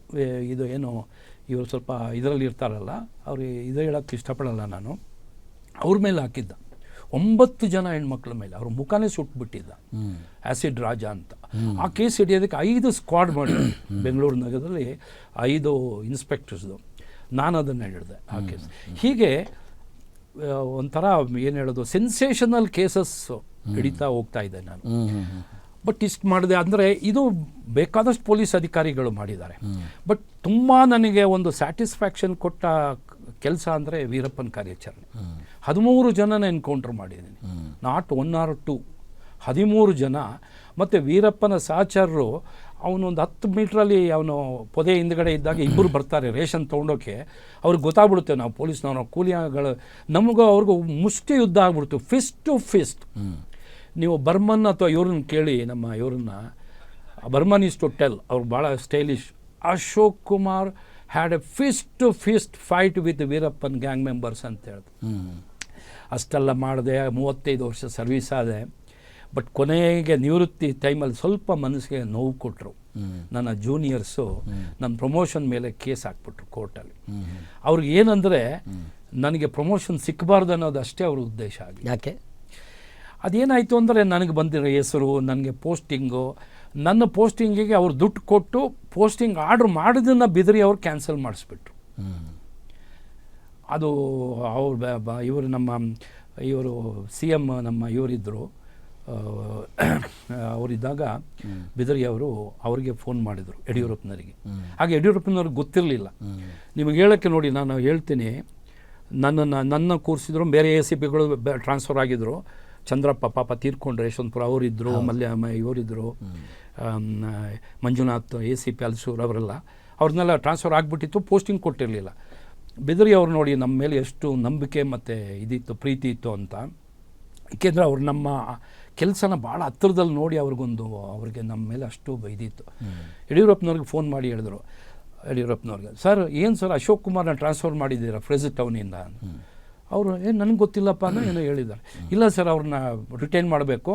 ಇದು ಏನು ಇವರು ಸ್ವಲ್ಪ ಇದರಲ್ಲಿ ಇರ್ತಾರಲ್ಲ, ಅವ್ರಿಗೆ ಇದು ಹೇಳೋಕ್ಕೆ ಇಷ್ಟಪಡಲ್ಲ ನಾನು, ಅವ್ರ ಮೇಲೆ ಹಾಕಿದ್ದ. 9 ಜನ ಹೆಣ್ಮಕ್ಳ ಮೇಲೆ ಅವ್ರ ಮುಖಾನೇ ಸುಟ್ಬಿಟ್ಟಿದ್ದ, ಆ್ಯಸಿಡ್ ರಾಜ ಅಂತ. ಆ ಕೇಸ್ ಹಿಡಿಯೋದಕ್ಕೆ 5 ಸ್ಕ್ವಾಡ್ ಮಾಡಿ ಬೆಂಗಳೂರು ನಗರದಲ್ಲಿ 5 ಇನ್ಸ್ಪೆಕ್ಟರ್ಸ್ದು. ನಾನು ಅದನ್ನು ಹಿಡಿದೆ ಆ ಕೇಸ್. ಹೀಗೆ ಒಂಥರ ಏನು ಹೇಳೋದು, ಸೆನ್ಸೇಷನಲ್ ಕೇಸಸ್ ಹಿಡಿತಾ ಹೋಗ್ತಾ ಇದ್ದೆ ನಾನು. ಬಟ್ ಇಷ್ಟು ಮಾಡಿದೆ ಅಂದರೆ ಇದು ಬೇಕಾದಷ್ಟು ಪೊಲೀಸ್ ಅಧಿಕಾರಿಗಳು ಮಾಡಿದ್ದಾರೆ. ಬಟ್ ತುಂಬ ನನಗೆ ಒಂದು ಸ್ಯಾಟಿಸ್ಫ್ಯಾಕ್ಷನ್ ಕೊಟ್ಟ ಕೆಲಸ ಅಂದರೆ ವೀರಪ್ಪನ ಕಾರ್ಯಾಚರಣೆ. 13 ಜನನ ಎನ್ಕೌಂಟರ್ ಮಾಡಿದ್ದೀನಿ, ನಾಟ್ 1 or 2, 13 ಜನ. ಮತ್ತು ವೀರಪ್ಪನ ಸಹಚರರು, ಅವನೊಂದು 10 ಮೀಟ್ರಲ್ಲಿ ಅವನು ಪೊದೆ ಹಿಂದ್ಗಡೆ ಇದ್ದಾಗ ಇಬ್ಬರು ಬರ್ತಾರೆ ರೇಷನ್ ತೊಗೊಂಡೋಕೆ. ಅವ್ರಿಗೆ ಗೊತ್ತಾಗ್ಬಿಡುತ್ತೆ ನಾವು ಪೊಲೀಸ್ನವ್ರು ಕೂಲಿಗಳು, ನಮಗೂ ಅವ್ರಿಗೂ ಮುಷ್ಟಿ ಯುದ್ಧ ಆಗ್ಬಿಡ್ತು, ಫಿಸ್ಟ್ ಟು ಫಿಸ್ಟ್. ನೀವು ಬರ್ಮನ್ ಅಥವಾ ಇವ್ರನ್ನ ಕೇಳಿ, ನಮ್ಮ ಇವ್ರನ್ನ, ಬರ್ಮನ್ ಇಸ್ ಟು ಟೆಲ್, ಅವ್ರು ಭಾಳ stylish. Ashok Kumar had a fist to fist fight with Veerappan gang members ಅಂತ ಹೇಳಿದ್ರು. ಅಷ್ಟೆಲ್ಲ ಮಾಡಿದೆ, 35 ವರ್ಷ ಸರ್ವೀಸ್ ಆದೆ. ಬಟ್ ಕೊನೆಗೆ ನಿವೃತ್ತಿ ಟೈಮಲ್ಲಿ ಸ್ವಲ್ಪ ಮನಸ್ಸಿಗೆ ನೋವು ಕೊಟ್ಟರು. ನನ್ನ ಜೂನಿಯರ್ಸು ನನ್ನ ಪ್ರಮೋಷನ್ ಮೇಲೆ ಕೇಸ್ ಹಾಕ್ಬಿಟ್ರು ಕೋರ್ಟಲ್ಲಿ. ಅವ್ರಿಗೆ ಏನಂದರೆ ನನಗೆ ಪ್ರಮೋಷನ್ ಸಿಕ್ಕಬಾರ್ದು ಅನ್ನೋದು ಅಷ್ಟೇ ಅವ್ರ ಉದ್ದೇಶ ಆಗಿ. ಯಾಕೆ? ಅದೇನಾಯಿತು ಅಂದರೆ ನನಗೆ ಬಂದಿರೋ ಹೆಸರು, ನನಗೆ ಪೋಸ್ಟಿಂಗು, ನನ್ನ ಪೋಸ್ಟಿಂಗಿಗೆ ಅವ್ರು ದುಡ್ಡು ಕೊಟ್ಟು ಪೋಸ್ಟಿಂಗ್ ಆರ್ಡ್ರ್ ಮಾಡಿದ್ದನ್ನು ಬಿದರಿ ಅವ್ರು ಕ್ಯಾನ್ಸಲ್ ಮಾಡಿಸ್ಬಿಟ್ರು. ಅದು ಅವ್ರು ಇವರು ಇವರು CM ನಮ್ಮ ಇವರಿದ್ದರು, ಅವರಿದ್ದಾಗ ಬಿದರಿ ಅವರು ಅವ್ರಿಗೆ ಫೋನ್ ಮಾಡಿದರು ಯಡಿಯೂರಪ್ಪನವರಿಗೆ. ಹಾಗೆ ಯಡಿಯೂರಪ್ಪನವ್ರಿಗೆ ಗೊತ್ತಿರಲಿಲ್ಲ. ನಿಮಗೆ ಹೇಳೋಕ್ಕೆ ನೋಡಿ, ನಾನು ಹೇಳ್ತೀನಿ, ನನ್ನ ಕೂರಿಸಿದ್ರು, ಬೇರೆ ACPಗಳು ಟ್ರಾನ್ಸ್ಫರ್ ಆಗಿದ್ದರು. ಚಂದ್ರಪ್ಪ ಪಾಪ ತೀರ್ಕೊಂಡ್ರೆ, ಯಶವಂತಪುರ ಅವರಿದ್ದರು, ಇವರಿದ್ದರು, ಮಂಜುನಾಥ್ ACP ಅಲ್ಸೂರ್ ಅವರೆಲ್ಲ, ಅವ್ರನ್ನೆಲ್ಲ ಟ್ರಾನ್ಸ್ಫರ್ ಆಗಿಬಿಟ್ಟಿತ್ತು, ಪೋಸ್ಟಿಂಗ್ ಕೊಟ್ಟಿರಲಿಲ್ಲ. ಬಿದರಿ ಅವ್ರು ನೋಡಿ ನಮ್ಮ ಮೇಲೆ ಎಷ್ಟು ನಂಬಿಕೆ ಮತ್ತು ಇದಿತ್ತು, ಪ್ರೀತಿ ಇತ್ತು ಅಂತ. ಏಕೆಂದರೆ ಅವ್ರು ನಮ್ಮ ಕೆಲಸನ ಭಾಳ ಹತ್ತಿರದಲ್ಲಿ ನೋಡಿ ಅವ್ರಿಗೆ ನಮ್ಮ ಮೇಲೆ ಅಷ್ಟು ಇದಿತ್ತು. ಯಡಿಯೂರಪ್ಪನವ್ರಿಗೆ ಫೋನ್ ಮಾಡಿ ಹೇಳಿದ್ರು, ಯಡಿಯೂರಪ್ಪನವ್ರಿಗೆ, ಸರ್ ಏನು ಸರ್ ಅಶೋಕ್ ಕುಮಾರ್ನ ಟ್ರಾನ್ಸ್ಫರ್ ಮಾಡಿದ್ದೀರಾ ಫ್ರೆಜ್ ಟೌನಿಂದ? ಅವರು ನನಗೆ ಗೊತ್ತಿಲ್ಲಪ್ಪ ಅನ್ನೋ ಏನೋ ಹೇಳಿದ್ದಾರೆ. ಇಲ್ಲ ಸರ್, ಅವ್ರನ್ನ ರಿಟೈನ್ ಮಾಡಬೇಕು.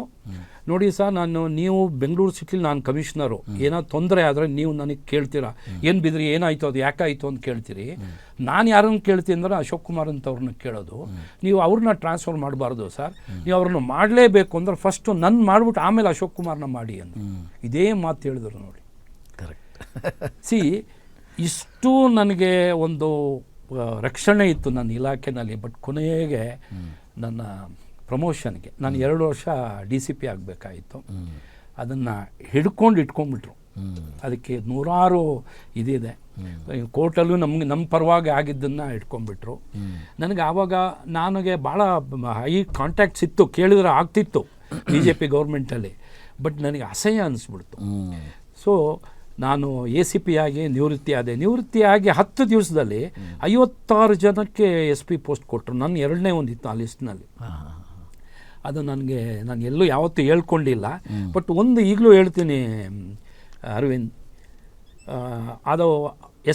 ನೋಡಿ ಸರ್, ನೀವು ಬೆಂಗಳೂರು ಸಿಟಿಲಿ ನಾನು ಕಮಿಷನರು, ಏನೋ ತೊಂದರೆ ಆದರೆ ನೀವು ನನಗೆ ಕೇಳ್ತೀರಾ, ಏನು ಬಿದ್ರಿ, ಏನಾಯಿತು, ಅದು ಯಾಕಾಯಿತು ಅಂತ ಕೇಳ್ತೀರಿ. ನಾನು ಯಾರನ್ನು ಕೇಳ್ತೀನಿ ಅಂದರೆ ಅಶೋಕ್ ಕುಮಾರ್ ಅಂತ ಅವ್ರನ್ನ ಕೇಳೋದು. ನೀವು ಅವ್ರನ್ನ ಟ್ರಾನ್ಸ್ಫರ್ ಮಾಡಬಾರ್ದು ಸರ್, ನೀವು ಅವ್ರನ್ನ ಮಾಡಲೇಬೇಕು ಅಂದರೆ ಫಸ್ಟು ನನ್ನ ಮಾಡಿಬಿಟ್ಟು ಆಮೇಲೆ ಅಶೋಕ್ ಕುಮಾರ್ನ ಮಾಡಿ ಅಂತ ಇದೇ ಮಾತು ಹೇಳಿದ್ರು ನೋಡಿ. ಕರೆಕ್ಟ್. ಇಷ್ಟು ನನಗೆ ಒಂದು ರಕ್ಷಣೆ ಇತ್ತು ನನ್ನ ಇಲಾಖೆಯಲ್ಲಿ. ಬಟ್ ಕೊನೆಗೆ ನನ್ನ ಪ್ರಮೋಷನ್ಗೆ ನಾನು 2 ವರ್ಷ DCP ಆಗಬೇಕಾಯಿತು. ಅದನ್ನು ಇಟ್ಕೊಂಡ್ಬಿಟ್ರು. ಅದಕ್ಕೆ 100 ಇದಿದೆ, ಕೋರ್ಟಲ್ಲೂ ನಮ್ಮ ಪರವಾಗಿ ಆಗಿದ್ದನ್ನು ಇಟ್ಕೊಂಡ್ಬಿಟ್ರು. ನನಗೆ ಆವಾಗ ನನಗೆ ಭಾಳ ಹೈ ಕಾಂಟ್ಯಾಕ್ಟ್ಸ್ ಇತ್ತು, ಕೇಳಿದ್ರೆ ಆಗ್ತಿತ್ತು BJP ಗೌರ್ಮೆಂಟಲ್ಲಿ. ಬಟ್ ನನಗೆ ಅಸಹ್ಯ ಅನ್ನಿಸ್ಬಿಡ್ತು. ಸೊ ನಾನು ACP ಆಗಿ ನಿವೃತ್ತಿ ಆಗಿ 10 ದಿವಸದಲ್ಲಿ 56 ಜನಕ್ಕೆ SP ಪೋಸ್ಟ್ ಕೊಟ್ಟರು. ನನ್ನ 2ನೇ ಒಂದಿತ್ತು ಆ ಲಿಸ್ಟ್ನಲ್ಲಿ. ಅದು ನಾನು ಎಲ್ಲೂ ಯಾವತ್ತೂ ಹೇಳ್ಕೊಂಡಿಲ್ಲ. ಬಟ್ ಒಂದು ಈಗಲೂ ಹೇಳ್ತೀನಿ ಅರವಿಂದ್, ಅದು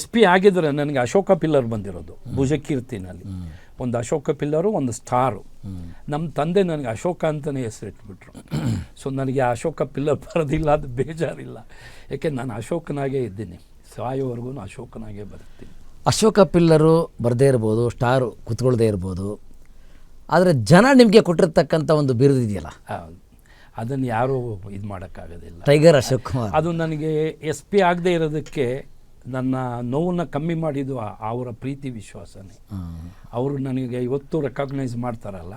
SP ಆಗಿದ್ರೆ ನನಗೆ ಅಶೋಕ ಪಿಲ್ಲರ್ ಬಂದಿರೋದು ಭುಜಕೀರ್ತಿನಲ್ಲಿ. ಒಂದು ಅಶೋಕ ಪಿಲ್ಲರು, ಒಂದು ಸ್ಟಾರು. ನಮ್ಮ ತಂದೆ ನನಗೆ ಅಶೋಕ ಅಂತಲೇ ಹೆಸರಿಟ್ಬಿಟ್ರು. ಸೊ ನನಗೆ ಆ ಅಶೋಕ ಪಿಲ್ಲರ್ ಬರೋದಿಲ್ಲ, ಅದು ಬೇಜಾರಿಲ್ಲ. ಯಾಕೆ ನಾನು ಅಶೋಕನಾಗೇ ಇದ್ದೀನಿ, ಸಾಯೋವರೆಗೂ ಅಶೋಕನಾಗೇ ಬರ್ತೀನಿ. ಅಶೋಕ ಪಿಲ್ಲರು ಬರದೇ ಇರ್ಬೋದು, ಸ್ಟಾರು ಕುತ್ಕೊಳ್ದೇ ಇರ್ಬೋದು, ಆದರೆ ಜನ ನಿಮಗೆ ಕೊಟ್ಟಿರ್ತಕ್ಕಂಥ ಒಂದು ಬಿರುದಿದೆಯಲ್ಲ, ಅದನ್ನು ಯಾರೂ ಇದು ಮಾಡೋಕ್ಕಾಗೋದಿಲ್ಲ. ಟೈಗರ್ ಅಶೋಕ್ ಕುಮಾರ್. ಅದು ನನಗೆ SP ಆಗದೆ ಇರೋದಕ್ಕೆ ನನ್ನ ನೋವನ್ನು ಕಮ್ಮಿ ಮಾಡಿದ್ದು ಅವರ ಪ್ರೀತಿ ವಿಶ್ವಾಸನೇ. ಅವರು ನನಗೆ ಇವತ್ತು ರೆಕಗ್ನೈಸ್ ಮಾಡ್ತಾರಲ್ಲ.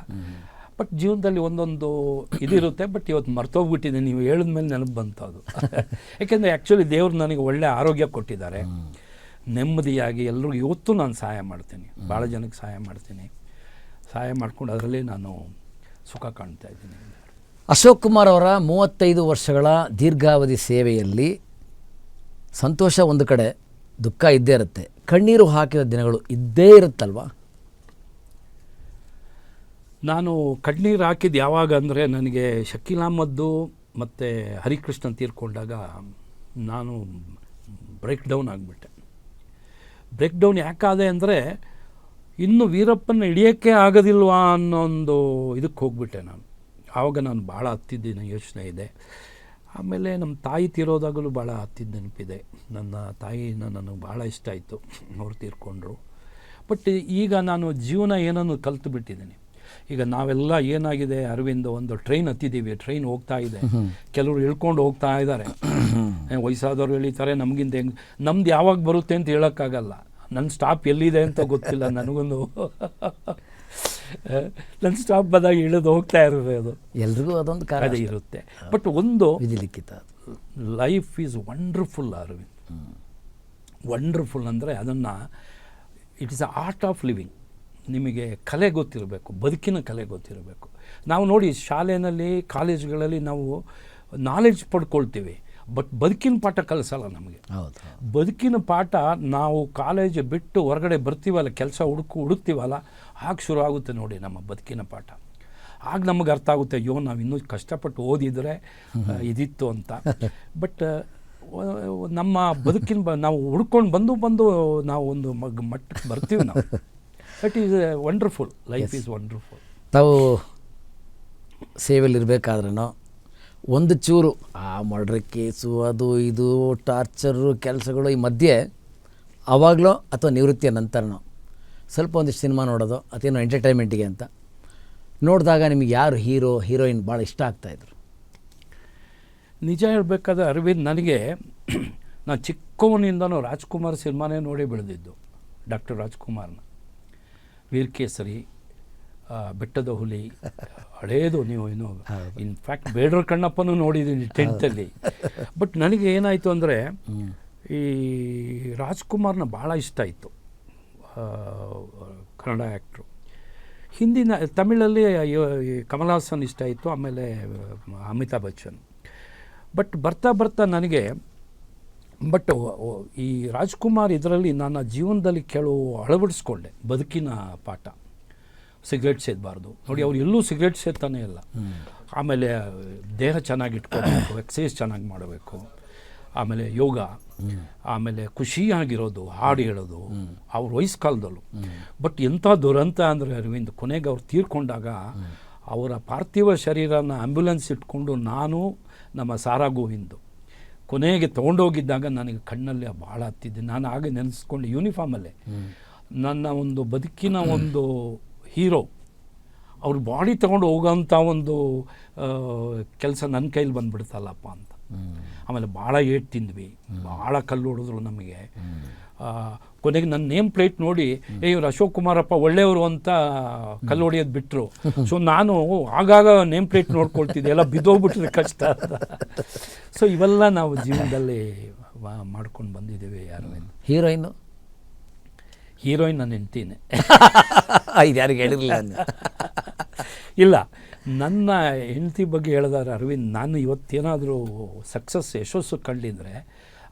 ಬಟ್ ಜೀವನದಲ್ಲಿ ಒಂದೊಂದು ಇದಿರುತ್ತೆ. ಬಟ್ ಇವತ್ತು ಮರ್ತೋಗ್ಬಿಟ್ಟಿದೆ, ನೀವು ಹೇಳಿದ್ಮೇಲೆ ನೆನಪು ಬಂತು ಅದು. ಯಾಕೆಂದರೆ ಆ್ಯಕ್ಚುಲಿ ದೇವರು ನನಗೆ ಒಳ್ಳೆಯ ಆರೋಗ್ಯ ಕೊಟ್ಟಿದ್ದಾರೆ, ನೆಮ್ಮದಿಯಾಗಿ ಎಲ್ರಿಗೂ ಇವತ್ತು ನಾನು ಸಹಾಯ ಮಾಡ್ತೀನಿ, ಭಾಳ ಜನಕ್ಕೆ ಸಹಾಯ ಮಾಡ್ತೀನಿ. ಸಹಾಯ ಮಾಡ್ಕೊಂಡು ಅದರಲ್ಲೇ ನಾನು ಸುಖ ಕಾಣ್ತಾ ಇದ್ದೀನಿ. ಅಶೋಕ್ ಕುಮಾರ್ ಅವರ 35 ವರ್ಷಗಳ ದೀರ್ಘಾವಧಿ ಸೇವೆಯಲ್ಲಿ ಸಂತೋಷ ಒಂದು ಕಡೆ, ದುಃಖ ಇದ್ದೇ ಇರುತ್ತೆ, ಕಣ್ಣೀರು ಹಾಕಿದ ದಿನಗಳು ಇದ್ದೇ ಇರುತ್ತಲ್ವಾ? ನಾನು ಕಣ್ಣೀರು ಹಾಕಿದ್ದು ಯಾವಾಗ ಅಂದರೆ, ನನಗೆ ಶಕೀಲ್ ಅಹ್ಮದ್ದು ಮತ್ತು ಹರಿಕೃಷ್ಣನ್ ತೀರ್ಕೊಂಡಾಗ ನಾನು ಬ್ರೇಕ್ ಡೌನ್ ಆಗಿಬಿಟ್ಟೆ. ಬ್ರೇಕ್ ಡೌನ್ ಯಾಕಾದೆ ಅಂದರೆ, ಇನ್ನು ವೀರಪ್ಪನ ಹಿಡಿಯೋಕ್ಕೆ ಆಗೋದಿಲ್ವಾ ಅನ್ನೋ ಒಂದು ಇದಕ್ಕೆ ಹೋಗ್ಬಿಟ್ಟೆ ನಾನು. ಆವಾಗ ನಾನು ಭಾಳ ಹತ್ತಿದ್ದಿನ ಯೋಚನೆ ಇದೆ. ಆಮೇಲೆ ನಮ್ಮ ತಾಯಿ ತೀರೋದಾಗಲೂ ಭಾಳ ಹತ್ತಿದ ನೆನಪಿದೆ. ನನ್ನ ತಾಯಿನ ನನಗೆ ಭಾಳ ಇಷ್ಟ ಆಯಿತು, ಅವ್ರು ತೀರ್ಕೊಂಡ್ರು. ಬಟ್ ಈಗ ನಾನು ಜೀವನ ಏನನ್ನು ಕಲ್ತು ಬಿಟ್ಟಿದ್ದೀನಿ. ಈಗ ನಾವೆಲ್ಲ ಏನಾಗಿದೆ, ಅರವಿಂದ್, ಒಂದು ಟ್ರೈನ್ ಹತ್ತಿದ್ದೀವಿ, ಟ್ರೈನ್ ಹೋಗ್ತಾ ಇದೆ, ಕೆಲವರು ಇಳ್ಕೊಂಡು ಹೋಗ್ತಾ ಇದ್ದಾರೆ, ವಯಸ್ಸಾದವ್ರು ಎಳಿತಾರೆ, ನಮಗಿಂತ ಹೆಂಗೆ ನಮ್ದು ಯಾವಾಗ ಬರುತ್ತೆ ಅಂತ ಹೇಳೋಕ್ಕಾಗಲ್ಲ. ನನ್ನ ಸ್ಟಾಪ್ ಎಲ್ಲಿದೆ ಅಂತ ಗೊತ್ತಿಲ್ಲ ನನಗೊಂದು. ನನ್ನ ಸ್ಟಾಪ್ ಬಂದಾಗ ಇಳಿದು ಹೋಗ್ತಾ ಇರೋದು, ಅದು ಎಲ್ರಿಗೂ ಅದೊಂದು ಕಾರಣ ಅದೇ ಇರುತ್ತೆ. ಬಟ್ ಒಂದು ವಿಧಿಲಿಖಿತ, life is wonderful Arvind. Wonderful ಅಂದರೆ ಅದನ್ನು it is a art of living. ನಿಮಗೆ ಕಲೆ ಗೊತ್ತಿರಬೇಕು, ಬದುಕಿನ ಕಲೆ ಗೊತ್ತಿರಬೇಕು. ನಾವು ನೋಡಿ ಶಾಲೆಯಲ್ಲಿ, ಕಾಲೇಜುಗಳಲ್ಲಿ ನಾವು ನಾಲೆಡ್ಜ್ ಪಡ್ಕೊಳ್ತೀವಿ, ಬಟ್ ಬದುಕಿನ ಪಾಠ ಕಲಿಸಲ್ಲ ನಮಗೆ. ಹೌದು, ಬದುಕಿನ ಪಾಠ ನಾವು ಕಾಲೇಜ್ ಬಿಟ್ಟು ಹೊರಗಡೆ ಬರ್ತೀವಲ್ಲ, ಕೆಲಸ ಹುಡುಕ್ತೀವಲ್ಲ, ಆಗ ಶುರು ಆಗುತ್ತೆ ನೋಡಿ ನಮ್ಮ ಬದುಕಿನ ಪಾಠ. ಆಗ ನಮಗೆ ಅರ್ಥ ಆಗುತ್ತೆ, ಅಯ್ಯೋ ನಾವು ಇನ್ನೂ ಕಷ್ಟಪಟ್ಟು ಓದಿದರೆ ಇದಿತ್ತು ಅಂತ. ಬಟ್ ನಮ್ಮ ಬದುಕಿನ ನಾವು ಹುಡ್ಕೊಂಡು ಬಂದು ನಾವು ಒಂದು ಮಟ್ಟಕ್ಕೆ ಬರ್ತೀವಿ ನಾವು. That is wonderful, life is wonderful. ತಾವು ಸೇವೆಯಲ್ಲಿರಬೇಕಾದ್ರೂ ಒಂದು ಚೂರು ಆ ಮರ್ಡರ್ ಕೇಸು, ಅದು ಇದು ಟಾರ್ಚರು ಕೆಲಸಗಳು ಈ ಮಧ್ಯೆ ಆವಾಗಲೋ ಅಥವಾ ನಿವೃತ್ತಿಯ ನಂತರನೋ ಸ್ವಲ್ಪ ಒಂದಿಷ್ಟು ಸಿನಿಮಾ ನೋಡೋದು ಅದೇನೋ ಎಂಟರ್ಟೈನ್ಮೆಂಟಿಗೆ ಅಂತ ನೋಡಿದಾಗ ನಿಮಗೆ ಯಾರು ಹೀರೋ ಹೀರೋಯಿನ್ ಭಾಳ ಇಷ್ಟ ಆಗ್ತಾಯಿದ್ರು? ನಿಜ ಹೇಳಬೇಕಾದ್ರೆ ಅರವಿಂದ್, ನನಗೆ ನಾನು ಚಿಕ್ಕವನಿಂದನೂ ರಾಜ್ಕುಮಾರ್ ಸಿನಿಮಾನೇ ನೋಡಿ ಬೆಳೆದಿದ್ದು. ಡಾಕ್ಟರ್ ರಾಜ್ಕುಮಾರ್ನ ವೀರಕೇಸರಿ, ಬೆಟ್ಟದ ಹುಲಿ, ಹಳೇದು. ನೀವು ಏನು ಇನ್ಫ್ಯಾಕ್ಟ್ ಬೇಡರ ಕಣ್ಣಪ್ಪನೂ ನೋಡಿದ್ದೀನಿ 10th. ಬಟ್ ನನಗೆ ಏನಾಯಿತು ಅಂದರೆ ಈ ರಾಜ್ಕುಮಾರ್ನ ಭಾಳ ಇಷ್ಟ ಆಯಿತು, ಕನ್ನಡ ಆ್ಯಕ್ಟ್ರು. ಹಿಂದಿನ ತಮಿಳಲ್ಲಿ ಕಮಲ್ ಹಾಸನ್ ಇಷ್ಟ ಆಯಿತು, ಆಮೇಲೆ ಅಮಿತಾಬ್ ಬಚ್ಚನ್. ಬಟ್ ಬರ್ತಾ ನನಗೆ ಈ ರಾಜ್ಕುಮಾರ್ ಇದರಲ್ಲಿ ನನ್ನ ಜೀವನದಲ್ಲಿ ಕೆಲವು ಅಳವಡಿಸ್ಕೊಂಡೆ ಬದುಕಿನ ಪಾಠ. ಸಿಗರೇಟ್ ಸೇದಬಾರ್ದು ನೋಡಿ, ಅವ್ರು ಎಲ್ಲೂ ಸಿಗರೇಟ್ ಸೇದ್ತಾನೆ ಇಲ್ಲ. ಆಮೇಲೆ ದೇಹ ಚೆನ್ನಾಗಿ ಇಟ್ಕೊಳ್ಬೇಕು, ಎಕ್ಸಸೈಸ್ ಚೆನ್ನಾಗಿ ಮಾಡಬೇಕು, ಆಮೇಲೆ ಯೋಗ, ಆಮೇಲೆ ಖುಷಿಯಾಗಿರೋದು, ಹಾಡು ಹೇಳೋದು, ಅವ್ರ ವಯಸ್ಸು ಕಾಲದಲ್ಲೂ. ಬಟ್ ಎಂಥ ದುರಂತ ಅಂದರೆ ಅರವಿಂದ್, ಕೊನೆಗೆ ಅವ್ರು ತೀರ್ಕೊಂಡಾಗ ಅವರ ಪಾರ್ಥಿವ ಶರೀರನ ಆ್ಯಂಬುಲೆನ್ಸ್ ಇಟ್ಕೊಂಡು ನಾನು ನಮ್ಮ ಸಾರಾ ಗೋವಿಂದು ಕೊನೆಗೆ ತೊಗೊಂಡೋಗಿದ್ದಾಗ ನನಗೆ ಕಣ್ಣಲ್ಲಿ ಭಾಳ ಹತ್ತಿದ್ದೆ. ನಾನು ಆಗ ನೆನೆಸ್ಕೊಂಡು ಯೂನಿಫಾರ್ಮಲ್ಲೇ ನನ್ನ ಒಂದು ಬದುಕಿನ ಒಂದು ಹೀರೋ ಅವ್ರ ಬಾಡಿ ತೊಗೊಂಡು ಹೋಗೋಂಥ ಒಂದು ಕೆಲಸ ನನ್ನ ಕೈಲಿ ಬಂದುಬಿಡ್ತಲ್ಲಪ್ಪ ಅಂತ. ಆಮೇಲೆ ಭಾಳ ಏಟ್ ತಿಂದ್ವಿ, ಭಾಳ ಕಲ್ಲು ಹೊಡೆದ್ರು ನಮಗೆ. ಕೊನೆಗೆ ನನ್ನ ನೇಮ್ ಪ್ಲೇಟ್ ನೋಡಿ ಇವ್ರು ಅಶೋಕ್ ಕುಮಾರಪ್ಪ ಒಳ್ಳೆಯವರು ಅಂತ ಕಲ್ಲು ಹೊಡೆಯೋದು ಬಿಟ್ಟರು. ಸೊ ನಾನು ಆಗಾಗ ನೇಮ್ ಪ್ಲೇಟ್ ನೋಡ್ಕೊಳ್ತಿದ್ದೆ, ಎಲ್ಲ ಬಿದ್ದೋಗ್ಬಿಟ್ರೆ ಕಷ್ಟ ಅಂತ. ಸೊ ಇವೆಲ್ಲ ನಾವು ಜೀವನದಲ್ಲಿ ಮಾಡ್ಕೊಂಡು ಬಂದಿದ್ದೀವಿ. ಯಾರು ಹೀರೋಯಿನ್ ನನ್ನ ಹೆಂಡ್ತಿನೇ. ಇದು ಯಾರಿಗೆ ಹೇಳಿರಲಿಲ್ಲ? ಇಲ್ಲ, ನನ್ನ ಹೆಂಡತಿ ಬಗ್ಗೆ ಹೇಳಿದಾರೆ ಅರವಿಂದ್, ನಾನು ಇವತ್ತೇನಾದರೂ ಯಶಸ್ಸು ಕಂಡಿದ್ರೆ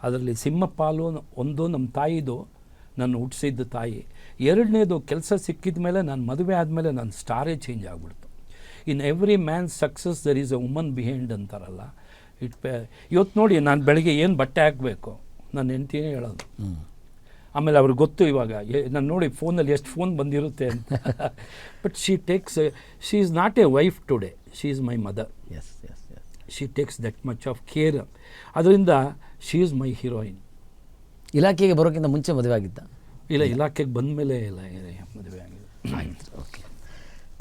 ಅದರಲ್ಲಿ ಸಿಂಹಪಾಲು ಒಂದು ನಮ್ಮ ತಾಯಿದು, ನನ್ನ ಹುಟ್ಟಿಸಿದ್ದ ತಾಯಿ. ಎರಡನೇದು, ಕೆಲಸ ಸಿಕ್ಕಿದ ಮೇಲೆ ನಾನು ಮದುವೆ ಆದಮೇಲೆ ನನ್ನ ಸ್ಟಾರೇ ಚೇಂಜ್ ಆಗಿಬಿಡ್ತು. In every man's success there is a woman behind ಅಂತಾರಲ್ಲ. ಇವತ್ತು ನೋಡಿ, ನಾನು ಬೆಳಗ್ಗೆ ಏನು ಬಟ್ಟೆ ಹಾಕಬೇಕು ನನ್ನ ಹೆಂಡ್ತಿನೇ ಹೇಳೋದು. ಆಮೇಲೆ ಅವ್ರಿಗೆ ಗೊತ್ತು ಇವಾಗ ನಾನು ನೋಡಿ ಫೋನಲ್ಲಿ ಎಷ್ಟು ಫೋನ್ ಬಂದಿರುತ್ತೆ ಅಂತ. But she is not A wife today, she is my mother. She takes that much of care. ಅದರಿಂದ ಶಿ ಈಸ್ ಮೈ ಹೀರೋಯಿನ್. ಇಲಾಖೆಗೆ ಬರೋಕ್ಕಿಂತ ಮುಂಚೆ ಮದುವೆ ಆಗಿದ್ದ? ಇಲ್ಲ, ಇಲಾಖೆಗೆ ಬಂದ ಮೇಲೆ ಇಲ್ಲ ಮದುವೆ ಆಗಿದೆ. ಓಕೆ.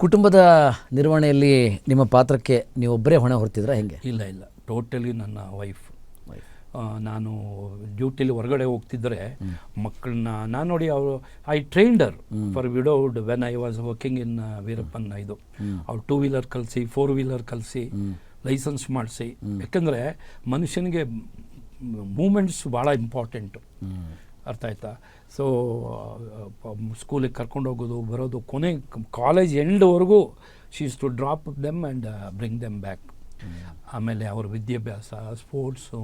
ಕುಟುಂಬದ ನಿರ್ವಹಣೆಯಲ್ಲಿ ನಿಮ್ಮ ಪಾತ್ರಕ್ಕೆ ನೀವೊಬ್ಬರೇ ಹೊಣೆ ಹೊರ್ತಿದ್ರಾ ಹೆಂಗೆ? ಇಲ್ಲ, ಟೋಟಲಿ ನನ್ನ ವೈಫ್. ನಾನು ಡ್ಯೂಟಿಲಿ ಹೊರಗಡೆ ಹೋಗ್ತಿದ್ದರೆ ಮಕ್ಕಳನ್ನ ನಾನು ನೋಡಿ, ಅವರು I trainer for widowed when I was working in Veerappan. ಇದು ಅವ್ರು 2 ವೀಲರ್ ಕಲಿಸಿ, 4 ವೀಲರ್ ಕಲಿಸಿ, ಲೈಸೆನ್ಸ್ ಮಾಡಿಸಿ. ಯಾಕೆಂದರೆ ಮನುಷ್ಯನಿಗೆ ಮೂಮೆಂಟ್ಸ್ ಭಾಳ ಇಂಪಾರ್ಟೆಂಟು, ಅರ್ಥ ಆಯ್ತಾ? ಸೊ ಸ್ಕೂಲಿಗೆ ಕರ್ಕೊಂಡೋಗೋದು ಬರೋದು, ಕೊನೆ ಕಾಲೇಜ್ ಎಂಡ್ವರೆಗೂ she is to drop them and bring them back. ಆಮೇಲೆ ಅವ್ರ ವಿದ್ಯಾಭ್ಯಾಸ, ಸ್ಪೋರ್ಟ್ಸು.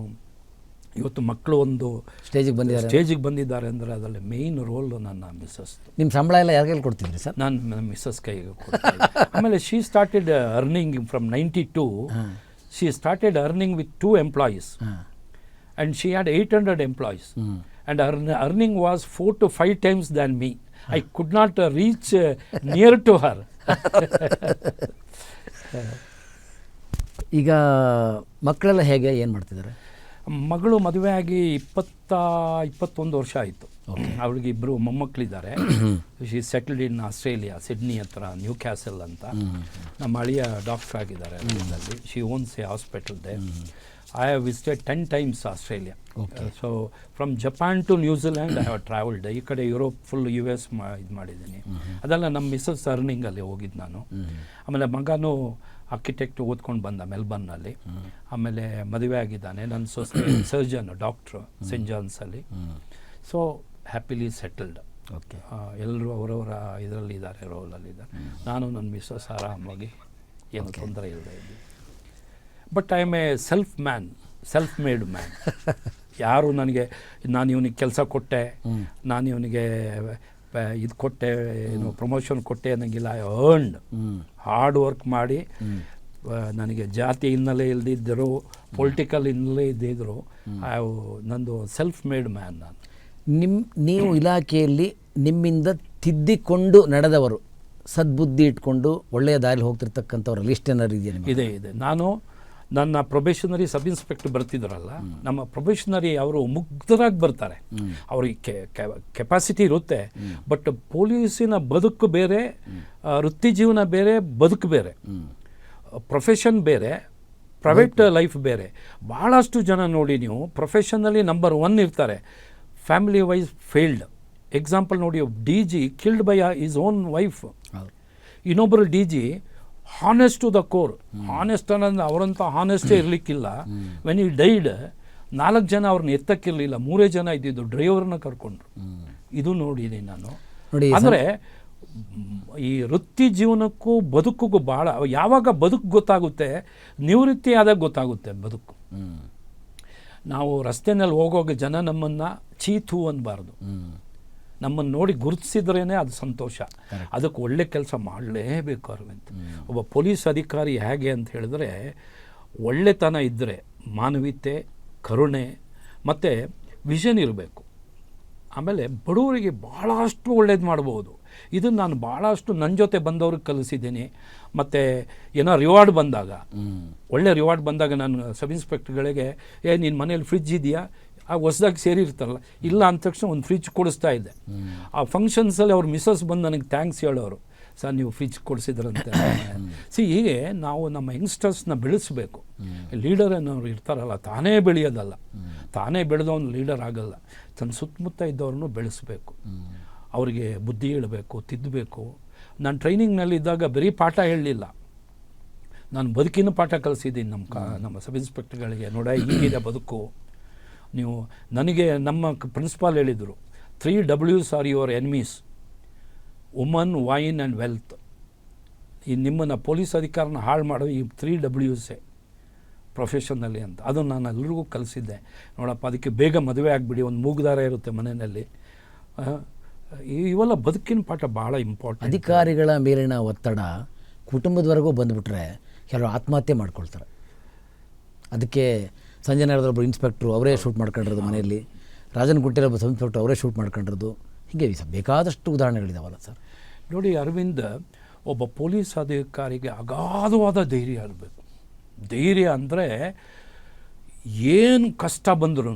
ಇವತ್ತು ಮಕ್ಕಳು ಒಂದು ಸ್ಟೇಜಿಗೆ ಬಂದಿದ್ದಾರೆ ಅಂದರೆ ಅದರಲ್ಲಿ ಮೇಯ್ನ್ ರೋಲ್ ನನ್ನ ಮಿಸ್ಸಸ್. ನಿಮ್ಮ ಸಂಬಳ ಎಲ್ಲ ಯಾರಿಗೆ ಕೊಡ್ತಿದ್ರಿ ಸರ್? ನಾನು ನನ್ನ ಮಿಸ್ಸಸ್ ಕೈಗೆ ಕೊಡ್ತೀನಿ. ಆಮೇಲೆ she started earning from 92. She started earning with 2 employees and she had 800 employees and her earning was 4 to 5 times than me. I could not reach near to her. ಈಗ ಮಕ್ಕಳೆಲ್ಲ ಹೇಗೆ, ಏನು ಮಾಡ್ತಿದ್ದಾರೆ? ಮಗಳು ಮದುವೆ ಆಗಿ 21 ವರ್ಷ ಆಯಿತು. ಅವಳಿಗೆ 2 ಮೊಮ್ಮಕ್ಕಳಿದ್ದಾರೆ. She settled in Australia, Sydney ಹತ್ರ ನ್ಯೂ ಕ್ಯಾಸಲ್ ಅಂತ. ನಮ್ಮ ಅಳಿಯ ಡಾಕ್ಟರ್ ಆಗಿದ್ದಾರೆ ಅಲ್ಲಿ. She owns a hospital there. I have visited 10 times Australia. So from Japan to New Zealand I have travelled. ಈ ಕಡೆ ಯುರೋಪ್ ಫುಲ್ US ಇದು ಮಾಡಿದ್ದೀನಿ. ಅದೆಲ್ಲ ನಮ್ಮ ಮಿಸ್ಸಸ್ ಅರ್ನಿಂಗಲ್ಲಿ ಹೋಗಿದ್ದು ನಾನು. ಆಮೇಲೆ ಮಗನೂ ಆರ್ಕಿಟೆಕ್ಟ್ ಓದ್ಕೊಂಡು ಬಂದ ಮೆಲ್ಬರ್ನಲ್ಲಿ. ಆಮೇಲೆ ಮದುವೆ ಆಗಿದ್ದಾನೆ. ನನ್ನ ಸೊಸೆ ಸರ್ಜನ್ ಡಾಕ್ಟ್ರು ಸೆಂಟ್ ಜಾನ್ಸಲ್ಲಿ. So happily settled. ಓಕೆ. ಎಲ್ಲರೂ ಅವರವರ ಇದರಲ್ಲಿ ಇದ್ದಾರೆ, ರೋಲಲ್ಲಿದ್ದಾರೆ. ನಾನು ನನ್ನ ಮಿಸ್ಸಸ್ ಆರಾಮಾಗಿ ಏನು ತೊಂದರೆ ಇಲ್ಲದೆ ಇದ್ದೀವಿ. But I am A self made man. ಯಾರು ನನಗೆ ನಾನು ಇವನಿಗೆ ಕೆಲಸ ಕೊಟ್ಟೆ, ನಾನು ಇವನಿಗೆ ಇದು ಕೊಟ್ಟೆ, ಏನು ಪ್ರಮೋಷನ್ ಕೊಟ್ಟೆ ಅನ್ನಂಗಿಲ್ಲ. ಐ ಅರ್ನ್ಡ್, ಹಾರ್ಡ್ ವರ್ಕ್ ಮಾಡಿ. ನನಗೆ ಜಾತಿ ಹಿನ್ನೆಲೆ ಇಲ್ಲದಿದ್ದರು, ಪೊಲಿಟಿಕಲ್ ಹಿನ್ನೆಲೆ ಇದ್ದಿದ್ದರು, ನಂದು ಸೆಲ್ಫ್ ಮೇಡ್ ಮ್ಯಾನ್ ನಾನು. ನೀವು ಇಲಾಖೆಯಲ್ಲಿ ನಿಮ್ಮಿಂದ ತಿದ್ದಿಕೊಂಡು ನಡೆದವರು, ಸದ್ಬುದ್ಧಿ ಇಟ್ಕೊಂಡು ಒಳ್ಳೆಯ ದಾರಿಲಿ ಹೋಗ್ತಿರ್ತಕ್ಕಂಥವ್ರ ಲಿಸ್ಟ್ ಏನಾರು ಇದೆಯಾ? ಇದೆ. ನಾನು ನನ್ನ ಪ್ರೊಬೇಷನರಿ ಸಬ್ ಇನ್ಸ್ಪೆಕ್ಟರ್ ಬರ್ತಿದ್ರಲ್ಲ, ನಮ್ಮ ಪ್ರೊಬೇಷನರಿ ಅವರು ಮುಗ್ಧರಾಗಿ ಬರ್ತಾರೆ. ಅವ್ರಿಗೆ ಕೆಪಾಸಿಟಿ ಇರುತ್ತೆ. ಬಟ್ ಪೊಲೀಸಿನ ಬದುಕು ಬೇರೆ, ವೃತ್ತಿ ಜೀವನ ಬೇರೆ, ಬದುಕು ಬೇರೆ, ಪ್ರೊಫೆಷನ್ ಬೇರೆ, ಪ್ರೈವೇಟ್ ಲೈಫ್ ಬೇರೆ. ಭಾಳಷ್ಟು ಜನ ನೋಡಿ ನೀವು ಪ್ರೊಫೆಷನಲ್ಲಿ ನಂಬರ್ 1 ಇರ್ತಾರೆ, ಫ್ಯಾಮಿಲಿ ವೈಸ್ ಫೇಲ್ಡ್. ಎಕ್ಸಾಂಪಲ್ ನೋಡಿ, DG killed by his own wife. ಇನ್ನೊಬ್ಬರು DG honest to the core. Honest ಅನ್ನೋದು ಅವರಂತ ಹಾನೆಸ್ಟೇ ಇರಲಿಕ್ಕಿಲ್ಲ. ವೆನ್ ಈ ಡೈಡ್ 4 ಜನ ಅವ್ರನ್ನ ಎತ್ತಕ್ಕಿರಲಿಲ್ಲ, 3 ಜನ ಇದ್ದಿದ್ದು, ಡ್ರೈವರ್ನ ಕರ್ಕೊಂಡ್ರು. ಇದು ನೋಡಿದ್ದೀನಿ ನಾನು. ಅಂದರೆ ಈ ವೃತ್ತಿ ಜೀವನಕ್ಕೂ ಬದುಕಿಗೂ ಭಾಳ, ಯಾವಾಗ ಬದುಕು ಗೊತ್ತಾಗುತ್ತೆ, ನಿವೃತ್ತಿ ಆದಾಗ ಗೊತ್ತಾಗುತ್ತೆ ಬದುಕು. ನಾವು ರಸ್ತೆನಲ್ಲಿ ಹೋಗೋವಾಗ ಜನ ನಮ್ಮನ್ನು ಚೀತು ಅನ್ನಬಾರ್ದು. ನಮ್ಮನ್ನು ನೋಡಿ ಗುರುತಿಸಿದ್ರೇ ಅದು ಸಂತೋಷ. ಅದಕ್ಕೆ ಒಳ್ಳೆ ಕೆಲಸ ಮಾಡಲೇಬೇಕು ಅರವಿಂದ್. ಒಬ್ಬ ಪೊಲೀಸ್ ಅಧಿಕಾರಿ ಹೇಗೆ ಅಂತ ಹೇಳಿದ್ರೆ, ಒಳ್ಳೆತನ ಇದ್ದರೆ, ಮಾನವೀಯತೆ, ಕರುಣೆ ಮತ್ತು ವಿಷನ್ ಇರಬೇಕು. ಆಮೇಲೆ ಬಡವರಿಗೆ ಭಾಳಷ್ಟು ಒಳ್ಳೇದು ಮಾಡ್ಬೋದು. ಇದನ್ನು ನಾನು ಭಾಳಷ್ಟು ನನ್ನ ಜೊತೆ ಬಂದವ್ರಿಗೆ ಕಲಿಸಿದ್ದೀನಿ. ಮತ್ತು ಏನೋ ರಿವಾರ್ಡ್ ಬಂದಾಗ, ಒಳ್ಳೆ ರಿವಾರ್ಡ್ ಬಂದಾಗ ನಾನು ಸಬ್ ಇನ್ಸ್ಪೆಕ್ಟರ್ಗಳಿಗೆ, ನಿನ್ನ ಮನೇಲಿ ಫ್ರಿಜ್ ಇದೆಯಾ, ಆ ಹೊಸ್ದಾಗಿ ಸೇರಿರ್ತಾರಲ್ಲ, ಇಲ್ಲ ಅಂದ ತಕ್ಷಣ ಒಂದು ಫ್ರಿಜ್ ಕೊಡಿಸ್ತಾ ಇದ್ದೆ. ಆ ಫಂಕ್ಷನ್ಸಲ್ಲಿ ಅವ್ರ ಮಿಸ್ಸಸ್ ಬಂದು ನನಗೆ ಥ್ಯಾಂಕ್ಸ್ ಹೇಳೋರು, ಸರ್ ನೀವು ಫ್ರಿಜ್ ಕೊಡಿಸಿದ್ರಂತೆ. ಹೀಗೆ ನಾವು ನಮ್ಮ ಯಂಗ್ಸ್ಟರ್ಸ್ನ ಬೆಳೆಸಬೇಕು. ಲೀಡರ್ ಅನ್ನೋರು ಇರ್ತಾರಲ್ಲ, ತಾನೇ ಬೆಳೆಯೋದಲ್ಲ, ತಾನೇ ಬೆಳೆದವನು ಲೀಡರ್ ಆಗಲ್ಲ. ತನ್ನ ಸುತ್ತಮುತ್ತ ಇದ್ದವ್ರನ್ನೂ ಬೆಳೆಸಬೇಕು, ಅವರಿಗೆ ಬುದ್ಧಿ ಹೇಳಬೇಕು, ತಿದ್ದಬೇಕು. ನಾನು ಟ್ರೈನಿಂಗ್ನಲ್ಲಿ ಇದ್ದಾಗ ಬರೀ ಪಾಠ ಹೇಳಲಿಲ್ಲ, ನಾನು ಬದುಕಿನ ಪಾಠ ಕಲಿಸಿದ್ದೀನಿ ನಮ್ಮ ಸಬ್ ಇನ್ಸ್ಪೆಕ್ಟರ್ಗಳಿಗೆ. ನೋಡ, ಹೀಗಿದೆ ಬದುಕು. ನೀವು ನನಗೆ ನಮ್ಮ ಪ್ರಿನ್ಸಿಪಾಲ್ ಹೇಳಿದರು, 3 Ws are your enemies: woman, wine and wealth. ಈ ನಿಮ್ಮನ್ನು ಪೊಲೀಸ್ ಅಧಿಕಾರನ ಹಾಳು ಮಾಡೋದು ಈ 3 Ws ಪ್ರೊಫೆಷನ್ನಲ್ಲಿ ಅಂತ. ಅದನ್ನು ನಾನು ಎಲ್ರಿಗೂ ಕಲಿಸಿದ್ದೆ. ನೋಡಪ್ಪ, ಅದಕ್ಕೆ ಬೇಗ ಮದುವೆ ಆಗಿಬಿಡಿ, ಒಂದು ಮೂಗುದಾರ ಇರುತ್ತೆ ಮನೆಯಲ್ಲಿ. ಇವೆಲ್ಲ ಬದುಕಿನ ಪಾಠ ಭಾಳ ಇಂಪಾರ್ಟೆಂಟ್. ಅಧಿಕಾರಿಗಳ ಮೇಲಿನ ಒತ್ತಡ ಕುಟುಂಬದವರೆಗೂ ಬಂದುಬಿಟ್ರೆ ಕೆಲವರು ಆತ್ಮಹತ್ಯೆ ಮಾಡ್ಕೊಳ್ತಾರೆ. ಅದಕ್ಕೆ ಸಂಜೆ ಒಬ್ಬರು ಇನ್ಸ್ಪೆಕ್ಟ್ರು ಅವರೇ ಶೂಟ್ ಮಾಡ್ಕೊಂಡಿರೋದು ಮನೆಯಲ್ಲಿ, ರಾಜನಗುಂಟೆಯಲ್ಲಿ ಒಬ್ಬ ಸಬ್ ಇನ್ಸ್ಪೆಕ್ಟ್ರು ಅವರೇ ಶೂಟ್ ಮಾಡ್ಕೊಂಡಿರೋದು. ಹೀಗೆ ಬೇಕಾದಷ್ಟು ಉದಾಹರಣೆಗಳಿದಾವಲ್ಲ ಸರ್. ನೋಡಿ ಅರವಿಂದ್, ಒಬ್ಬ ಪೊಲೀಸ್ ಅಧಿಕಾರಿಗೆ ಅಗಾಧವಾದ ಧೈರ್ಯ ಇರಬೇಕು. ಧೈರ್ಯ ಅಂದರೆ ಏನು ಕಷ್ಟ ಬಂದರೂ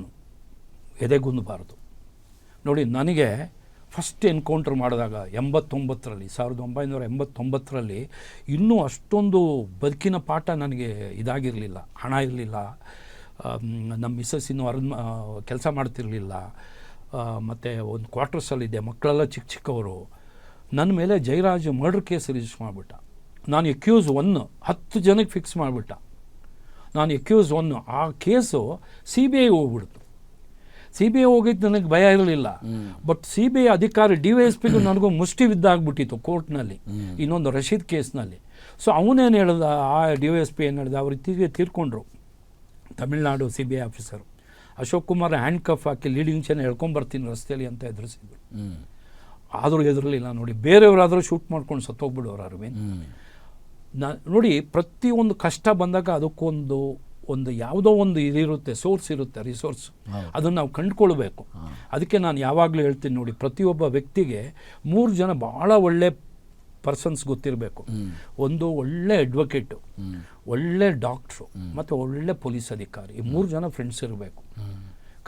ಎದೆಗುಂದಬಾರ್ದು. ನೋಡಿ, ನನಗೆ ಫಸ್ಟ್ ಎನ್ಕೌಂಟ್ರ್ ಮಾಡಿದಾಗ 1989ರಲ್ಲಿ ಇನ್ನೂ ಅಷ್ಟೊಂದು ಬದುಕಿನ ಪಾಠ ನನಗೆ ಇದಾಗಿರಲಿಲ್ಲ. ಹಣ ಇರಲಿಲ್ಲ, ನಮ್ಮ ಮಿಸ್ಸಸ್ ಇನ್ನೂ ಕೆಲಸ ಮಾಡ್ತಿರಲಿಲ್ಲ, ಮತ್ತು ಒಂದು ಕ್ವಾರ್ಟರ್ಸಲ್ಲಿದ್ದೆ, ಮಕ್ಕಳೆಲ್ಲ ಚಿಕ್ಕವರು. ನನ್ನ ಮೇಲೆ ಜಯರಾಜ್ ಮರ್ಡರ್ ಕೇಸ್ ರಿಜಿಸ್ಟರ್ ಮಾಡಿಬಿಟ್ಟ. ನಾನು ಅಕ್ಯೂಸ್ 1 10 ಜನಕ್ಕೆ ಫಿಕ್ಸ್ ಮಾಡಿಬಿಟ್ಟ. ನಾನು ಅಕ್ಯೂಸ್ 1. ಆ ಕೇಸು CBI ಹೋಗ್ಬಿಡ್ತು. CBI ಹೋಗಿದ್ದು ನನಗೆ ಭಯ ಇರಲಿಲ್ಲ. ಬಟ್ CBI ಅಧಿಕಾರಿ DYSPಗೂ ನನಗೂ ಮುಷ್ಟಿ ಬಿದ್ದಾಗ್ಬಿಟ್ಟಿತ್ತು ಕೋರ್ಟ್ನಲ್ಲಿ, ಇನ್ನೊಂದು ರಶೀದ್ ಕೇಸ್ನಲ್ಲಿ. ಸೊ ಅವನೇನು ಹೇಳ್ದ, ಆ DYSP ಏನು ಹೇಳ್ದ, ಅವ್ರು ಇತ್ತೀಚೆಗೆ ತೀರ್ಕೊಂಡ್ರು, Tamil Nadu CBI officer. Ashok Kumar handcuff ಹಾಕಿ ಲೀಡಿಂಗ್ ಚೆನ್ನ ಹೇಳ್ಕೊಂಬರ್ತೀನಿ ರಸ್ತೆಯಲ್ಲಿ ಅಂತ ಎದುರಿಸಿದ್ರು. ಆದರೂ ಎದುರಲಿಲ್ಲ. ನೋಡಿ, ಬೇರೆಯವರಾದರೂ ಶೂಟ್ ಮಾಡ್ಕೊಂಡು ಸತ್ತೋಗ್ಬಿಡೋರು ಅರವಿಂದ್. ನೋಡಿ, ಪ್ರತಿಯೊಂದು ಕಷ್ಟ ಬಂದಾಗ ಅದಕ್ಕೊಂದು ಒಂದು ಯಾವುದೋ ಒಂದು ಇದಿರುತ್ತೆ, ಸೋರ್ಸ್ ಇರುತ್ತೆ, ರಿಸೋರ್ಸ್, ಅದನ್ನು ನಾವು ಕಂಡುಕೊಳ್ಬೇಕು. ಅದಕ್ಕೆ ನಾನು ಯಾವಾಗಲೂ ಹೇಳ್ತೀನಿ ನೋಡಿ, ಪ್ರತಿಯೊಬ್ಬ ವ್ಯಕ್ತಿಗೆ 3 ಜನ ಭಾಳ ಒಳ್ಳೆ ಪರ್ಸನ್ಸ್ ಗೊತ್ತಿರಬೇಕು. ಒಂದು ಒಳ್ಳೆ ಅಡ್ವೊಕೇಟು, ಒಳ್ಳೆ ಡಾಕ್ಟ್ರು ಮತ್ತು ಒಳ್ಳೆ ಪೊಲೀಸ್ ಅಧಿಕಾರಿ. ಈ 3 ಜನ ಫ್ರೆಂಡ್ಸ್ ಇರಬೇಕು.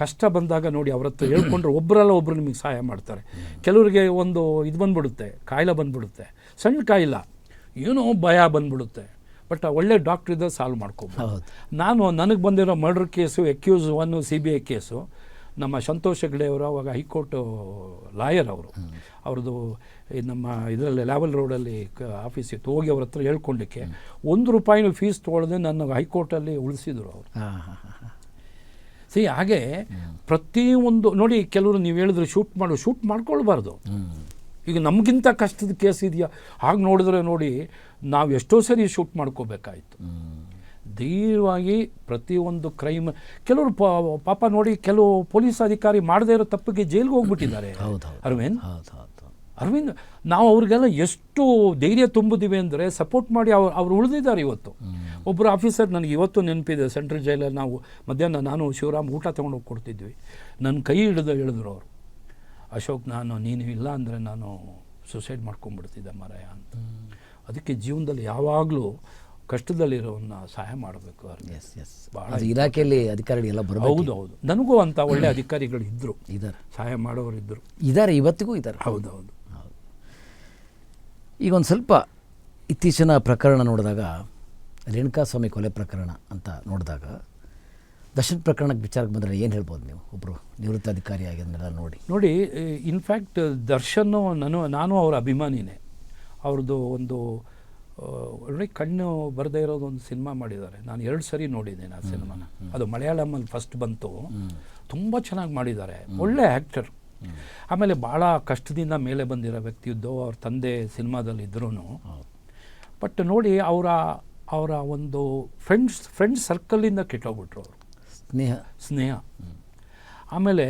ಕಷ್ಟ ಬಂದಾಗ ನೋಡಿ ಅವ್ರ ಹತ್ರ ಹೇಳ್ಕೊಂಡ್ರೆ ಒಬ್ಬರಲ್ಲ ಒಬ್ಬರು ನಿಮಗೆ ಸಹಾಯ ಮಾಡ್ತಾರೆ. ಕೆಲವರಿಗೆ ಒಂದು ಇದು ಬಂದ್ಬಿಡುತ್ತೆ, ಕಾಯಿಲೆ ಬಂದ್ಬಿಡುತ್ತೆ, ಸಣ್ಣ ಕಾಯಿಲೆ, ಏನೋ ಭಯ ಬಂದ್ಬಿಡುತ್ತೆ, ಬಟ್ ಒಳ್ಳೆ ಡಾಕ್ಟ್ರ್ ಇದ್ದರೆ ಸಾಲ್ವ್ ಮಾಡ್ಕೋಬೋದು. ನನಗೆ ಬಂದಿರೋ murder case accused 1 CBI case, ನಮ್ಮ ಸಂತೋಷ್ ಹೆಗ್ಡೆ ಅವರು ಅವಾಗ ಹೈಕೋರ್ಟ್ ಲಾಯರ್ ಅವರು, ಅವ್ರದ್ದು ನಮ್ಮ ಇದರಲ್ಲಿ ಲ್ಯಾವಲ್ ರೋಡಲ್ಲಿ ಆಫೀಸ್ ಇತ್ತು, ಹೋಗಿ ಅವ್ರ ಹತ್ರ ಹೇಳ್ಕೊಂಡಕ್ಕೆ 1 ರೂಪಾಯಿನೂ ಫೀಸ್ ತೊಗೊಳ್ಳದೆ ನನ್ನ ಹೈಕೋರ್ಟಲ್ಲಿ ಉಳಿಸಿದ್ರು ಅವರು. ಹಾಗೆ ಪ್ರತಿಯೊಂದು ನೋಡಿ, ಕೆಲವರು ನೀವು ಹೇಳಿದ್ರೆ ಶೂಟ್ ಮಾಡ್ಕೊಳ್ಬಾರ್ದು. ಈಗ ನಮಗಿಂತ ಕಷ್ಟದ ಕೇಸ್ ಇದೆಯಾ, ಹಾಗೆ ನೋಡಿದ್ರೆ ನೋಡಿ ನಾವು ಎಷ್ಟೋ ಸರಿ ಶೂಟ್ ಮಾಡ್ಕೋಬೇಕಾಯ್ತು. ಧೈರ್ಯವಾಗಿ ಪ್ರತಿಯೊಂದು ಕ್ರೈಮ್, ಕೆಲವರು ಪಾಪ ನೋಡಿ, ಕೆಲವು ಪೊಲೀಸ್ ಅಧಿಕಾರಿ ಮಾಡದೇ ಇರೋ ತಪ್ಪಿಗೆ ಜೈಲಿಗೆ ಹೋಗ್ಬಿಟ್ಟಿದ್ದಾರೆ. ಅರವಿಂದ್, ನಾವು ಅವ್ರಿಗೆಲ್ಲ ಎಷ್ಟು ಧೈರ್ಯ ತುಂಬಿದ್ದೀವಿ ಅಂದರೆ ಸಪೋರ್ಟ್ ಮಾಡಿ ಅವ್ರು ಉಳಿದಿದ್ದಾರೆ. ಇವತ್ತು ಒಬ್ಬರು ಆಫೀಸರ್ ನನಗೆ ಇವತ್ತು ನೆನಪಿದೆ, ಸೆಂಟ್ರಲ್ ಜೈಲಲ್ಲಿ ನಾವು ಮಧ್ಯಾಹ್ನ ನಾನು ಶಿವರಾಮ್ ಊಟ ತೊಗೊಂಡೋಗಿ ಕೊಡ್ತಿದ್ವಿ. ನನ್ನ ಕೈ ಹೇಳಿದ್ರು ಅವರು, ಅಶೋಕ್, ನೀನು ಇಲ್ಲ ಅಂದರೆ ನಾನು ಸುಸೈಡ್ ಮಾಡ್ಕೊಂಡ್ಬಿಡ್ತಿದ್ದೆ ಮಾರಾಯ ಅಂತ. ಅದಕ್ಕೆ ಜೀವನದಲ್ಲಿ ಯಾವಾಗಲೂ ಕಷ್ಟದಲ್ಲಿರೋನ್ನ ಸಹಾಯ ಮಾಡಬೇಕು. ಭಾಳ ಇಲಾಖೆಯಲ್ಲಿ ಅಧಿಕಾರಿಗಳೆಲ್ಲ ಬರಬಹುದು. ಹೌದು, ನನಗೂ ಅಂತ ಒಳ್ಳೆ ಅಧಿಕಾರಿಗಳು ಇದ್ದರು, ಸಹಾಯ ಮಾಡೋರು ಇದ್ದಾರೆ, ಇವತ್ತಿಗೂ ಇದ್ದಾರೆ. ಹೌದು. ಈಗ ಒಂದು ಸ್ವಲ್ಪ ಇತ್ತೀಚಿನ ಪ್ರಕರಣ ನೋಡಿದಾಗ, ರೇಣುಕಾಸ್ವಾಮಿ ಕೊಲೆ ಪ್ರಕರಣ ಅಂತ ನೋಡಿದಾಗ, ದರ್ಶನ್ ಪ್ರಕರಣಕ್ಕೆ ವಿಚಾರಕ್ಕೆ ಬಂದರೆ ಏನು ಹೇಳ್ಬೋದು ನೀವು, ಒಬ್ಬರು ನಿವೃತ್ತ ಅಧಿಕಾರಿ ಆಗಿದ್ದನ್ನೆಲ್ಲ ನೋಡಿ? ಇನ್ಫ್ಯಾಕ್ಟ್ ದರ್ಶನ್ ನಾನು ಅವರ ಅಭಿಮಾನಿನೇ. ಅವ್ರದ್ದು ಒಂದು ನೋಡಿ, ಕಣ್ಣು ಬರದೇ ಇರೋದು ಒಂದು ಸಿನಿಮಾ ಮಾಡಿದ್ದಾರೆ. ನಾನು 2 ಸರಿ ನೋಡಿದ್ದೇನೆ ಆ ಸಿನಿಮಾನ. ಅದು ಮಲಯಾಳಮಲ್ಲಿ ಫಸ್ಟ್ ಬಂತು, ತುಂಬ ಚೆನ್ನಾಗಿ ಮಾಡಿದ್ದಾರೆ, ಒಳ್ಳೆ ಆ್ಯಕ್ಟರ್. ಆಮೇಲೆ ಭಾಳ ಕಷ್ಟದಿಂದ ಮೇಲೆ ಬಂದಿರೋ ವ್ಯಕ್ತಿ ಇದ್ದು, ಅವ್ರ ತಂದೆ ಸಿನಿಮಾದಲ್ಲಿ ಇದ್ರೂ. ಬಟ್ ನೋಡಿ, ಅವರ ಒಂದು ಫ್ರೆಂಡ್ಸ್ ಸರ್ಕಲಿಂದ ಕೆಟ್ಟೋಗ್ಬಿಟ್ರು ಅವರು. ಸ್ನೇಹ. ಆಮೇಲೆ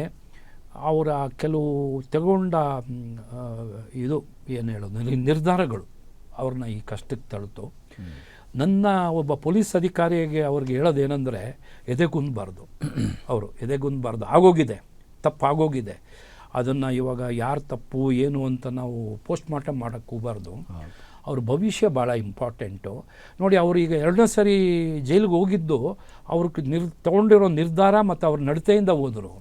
ಅವರ ಕೆಲವು ತಗೊಂಡ ಇದು ಏನು ಹೇಳೋದು ನಿರ್ಧಾರಗಳು ಅವ್ರನ್ನ ಈ ಕಷ್ಟಕ್ಕೆ ತಳ್ತು. ನನ್ನ ಒಬ್ಬ ಪೊಲೀಸ್ ಅಧಿಕಾರಿಗೆ ಅವ್ರಿಗೆ ಹೇಳೋದೇನೆಂದರೆ, ಎದೆಗುಂದಬಾರ್ದು, ಅವರು ಎದೆಗುಂದಬಾರ್ದು, ಆಗೋಗಿದೆ, ತಪ್ಪಾಗೋಗಿದೆ. ಅದನ್ನು ಇವಾಗ ಯಾರು ತಪ್ಪು ಏನು ಅಂತ ನಾವು ಪೋಸ್ಟ್ ಮಾರ್ಟಮ್ ಮಾಡೋಕ್ಕೆ ಹೋಗಬಾರ್ದು. ಅವ್ರ ಭವಿಷ್ಯ ಭಾಳ ಇಂಪಾರ್ಟೆಂಟು. ನೋಡಿ, ಅವರು ಈಗ 2ನೇ ಸರಿ ಜೈಲಿಗೆ ಹೋಗಿದ್ದು ಅವ್ರಿಗೆ ತೊಗೊಂಡಿರೋ ನಿರ್ಧಾರ ಮತ್ತು ಅವ್ರ ನಡತೆಯಿಂದ ಹೋದರು.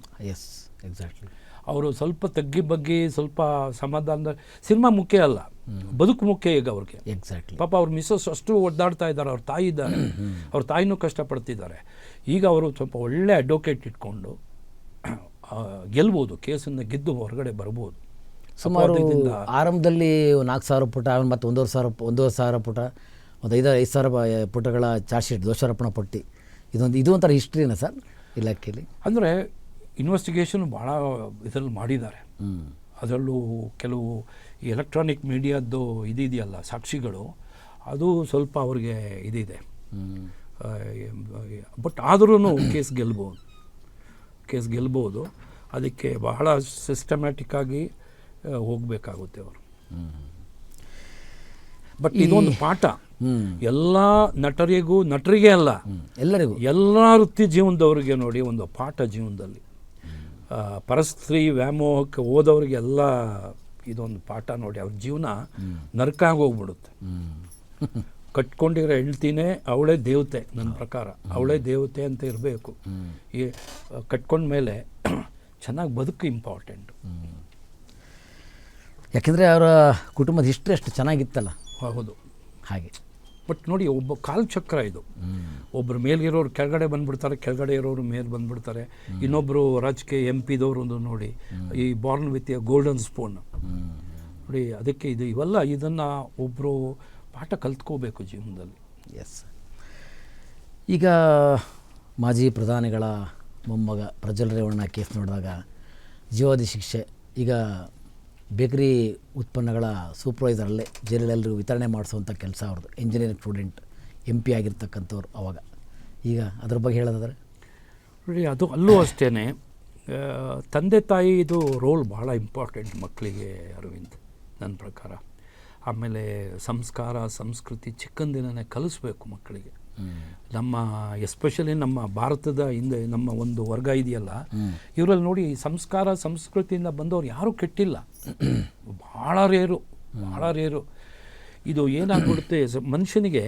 ಎಕ್ಸಾಕ್ಟ್ಲಿ. ಅವರು ಸ್ವಲ್ಪ ತಗ್ಗಿ ಬಗ್ಗಿ ಸ್ವಲ್ಪ ಸಮಾಧಾನದ, ಸಿನಿಮಾ ಮುಖ್ಯ ಅಲ್ಲ, ಬದುಕು ಮುಖ್ಯ ಈಗ ಅವ್ರಿಗೆ. ಎಕ್ಸಾಕ್ಟ್ಲಿ. ಪಾಪ ಅವ್ರ ಮಿಸ್ಸಸ್ ಅಷ್ಟು ಒದ್ದಾಡ್ತಾ ಇದ್ದಾರೆ, ಅವ್ರ ತಾಯಿ ಇದ್ದಾರೆ, ಅವ್ರ ತಾಯಿನೂ ಕಷ್ಟಪಡ್ತಿದ್ದಾರೆ. ಈಗ ಅವರು ಸ್ವಲ್ಪ ಒಳ್ಳೆ ಅಡ್ವೊಕೇಟ್ ಇಟ್ಕೊಂಡು ಗೆಲ್ಬೋದು, ಕೇಸನ್ನು ಗೆದ್ದು ಹೊರಗಡೆ ಬರ್ಬೋದು. ಸುಮಾರು ಆರಂಭದಲ್ಲಿ 4,000 ಪುಟ, ಮತ್ತು 1,500 ಪುಟ, ಒಂದು 5,000 ಪುಟಗಳ ಚಾರ್ಜ್ ಶೀಟ್, ದೋಷಾರೋಪಣಾ ಪಟ್ಟಿ. ಇದು ಒಂಥರ ಹಿಸ್ಟ್ರಿನ ಸರ್ ಇಲಾಖೆಯಲ್ಲಿ? ಅಂದರೆ ಇನ್ವೆಸ್ಟಿಗೇಷನ್ ಭಾಳ ಇದರಲ್ಲಿ ಮಾಡಿದ್ದಾರೆ. ಅದರಲ್ಲೂ ಕೆಲವು ಎಲೆಕ್ಟ್ರಾನಿಕ್ ಮೀಡಿಯಾದ್ದು ಇದೆಯಲ್ಲ ಸಾಕ್ಷಿಗಳು, ಅದು ಸ್ವಲ್ಪ ಅವ್ರಿಗೆ ಇದಿದೆ. ಬಟ್ ಆದ್ರೂ ಕೇಸ್ ಗೆಲ್ಬೋದು. ಅದಕ್ಕೆ ಬಹಳ ಸಿಸ್ಟಮ್ಯಾಟಿಕ್ಕಾಗಿ ಹೋಗಬೇಕಾಗುತ್ತೆ ಅವರು. ಬಟ್ ಇದೊಂದು ಪಾಠ ಎಲ್ಲ ನಟರಿಗೆ ಅಲ್ಲ, ಎಲ್ಲರಿಗೂ, ಎಲ್ಲ ವೃತ್ತಿ ಜೀವನದವ್ರಿಗೆ ನೋಡಿ ಒಂದು ಪಾಠ ಜೀವನದಲ್ಲಿ. ಪರಸ್ತ್ರೀ ವ್ಯಾಮೋಹಕ್ಕೆ ಹೋದವ್ರಿಗೆಲ್ಲ ಇದೊಂದು ಪಾಠ ನೋಡಿ. ಅವ್ರ ಜೀವನ ನರಕ ಆಗೋಗ್ಬಿಡುತ್ತೆ. ಕಟ್ಕೊಂಡಿರೋ ಹೆಂಡ್ತಿನೇ ಅವಳೇ ದೇವತೆ, ನನ್ನ ಪ್ರಕಾರ ಅವಳೇ ದೇವತೆ ಅಂತ ಇರಬೇಕು. ಈ ಕಟ್ಕೊಂಡ್ಮೇಲೆ ಚೆನ್ನಾಗಿ ಬದುಕು ಇಂಪಾರ್ಟೆಂಟು. ಯಾಕೆಂದರೆ ಅವರ ಕುಟುಂಬದ ಹಿಸ್ಟ್ರಿ ಅಷ್ಟು ಚೆನ್ನಾಗಿತ್ತಲ್ಲ. ಹೌದು, ಹಾಗೆ. ಬಟ್ ನೋಡಿ, ಒಬ್ಬ ಕಾಲಚಕ್ರ ಇದು. ಒಬ್ಬರು ಮೇಲಿರೋರು ಕೆಳಗಡೆ ಬಂದುಬಿಡ್ತಾರೆ, ಕೆಳಗಡೆ ಇರೋರು ಮೇಲೆ ಬಂದುಬಿಡ್ತಾರೆ. ಇನ್ನೊಬ್ಬರು ರಾಜಕೀಯ MP ನೋಡಿ, ಈ Born with A golden spoon ನೋಡಿ. ಅದಕ್ಕೆ ಇದನ್ನು ಒಬ್ಬರು ಪಾಠ ಕಲ್ತ್ಕೋಬೇಕು ಜೀವನದಲ್ಲಿ. ಎಸ್. ಈಗ ಮಾಜಿ ಪ್ರಧಾನಿಗಳ ಮೊಮ್ಮಗ ಪ್ರಜ್ವಲ್ ರೇವಣ್ಣ ಕೇಸ್ ನೋಡಿದಾಗ ಜೀವಾವಧಿ ಶಿಕ್ಷೆ. ಈಗ ಬೇಕರಿ ಉತ್ಪನ್ನಗಳ ಸೂಪರ್ವೈಸರಲ್ಲೇ ಜೈಲಲ್ಲರೂ ವಿತರಣೆ ಮಾಡಿಸುವಂಥ ಕೆಲಸ ಅವ್ರದ್ದು. ಇಂಜಿನಿಯರಿಂಗ್ ಸ್ಟೂಡೆಂಟ್, MP ಆಗಿರ್ತಕ್ಕಂಥವ್ರು ಅವಾಗ. ಈಗ ಅದ್ರ ಬಗ್ಗೆ ಹೇಳೋದಾದರೆ ನೋಡಿ, ಅದು ಅಲ್ಲೂ ಅಷ್ಟೇ ತಂದೆ ತಾಯಿದು ರೋಲ್ ಭಾಳ ಇಂಪಾರ್ಟೆಂಟ್ ಮಕ್ಕಳಿಗೆ ಅರವಿಂದ್, ನನ್ನ ಪ್ರಕಾರ. ಆಮೇಲೆ ಸಂಸ್ಕಾರ ಸಂಸ್ಕೃತಿ ಚಿಕ್ಕಂದಿನೇ ಕಲಿಸ್ಬೇಕು ಮಕ್ಕಳಿಗೆ. ನಮ್ಮ ಎಸ್ಪೆಷಲಿ ನಮ್ಮ ಭಾರತದ ಹಿಂದೆ ನಮ್ಮ ಒಂದು ವರ್ಗ ಇದೆಯಲ್ಲ, ಇವರಲ್ಲಿ ನೋಡಿ ಸಂಸ್ಕಾರ ಸಂಸ್ಕೃತಿಯಿಂದ ಬಂದವರು ಯಾರೂ ಕೆಟ್ಟಿಲ್ಲ. ಭಾಳ ರೇರು. ಇದು ಏನಾಗ್ಬಿಡುತ್ತೆ, ಮನುಷ್ಯನಿಗೆ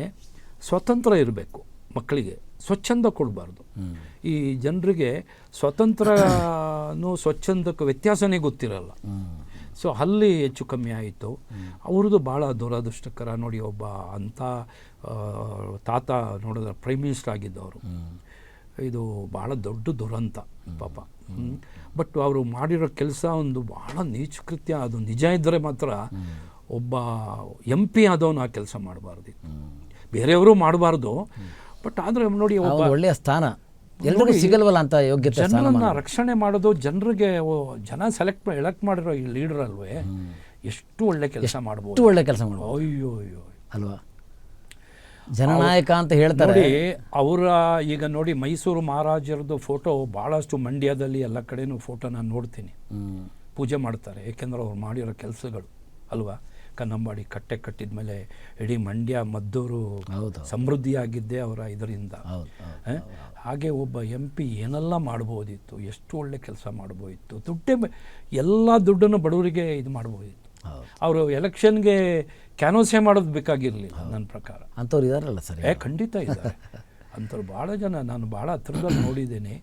ಸ್ವತಂತ್ರ ಇರಬೇಕು, ಮಕ್ಕಳಿಗೆ ಸ್ವಚ್ಛಂದ ಕೊಡಬಾರ್ದು. ಈ ಜನರಿಗೆ ಸ್ವತಂತ್ರನೂ ಸ್ವಚ್ಛಂದಕ್ಕೆ ವ್ಯತ್ಯಾಸನೇ ಗೊತ್ತಿರಲ್ಲ. ಸೊ ಅಲ್ಲಿ ಹೆಚ್ಚು ಕಮ್ಮಿ ಆಯಿತು. ಅವ್ರದ್ದು ಭಾಳ ದುರದೃಷ್ಟಕರ ನೋಡಿ. ಒಬ್ಬ ಅಂಥ ತಾತ ನೋಡಿದ್ರೆ ಪ್ರೈಮ್ ಮಿನಿಸ್ಟರ್ ಆಗಿದ್ದವರು. ಇದು ಭಾಳ ದೊಡ್ಡ ದುರಂತ ಪಾಪ. ಬಟ್ ಅವರು ಮಾಡಿರೋ ಕೆಲಸ ಒಂದು ಭಾಳ ನೀಚ ಕೃತ್ಯ. ಅದು ನಿಜ ಇದ್ದರೆ ಮಾತ್ರ ಒಬ್ಬ MP ಆದವನು ಆ ಕೆಲಸ ಮಾಡಬಾರ್ದಿತ್ತು, ಬೇರೆಯವರು ಮಾಡಬಾರ್ದು. ಬಟ್ ಆದರೆ ನೋಡಿ ಒಬ್ಬ ಒಳ್ಳೆಯ ಸ್ಥಾನ ಎಲ್ಲರಿಗೂ ಸಿಗಲ್ವಲ್ಲ ಅಂತ ಯೋಗ್ಯತೆ. ಜನರನ್ನ ರಕ್ಷಣೆ ಮಾಡೋದು, ಜನರಿಗೆ ಜನ ಎಲೆಕ್ಟ್ ಮಾಡಿರೋ ಈ ಲೀಡರ್ ಅಲ್ವೇ, ಎಷ್ಟು ಒಳ್ಳೆ ಕೆಲಸ ಮಾಡ್ಬೋದು, ಒಳ್ಳೆ ಕೆಲಸ ಮಾಡ್ಬೋದು. ಅಯ್ಯೋ ಅಲ್ವಾ, ಜನನಾಯಕ ಅಂತ ಹೇಳ್ತಾರೆ ನೋಡಿ. ಅವರ ಈಗ ನೋಡಿ ಮೈಸೂರು ಮಹಾರಾಜರದ್ದು ಫೋಟೋ ಭಾಳಷ್ಟು ಮಂಡ್ಯದಲ್ಲಿ ಎಲ್ಲ ಕಡೆನೂ ಫೋಟೋ ನಾನು ನೋಡ್ತೀನಿ, ಪೂಜೆ ಮಾಡ್ತಾರೆ. ಏಕೆಂದ್ರೆ ಅವ್ರು ಮಾಡಿರೋ ಕೆಲಸಗಳು ಅಲ್ವಾ. ಕನ್ನಂಬಾಡಿ ಕಟ್ಟೆ ಕಟ್ಟಿದ ಮೇಲೆ ಇಡೀ ಮಂಡ್ಯ ಮದ್ದೂರು ಸಮೃದ್ಧಿಯಾಗಿದ್ದೇ ಅವರ ಇದರಿಂದ. ಹಾಗೆ ಒಬ್ಬ MP ಏನೆಲ್ಲ ಮಾಡ್ಬೋದಿತ್ತು, ಎಷ್ಟು ಒಳ್ಳೆ ಕೆಲಸ ಮಾಡ್ಬೋದಿತ್ತು. ಎಲ್ಲ ದುಡ್ಡನ್ನು ಬಡವರಿಗೆ ಇದು ಮಾಡ್ಬೋದಿತ್ತು. ಅವರು ಎಲೆಕ್ಷನ್ಗೆ ಕ್ಯಾನ್ವಸೇ ಮಾಡೋದು ಬೇಕಾಗಿರಲಿಲ್ಲ ನನ್ನ ಪ್ರಕಾರ. ಅಂಥವ್ರು ಇದಾರಲ್ಲ ಸರ್? ಖಂಡಿತ ಇದ್ದಾರೆ ಅಂಥವ್ರು ಭಾಳ ಜನ, ನಾನು ಭಾಳ ಹತ್ರದಲ್ಲಿ ನೋಡಿದ್ದೇನೆ.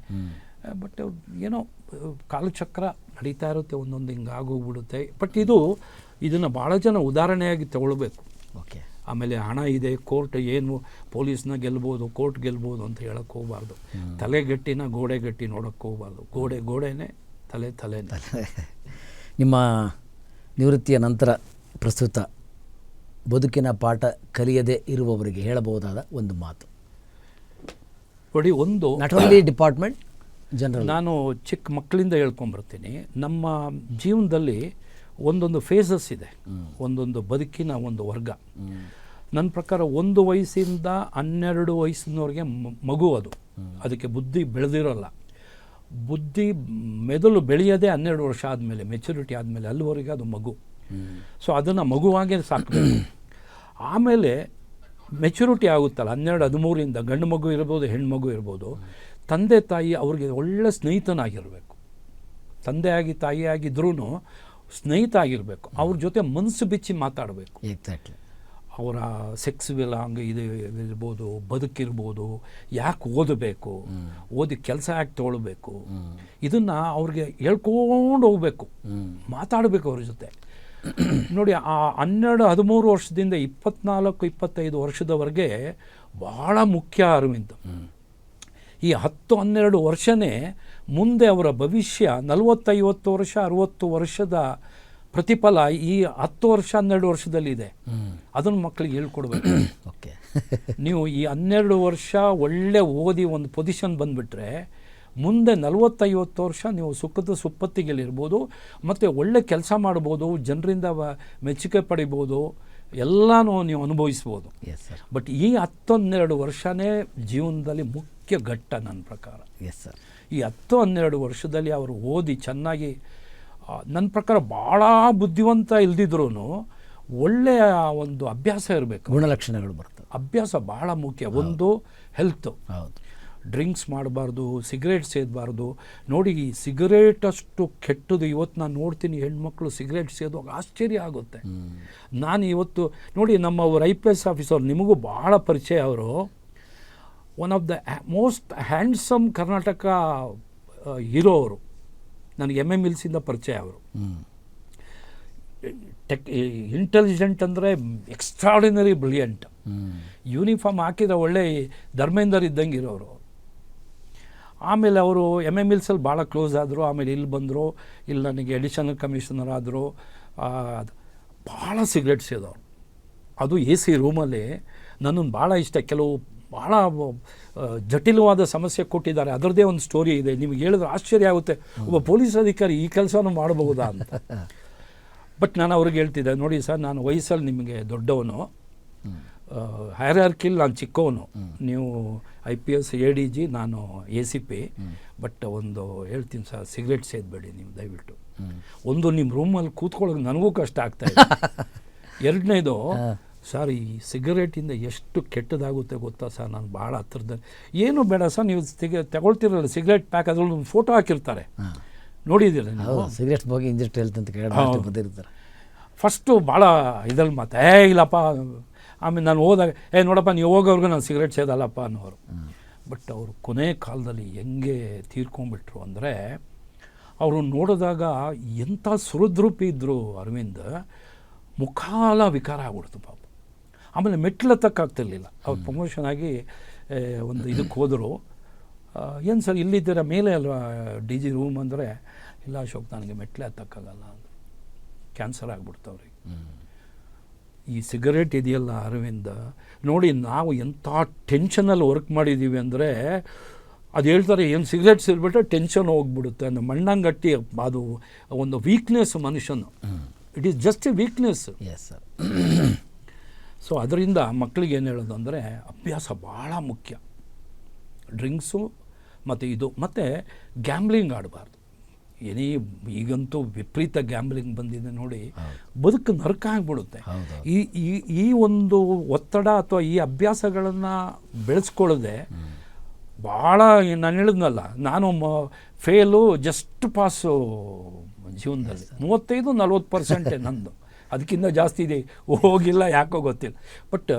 ಬಟ್ ಏನೋ ಕಾಲಚಕ್ರ ನಡೀತಾ ಇರುತ್ತೆ, ಒಂದೊಂದು ಹಿಂಗೆ ಆಗೋಗ್ಬಿಡುತ್ತೆ. ಬಟ್ ಇದನ್ನು ಭಾಳ ಜನ ಉದಾಹರಣೆಯಾಗಿ ತಗೊಳ್ಬೇಕು. ಓಕೆ. ಆಮೇಲೆ ಹಣ ಇದೆ, ಕೋರ್ಟ್ ಏನು ಪೊಲೀಸ್ನ ಗೆಲ್ಬೋದು, ಕೋರ್ಟ್ ಗೆಲ್ಬೋದು ಅಂತ ಹೇಳಕ್ಕೆ ಹೋಗಬಾರ್ದು. ತಲೆಗಟ್ಟಿನ ಗೋಡೆ ಗಟ್ಟಿ ನೋಡೋಕ್ಕೆ ಹೋಗಬಾರ್ದು. ಗೋಡೆನೇ, ತಲೆನೇ. ನಿಮ್ಮ ನಿವೃತ್ತಿಯ ನಂತರ ಪ್ರಸ್ತುತ ಬದುಕಿನ ಪಾಠ ಕಲಿಯದೇ ಇರುವವರಿಗೆ ಹೇಳಬಹುದಾದ ಒಂದು ಮಾತು? ನೋಡಿ, ಒಂದು ನಾಟ್ ಓನ್ಲಿ ಡಿಪಾರ್ಟ್ಮೆಂಟ್ ಜನರಲ್, ನಾನು ಚಿಕ್ಕ ಮಕ್ಕಳಿಂದ ಹೇಳ್ಕೊಂಬರ್ತೀನಿ. ನಮ್ಮ ಜೀವನದಲ್ಲಿ ಒಂದೊಂದು ಫೇಸಸ್ ಇದೆ, ಒಂದೊಂದು ಬದುಕಿನ ಒಂದು ವರ್ಗ. ನನ್ನ ಪ್ರಕಾರ 1 ವಯಸ್ಸಿಂದ 12 ವಯಸ್ಸಿನವರೆಗೆ ಮಗು. ಅದಕ್ಕೆ ಬುದ್ಧಿ ಬೆಳೆದಿರೋಲ್ಲ. ಬುದ್ಧಿ ಮೆದುಳು ಬೆಳೆಯೋದೇ 12 ವರ್ಷ ಆದಮೇಲೆ, ಮೆಚುರಿಟಿ ಆದಮೇಲೆ, ಅಲ್ಲಿವರೆಗೆ ಅದು ಮಗು. ಸೊ ಅದನ್ನು ಮಗುವಾಗೇ ಸಾಕಬೇಕು. ಆಮೇಲೆ ಮೆಚುರಿಟಿ ಆಗುತ್ತಲ್ಲ 12-13ಇಂದ, ಗಂಡು ಮಗು ಇರ್ಬೋದು, ಹೆಣ್ಮಗು ಇರ್ಬೋದು. ತಂದೆ ತಾಯಿ ಅವ್ರಿಗೆ ಒಳ್ಳೆ ಸ್ನೇಹಿತನಾಗಿರಬೇಕು. ತಂದೆಯಾಗಿ ತಾಯಿಯಾಗಿದ್ರೂ ಸ್ನೇಹಿತ ಆಗಿರಬೇಕು. ಅವ್ರ ಜೊತೆ ಮನಸ್ಸು ಬಿಚ್ಚಿ ಮಾತಾಡಬೇಕು. ಎಕ್ಸಾಕ್ಟ್ಲಿ. ಅವರ ಸೆಕ್ಸ್ ವಿಲಾಂಗ್ ಇದು ಇರ್ಬೋದು, ಬದುಕಿರ್ಬೋದು, ಯಾಕೆ ಓದಬೇಕು, ಓದಿ ಕೆಲಸ ಯಾಕೆ ತೊಗೊಳ್ಬೇಕು, ಇದನ್ನು ಅವ್ರಿಗೆ ಹೇಳ್ಕೊಂಡು ಹೋಗಬೇಕು, ಮಾತಾಡಬೇಕು ಅವ್ರ ಜೊತೆ. ನೋಡಿ, ಆ 12-13 ವರ್ಷದಿಂದ 24-25 ವರ್ಷದವರೆಗೆ ಭಾಳ ಮುಖ್ಯ ಅರವಿಂದ್. ಈ 10-12 ವರ್ಷನೇ ಮುಂದೆ ಅವರ ಭವಿಷ್ಯ. 40-50 ವರ್ಷ 60 ವರ್ಷದ ಪ್ರತಿಫಲ ಈ 10 ವರ್ಷ 12 ವರ್ಷದಲ್ಲಿದೆ. ಅದನ್ನು ಮಕ್ಕಳಿಗೆ ಹೇಳ್ಕೊಡ್ಬೇಕು. ಓಕೆ. ನೀವು ಈ 12 ವರ್ಷ ಒಳ್ಳೆ ಓದಿ ಒಂದು ಪೊಸಿಷನ್ ಬಂದುಬಿಟ್ರೆ ಮುಂದೆ 40-50 ವರ್ಷ ನೀವು ಸುಖದ ಸುಪ್ಪತ್ತಿಗೆಲ್ಲಿರ್ಬೋದು, ಮತ್ತು ಒಳ್ಳೆ ಕೆಲಸ ಮಾಡ್ಬೋದು, ಜನರಿಂದ ಮೆಚ್ಚುಗೆ ಪಡಿಬೋದು, ಎಲ್ಲನೂ ನೀವು ಅನುಭವಿಸ್ಬೋದು. ಬಟ್ ಈ 10-12 ವರ್ಷನೇ ಜೀವನದಲ್ಲಿ ಮುಖ್ಯ ಘಟ್ಟ ನನ್ನ ಪ್ರಕಾರ. ಈ 10-12 ವರ್ಷದಲ್ಲಿ ಅವರು ಓದಿ ಚೆನ್ನಾಗಿ, ನನ್ನ ಪ್ರಕಾರ ಭಾಳ ಬುದ್ಧಿವಂತ ಇಲ್ದಿದ್ರೂ ಒಳ್ಳೆಯ ಒಂದು ಅಭ್ಯಾಸ ಇರಬೇಕು, ಗುಣಲಕ್ಷಣಗಳು ಬರ್ತವೆ. ಅಭ್ಯಾಸ ಭಾಳ ಮುಖ್ಯ. ಒಂದು ಹೆಲ್ತು, ಡ್ರಿಂಕ್ಸ್ ಮಾಡಬಾರ್ದು, ಸಿಗರೇಟ್ ಸೇದಬಾರ್ದು. ನೋಡಿ, ಈ ಸಿಗರೇಟ್ ಅಷ್ಟು ಕೆಟ್ಟದು. ಇವತ್ತು ನಾನು ನೋಡ್ತೀನಿ ಹೆಣ್ಮಕ್ಳು ಸಿಗರೇಟ್ ಸೇದುವಾಗ ಆಶ್ಚರ್ಯ ಆಗುತ್ತೆ. ನಾನು ಇವತ್ತು ನೋಡಿ, ನಮ್ಮ IPS ಆಫೀಸರ್, ನಿಮಗೂ ಭಾಳ ಪರಿಚಯ, ಅವರು one of the most handsome Karnataka hero. ಅವರು ನನಗೆ MMLCಯಿಂದ ಪರಿಚಯ. ಅವರು ಇಂಟೆಲಿಜೆಂಟ್ ಅಂದರೆ ಎಕ್ಸ್ಟ್ರಾರ್ಡಿನರಿ ಬ್ರಿಲಿಯಂಟ್. ಯೂನಿಫಾರ್ಮ್ ಹಾಕಿದ್ರೆ ಒಳ್ಳೆ ಧರ್ಮೇಂದರ್ ಇದ್ದಂಗೆ ಇರೋರು. ಆಮೇಲೆ ಅವರು MMLCಲ್ಲಿ ಭಾಳ ಕ್ಲೋಸ್ ಆದರು. ಆಮೇಲೆ ಇಲ್ಲಿ ಬಂದರು, ಇಲ್ಲಿ ನನಗೆ ಅಡಿಷನಲ್ ಕಮಿಷನರ್ ಆದರು. ಭಾಳ ಸಿಗರೇಟ್ ಸೇದವರು. ಅದು AC ರೂಮಲ್ಲಿ. ನನ್ನನ್ನು ಭಾಳ ಇಷ್ಟ. ಕೆಲವು ಭಾಳ ಜಟಿಲವಾದ ಸಮಸ್ಯೆ ಕೊಟ್ಟಿದ್ದಾರೆ. ಅದರದ್ದೇ ಒಂದು ಸ್ಟೋರಿ ಇದೆ, ನಿಮಗೆ ಹೇಳಿದ್ರೆ ಆಶ್ಚರ್ಯ ಆಗುತ್ತೆ. ಒಬ್ಬ ಪೊಲೀಸ್ ಅಧಿಕಾರಿ ಈ ಕೆಲಸನೂ ಮಾಡಬಹುದಾ ಅಂತ. ಬಟ್ ನಾನು ಅವ್ರಿಗೆ ಹೇಳ್ತಿದ್ದೆ, ನೋಡಿ ಸರ್, ನಾನು ವಯಸ್ಸಲ್ಲಿ ನಿಮಗೆ ದೊಡ್ಡವನು, ಹೈರಾರ್ಕಿಲ್ ನಾನು ಚಿಕ್ಕವನು. ನೀವು IPS ADG, ನಾನು ACP. ಬಟ್ ಒಂದು ಹೇಳ್ತೀನಿ ಸರ್, ಸಿಗರೇಟ್ ಸೇದಬೇಡಿ ನೀವು ದಯವಿಟ್ಟು. ಒಂದು ನಿಮ್ಮ ರೂಮಲ್ಲಿ ಕೂತ್ಕೊಳ್ಳೋಕೆ ನನಗೂ ಕಷ್ಟ ಆಗ್ತಾಯಿದೆ. ಎರಡನೇದು, ಸರ್ ಈ ಸಿಗರೇಟಿಂದ ಎಷ್ಟು ಕೆಟ್ಟದಾಗುತ್ತೆ ಗೊತ್ತಾ ಸರ್, ನಾನು ಭಾಳ ಹತ್ರದಲ್ಲಿ ಏನು ಬೇಡ ಸರ್, ನೀವು ತಗೊಳ್ತಿರಲ್ಲ ಸಿಗರೇಟ್ ಪ್ಯಾಕ್ ಅದ್ರಲ್ಲಿ ಒಂದು ಫೋಟೋ ಹಾಕಿರ್ತಾರೆ, ನೋಡಿದ್ದೀರ ನೀವು? ಸಿಗರೇಟ್ ಬಗ್ಗೆ ಇಂಜೆಕ್ಟ್ ಹೆಲ್ತ್ ಅಂತ ಕೇಳಿ ಬಂದಿರ್ತಾರೆ. ಫಸ್ಟು ಭಾಳ ಇದ್ರಲ್ಲಿ ಮಾತು ಇಲ್ಲಪ್ಪ, ಆಮೇಲೆ ನಾನು ಹೋದಾಗ ನೋಡಪ್ಪ ನೀವು ಹೋಗೋವ್ರಿಗೂ ನಾನು ಸಿಗರೇಟ್ ಸೇದಲ್ಲಪ್ಪ ಅನ್ನೋರು. ಬಟ್ ಅವರು ಕೊನೆ ಕಾಲದಲ್ಲಿ ಹೆಂಗೆ ತೀರ್ಕೊಂಡ್ಬಿಟ್ರು ಅಂದರೆ, ಅವರು ನೋಡಿದಾಗ ಎಂಥ ಸುಹೃದ್ರೂಪಿ ಇದ್ದರು ಅರವಿಂದ್, ಮುಖಾಲ ವಿಕಾರ ಆಗ್ಬಿಡ್ತು ಪಾಪ. ಆಮೇಲೆ ಮೆಟ್ಲತ್ತಕ್ಕಾಗ್ತಿರ್ಲಿಲ್ಲ. ಅವ್ರು ಪ್ರಮೋಷನ್ ಆಗಿ ಒಂದು ಇದಕ್ಕೆ ಹೋದರು. ಏನು ಸರ್ ಇಲ್ಲಿದ್ದೀರ ಮೇಲೆ ಅಲ್ವಾ ಡಿ ಜಿ ರೂಮ್ ಅಂದರೆ, ಇಲ್ಲ ಅಶೋಕ್ ನನಗೆ ಮೆಟ್ಲೆ ಹತ್ತಕ್ಕಾಗಲ್ಲ ಅಂದರು. ಕ್ಯಾನ್ಸರ್ ಆಗ್ಬಿಡ್ತು ಅವ್ರಿಗೆ. ಈ ಸಿಗರೇಟ್ ಇದೆಯಲ್ಲ ಅರವಿಂದ, ನೋಡಿ ನಾವು ಎಂಥ ಟೆನ್ಷನಲ್ಲಿ ವರ್ಕ್ ಮಾಡಿದ್ದೀವಿ ಅಂದರೆ, ಅದು ಹೇಳ್ತಾರೆ ಏನು ಸಿಗರೇಟ್ ಸೇರಿಬಿಟ್ರೆ ಟೆನ್ಷನ್ ಹೋಗ್ಬಿಡುತ್ತೆ ಅನ್ನೋ ಮಣ್ಣಂಗಟ್ಟಿ. ಅದು ಒಂದು ವೀಕ್ನೆಸ್ ಮನುಷ್ಯನು, it is just A weakness. Yes sir. So ಅದರಿಂದ ಮಕ್ಕಳಿಗೆ ಏನು ಹೇಳೋದು ಅಂದರೆ, ಅಭ್ಯಾಸ ಭಾಳ ಮುಖ್ಯ. ಡ್ರಿಂಕ್ಸು ಮತ್ತು ಇದು, ಮತ್ತು ಗ್ಯಾಮ್ಲಿಂಗ್ ಆಡಬಾರ್ದು. ಈಗಂತೂ ವಿಪರೀತ ಗ್ಯಾಮ್ಲಿಂಗ್ ಬಂದಿದೆ ನೋಡಿ, ಬದುಕು ನರಕ ಆಗಿಬಿಡುತ್ತೆ. ಈ ಒಂದು ಒತ್ತಡ ಅಥವಾ ಈ ಅಭ್ಯಾಸಗಳನ್ನು ಬೆಳೆಸ್ಕೊಳ್ಳದೆ ಭಾಳ, ನಾನು ಹೇಳಿದ್ನಲ್ಲ, ನಾನು ಫೇಲು ಜಸ್ಟ್ ಪಾಸು ಜೀವನದಲ್ಲಿ 35-40% ನಂದು, ಅದಕ್ಕಿಂತ ಜಾಸ್ತಿ ಇದೆ ಹೋಗಿಲ್ಲ, ಯಾಕೋ ಗೊತ್ತಿಲ್ಲ. ಬಟ್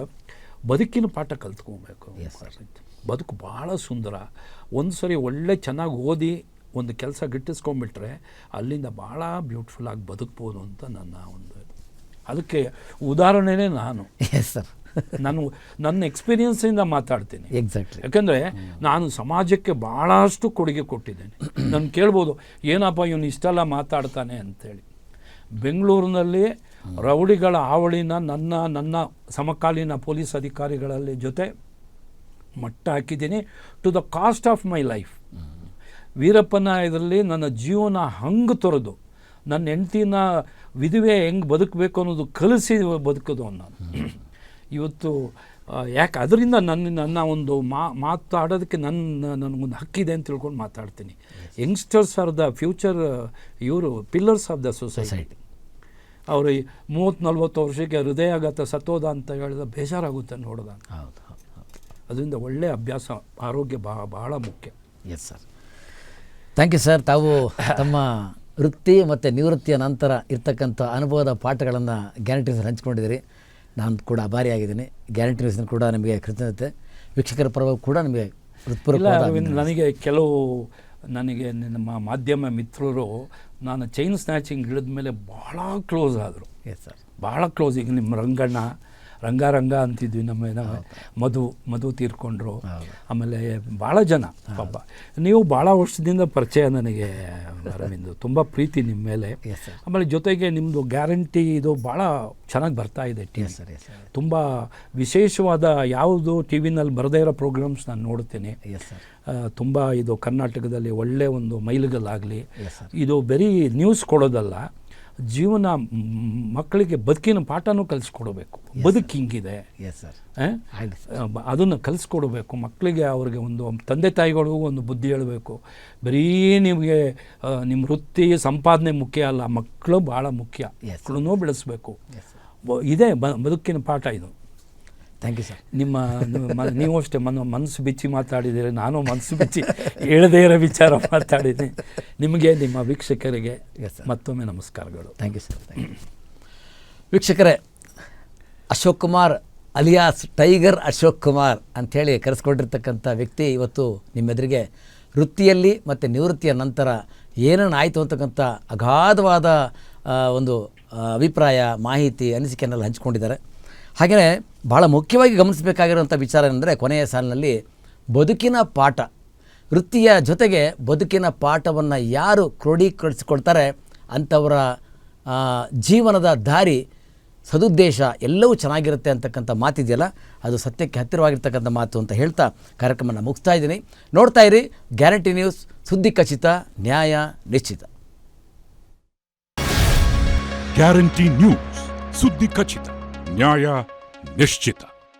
ಬದುಕಿನ ಪಾಠ ಕಲ್ತ್ಕೊಬೇಕು. ಬದುಕು ಭಾಳ ಸುಂದರ. ಒಂದು ಸರಿ ಒಳ್ಳೆ ಚೆನ್ನಾಗಿ ಓದಿ ಒಂದು ಕೆಲಸ ಗಿಟ್ಟಿಸ್ಕೊಂಡ್ಬಿಟ್ರೆ ಅಲ್ಲಿಂದ ಭಾಳ ಬ್ಯೂಟಿಫುಲ್ಲಾಗಿ ಬದುಕ್ಬೋದು ಅಂತ ನನ್ನ ಒಂದು, ಅದಕ್ಕೆ ಉದಾಹರಣೆನೇ ನಾನು. Yes sir. ನನ್ನ ಎಕ್ಸ್ಪೀರಿಯನ್ಸಿಂದ ಮಾತಾಡ್ತೀನಿ. ಎಕ್ಸಾಕ್ಟ್ಲಿ. ಯಾಕಂದರೆ ನಾನು ಸಮಾಜಕ್ಕೆ ಭಾಳಷ್ಟು ಕೊಡುಗೆ ಕೊಟ್ಟಿದ್ದೇನೆ. ನಾನು ಕೇಳ್ಬೋದು, ಏನಪ್ಪ ಇವನು ಇಷ್ಟೆಲ್ಲ ಮಾತಾಡ್ತಾನೆ ಅಂತೇಳಿ. ಬೆಂಗಳೂರಿನಲ್ಲಿ ರೌಡಿಗಳ ಹಾವಳಿನ ನನ್ನ ಸಮಕಾಲೀನ ಪೊಲೀಸ್ ಅಧಿಕಾರಿಗಳಲ್ಲಿ ಜೊತೆ ಮಟ್ಟ ಹಾಕಿದ್ದೀನಿ, to the cost of my life. ವೀರಪ್ಪನ ಇದರಲ್ಲಿ ನನ್ನ ಜೀವನ ಹಂಗೆ ತೊರೆದು, ನನ್ನ ಹೆಂಡ್ತಿನ ವಿಧವೆ ಹೆಂಗೆ ಬದುಕಬೇಕು ಅನ್ನೋದು ಕಲಿಸಿ ಬದುಕೋದು ನಾನು ಇವತ್ತು. ಯಾಕೆ ಅದರಿಂದ ನನ್ನ ಒಂದು ಮಾತಾಡೋದಕ್ಕೆ ನನಗೊಂದು ಹಕ್ಕಿದೆ ಅಂತ ತಿಳ್ಕೊಂಡು ಮಾತಾಡ್ತೀನಿ. ಯಂಗ್ಸ್ಟರ್ಸ್ ಆರ್ ದ ಫ್ಯೂಚರ್, ಇವರು ಪಿಲ್ಲರ್ಸ್ ಆಫ್ ದ ಸೊಸೈಟಿ. ಅವರು 30-40 ವರ್ಷಕ್ಕೆ ಹೃದಯಾಘಾತ ಸತ್ತೋದ ಅಂತ ಹೇಳಿದ ಬೇಜಾರಾಗುತ್ತೆ ನೋಡೋದ. ಅದರಿಂದ ಒಳ್ಳೆಯ ಅಭ್ಯಾಸ, ಆರೋಗ್ಯ ಭಾಳ ಮುಖ್ಯ. Yes sir. Thank you sir. ತಾವು ತಮ್ಮ ವೃತ್ತಿ ಮತ್ತು ನಿವೃತ್ತಿಯ ನಂತರ ಇರ್ತಕ್ಕಂಥ ಅನುಭವದ ಪಾಠಗಳನ್ನು ಗ್ಯಾರಂಟಿ ನ್ಯೂಸ್ ಹಂಚ್ಕೊಂಡಿದ್ದೀರಿ. ನಾನು ಕೂಡ ಆಭಾರಿಯಾಗಿದ್ದೀನಿ. ಗ್ಯಾರಂಟಿ ನ್ಯೂಸ್ನ ಕೂಡ ನಿಮಗೆ ಕೃತಜ್ಞತೆ. ವೀಕ್ಷಕರ ಪರವಾಗಿ ಕೂಡ ನಿಮಗೆ ಹೃತ್ಪೂರ್ವಕ. ನನಗೆ ನಮ್ಮ ಮಾಧ್ಯಮ ಮಿತ್ರರು ನಾನು ಚೈನ್ ಸ್ನ್ಯಾಚಿಂಗ್ ಹಿಡಿದ ಮೇಲೆ ಭಾಳ ಕ್ಲೋಸ್ ಆದರು. ಎಸ್ ಸರ್, ಭಾಳ ಕ್ಲೋಸ್. ಈಗ ನಿಮ್ಮ ರಂಗ ಅಂತಿದ್ವಿ, ನಮ್ಮ ಮಧು ತೀರ್ಕೊಂಡ್ರು. ಆಮೇಲೆ ಭಾಳ ಜನ ಪಾಪ. ನೀವು ಭಾಳ ವರ್ಷದಿಂದ ಪರಿಚಯ ನನಗೆ ಅರವಿಂದ್, ತುಂಬ ಪ್ರೀತಿ ನಿಮ್ಮ ಮೇಲೆ. ಆಮೇಲೆ ಜೊತೆಗೆ ನಿಮ್ಮದು ಗ್ಯಾರಂಟಿ ಇದು ಭಾಳ ಚೆನ್ನಾಗಿ ಬರ್ತಾ ಇದೆ. ತುಂಬ ವಿಶೇಷವಾದ ಯಾವುದು ಟಿ ವಿನಲ್ಲಿ ಬರದೇ ಇರೋ ಪ್ರೋಗ್ರಾಮ್ಸ್ ನಾನು ನೋಡ್ತೀನಿ. ತುಂಬ ಇದು ಕರ್ನಾಟಕದಲ್ಲಿ ಒಳ್ಳೆಯ ಒಂದು ಮೈಲಿಗಲ್ಲಾಗಲಿ. ಇದು ಬರೀ ನ್ಯೂಸ್ ಕೊಡೋದಲ್ಲ, ಜೀವನ ಮಕ್ಕಳಿಗೆ ಬದುಕಿನ ಪಾಠನೂ ಕಲಿಸ್ಕೊಡ್ಬೇಕು. ಬದುಕು ಹಿಂಗಿದೆ, ಅದನ್ನು ಕಲಿಸ್ಕೊಡ್ಬೇಕು ಮಕ್ಕಳಿಗೆ. ಅವ್ರಿಗೆ ಒಂದು ತಂದೆ ತಾಯಿಗಳಿಗೂ ಒಂದು ಬುದ್ಧಿ ಹೇಳಬೇಕು. ಬರೀ ನಿಮಗೆ ನಿಮ್ಮ ವೃತ್ತಿ ಸಂಪಾದನೆ ಮುಖ್ಯ ಅಲ್ಲ, ಮಕ್ಕಳು ಭಾಳ ಮುಖ್ಯ. ಮಕ್ಕಳನ್ನೂ ಬೆಳೆಸಬೇಕು. ಇದೇ ಬದುಕಿನ ಪಾಠ ಇದು. Thank you sir. ನೀವು ಅಷ್ಟೇ ಮನಸ್ಸು ಬಿಚ್ಚಿ ಮಾತಾಡಿದ್ದೀರಿ, ನಾನು ಮನಸ್ಸು ಬಿಚ್ಚಿ ಹೇಳದೇ ಇರೋ ವಿಚಾರ ಮಾತಾಡಿದ್ದೀನಿ. ನಿಮಗೆ, ನಿಮ್ಮ ವೀಕ್ಷಕರಿಗೆ ಮತ್ತೊಮ್ಮೆ ನಮಸ್ಕಾರಗಳು. Thank you sir. ವೀಕ್ಷಕರೇ, ಅಶೋಕ್ ಕುಮಾರ್ ಅಲಿಯಾಸ್ ಟೈಗರ್ ಅಶೋಕ್ ಕುಮಾರ್ ಅಂಥೇಳಿ ಕರೆಸ್ಕೊಂಡಿರ್ತಕ್ಕಂಥ ವ್ಯಕ್ತಿ ಇವತ್ತು ನಿಮ್ಮೆದುರಿಗೆ ವೃತ್ತಿಯಲ್ಲಿ ಮತ್ತು ನಿವೃತ್ತಿಯ ನಂತರ ಏನೇನು ಆಯಿತು ಅಂತಕ್ಕಂಥ ಅಗಾಧವಾದ ಒಂದು ಅಭಿಪ್ರಾಯ, ಮಾಹಿತಿ, ಅನಿಸಿಕೆಯನ್ನೆಲ್ಲ ಹಂಚಿಕೊಂಡಿದ್ದಾರೆ. ಹಾಗೆಯೇ ಭಾಳ ಮುಖ್ಯವಾಗಿ ಗಮನಿಸಬೇಕಾಗಿರುವಂಥ ವಿಚಾರ ಅಂದರೆ, ಕೊನೆಯ ಸಾಲಿನಲ್ಲಿ ಬದುಕಿನ ಪಾಠ, ವೃತ್ತಿಯ ಜೊತೆಗೆ ಬದುಕಿನ ಪಾಠವನ್ನು ಯಾರು ಕ್ರೋಢೀಕರಿಸಿಕೊಳ್ತಾರೆ ಅಂಥವರ ಜೀವನದ ದಾರಿ, ಸದುದ್ದೇಶ ಎಲ್ಲವೂ ಚೆನ್ನಾಗಿರುತ್ತೆ ಅಂತಕ್ಕಂಥ ಮಾತಿದೆಯಲ್ಲ, ಅದು ಸತ್ಯಕ್ಕೆ ಹತ್ತಿರವಾಗಿರ್ತಕ್ಕಂಥ ಮಾತು ಅಂತ ಹೇಳ್ತಾ ಕಾರ್ಯಕ್ರಮನ ಮುಗಿಸ್ತಾ ಇದ್ದೀನಿ. ನೋಡ್ತಾ ಇರಿ ಗ್ಯಾರಂಟಿ ನ್ಯೂಸ್, ಸುದ್ದಿ ಖಚಿತ, ನ್ಯಾಯ ನಿಶ್ಚಿತ. ಗ್ಯಾರಂಟಿ ನ್ಯೂಸ್, ಸುದ್ದಿ ಖಚಿತ, ನ್ಯಾಯ ನಿಶ್ಚಿತ.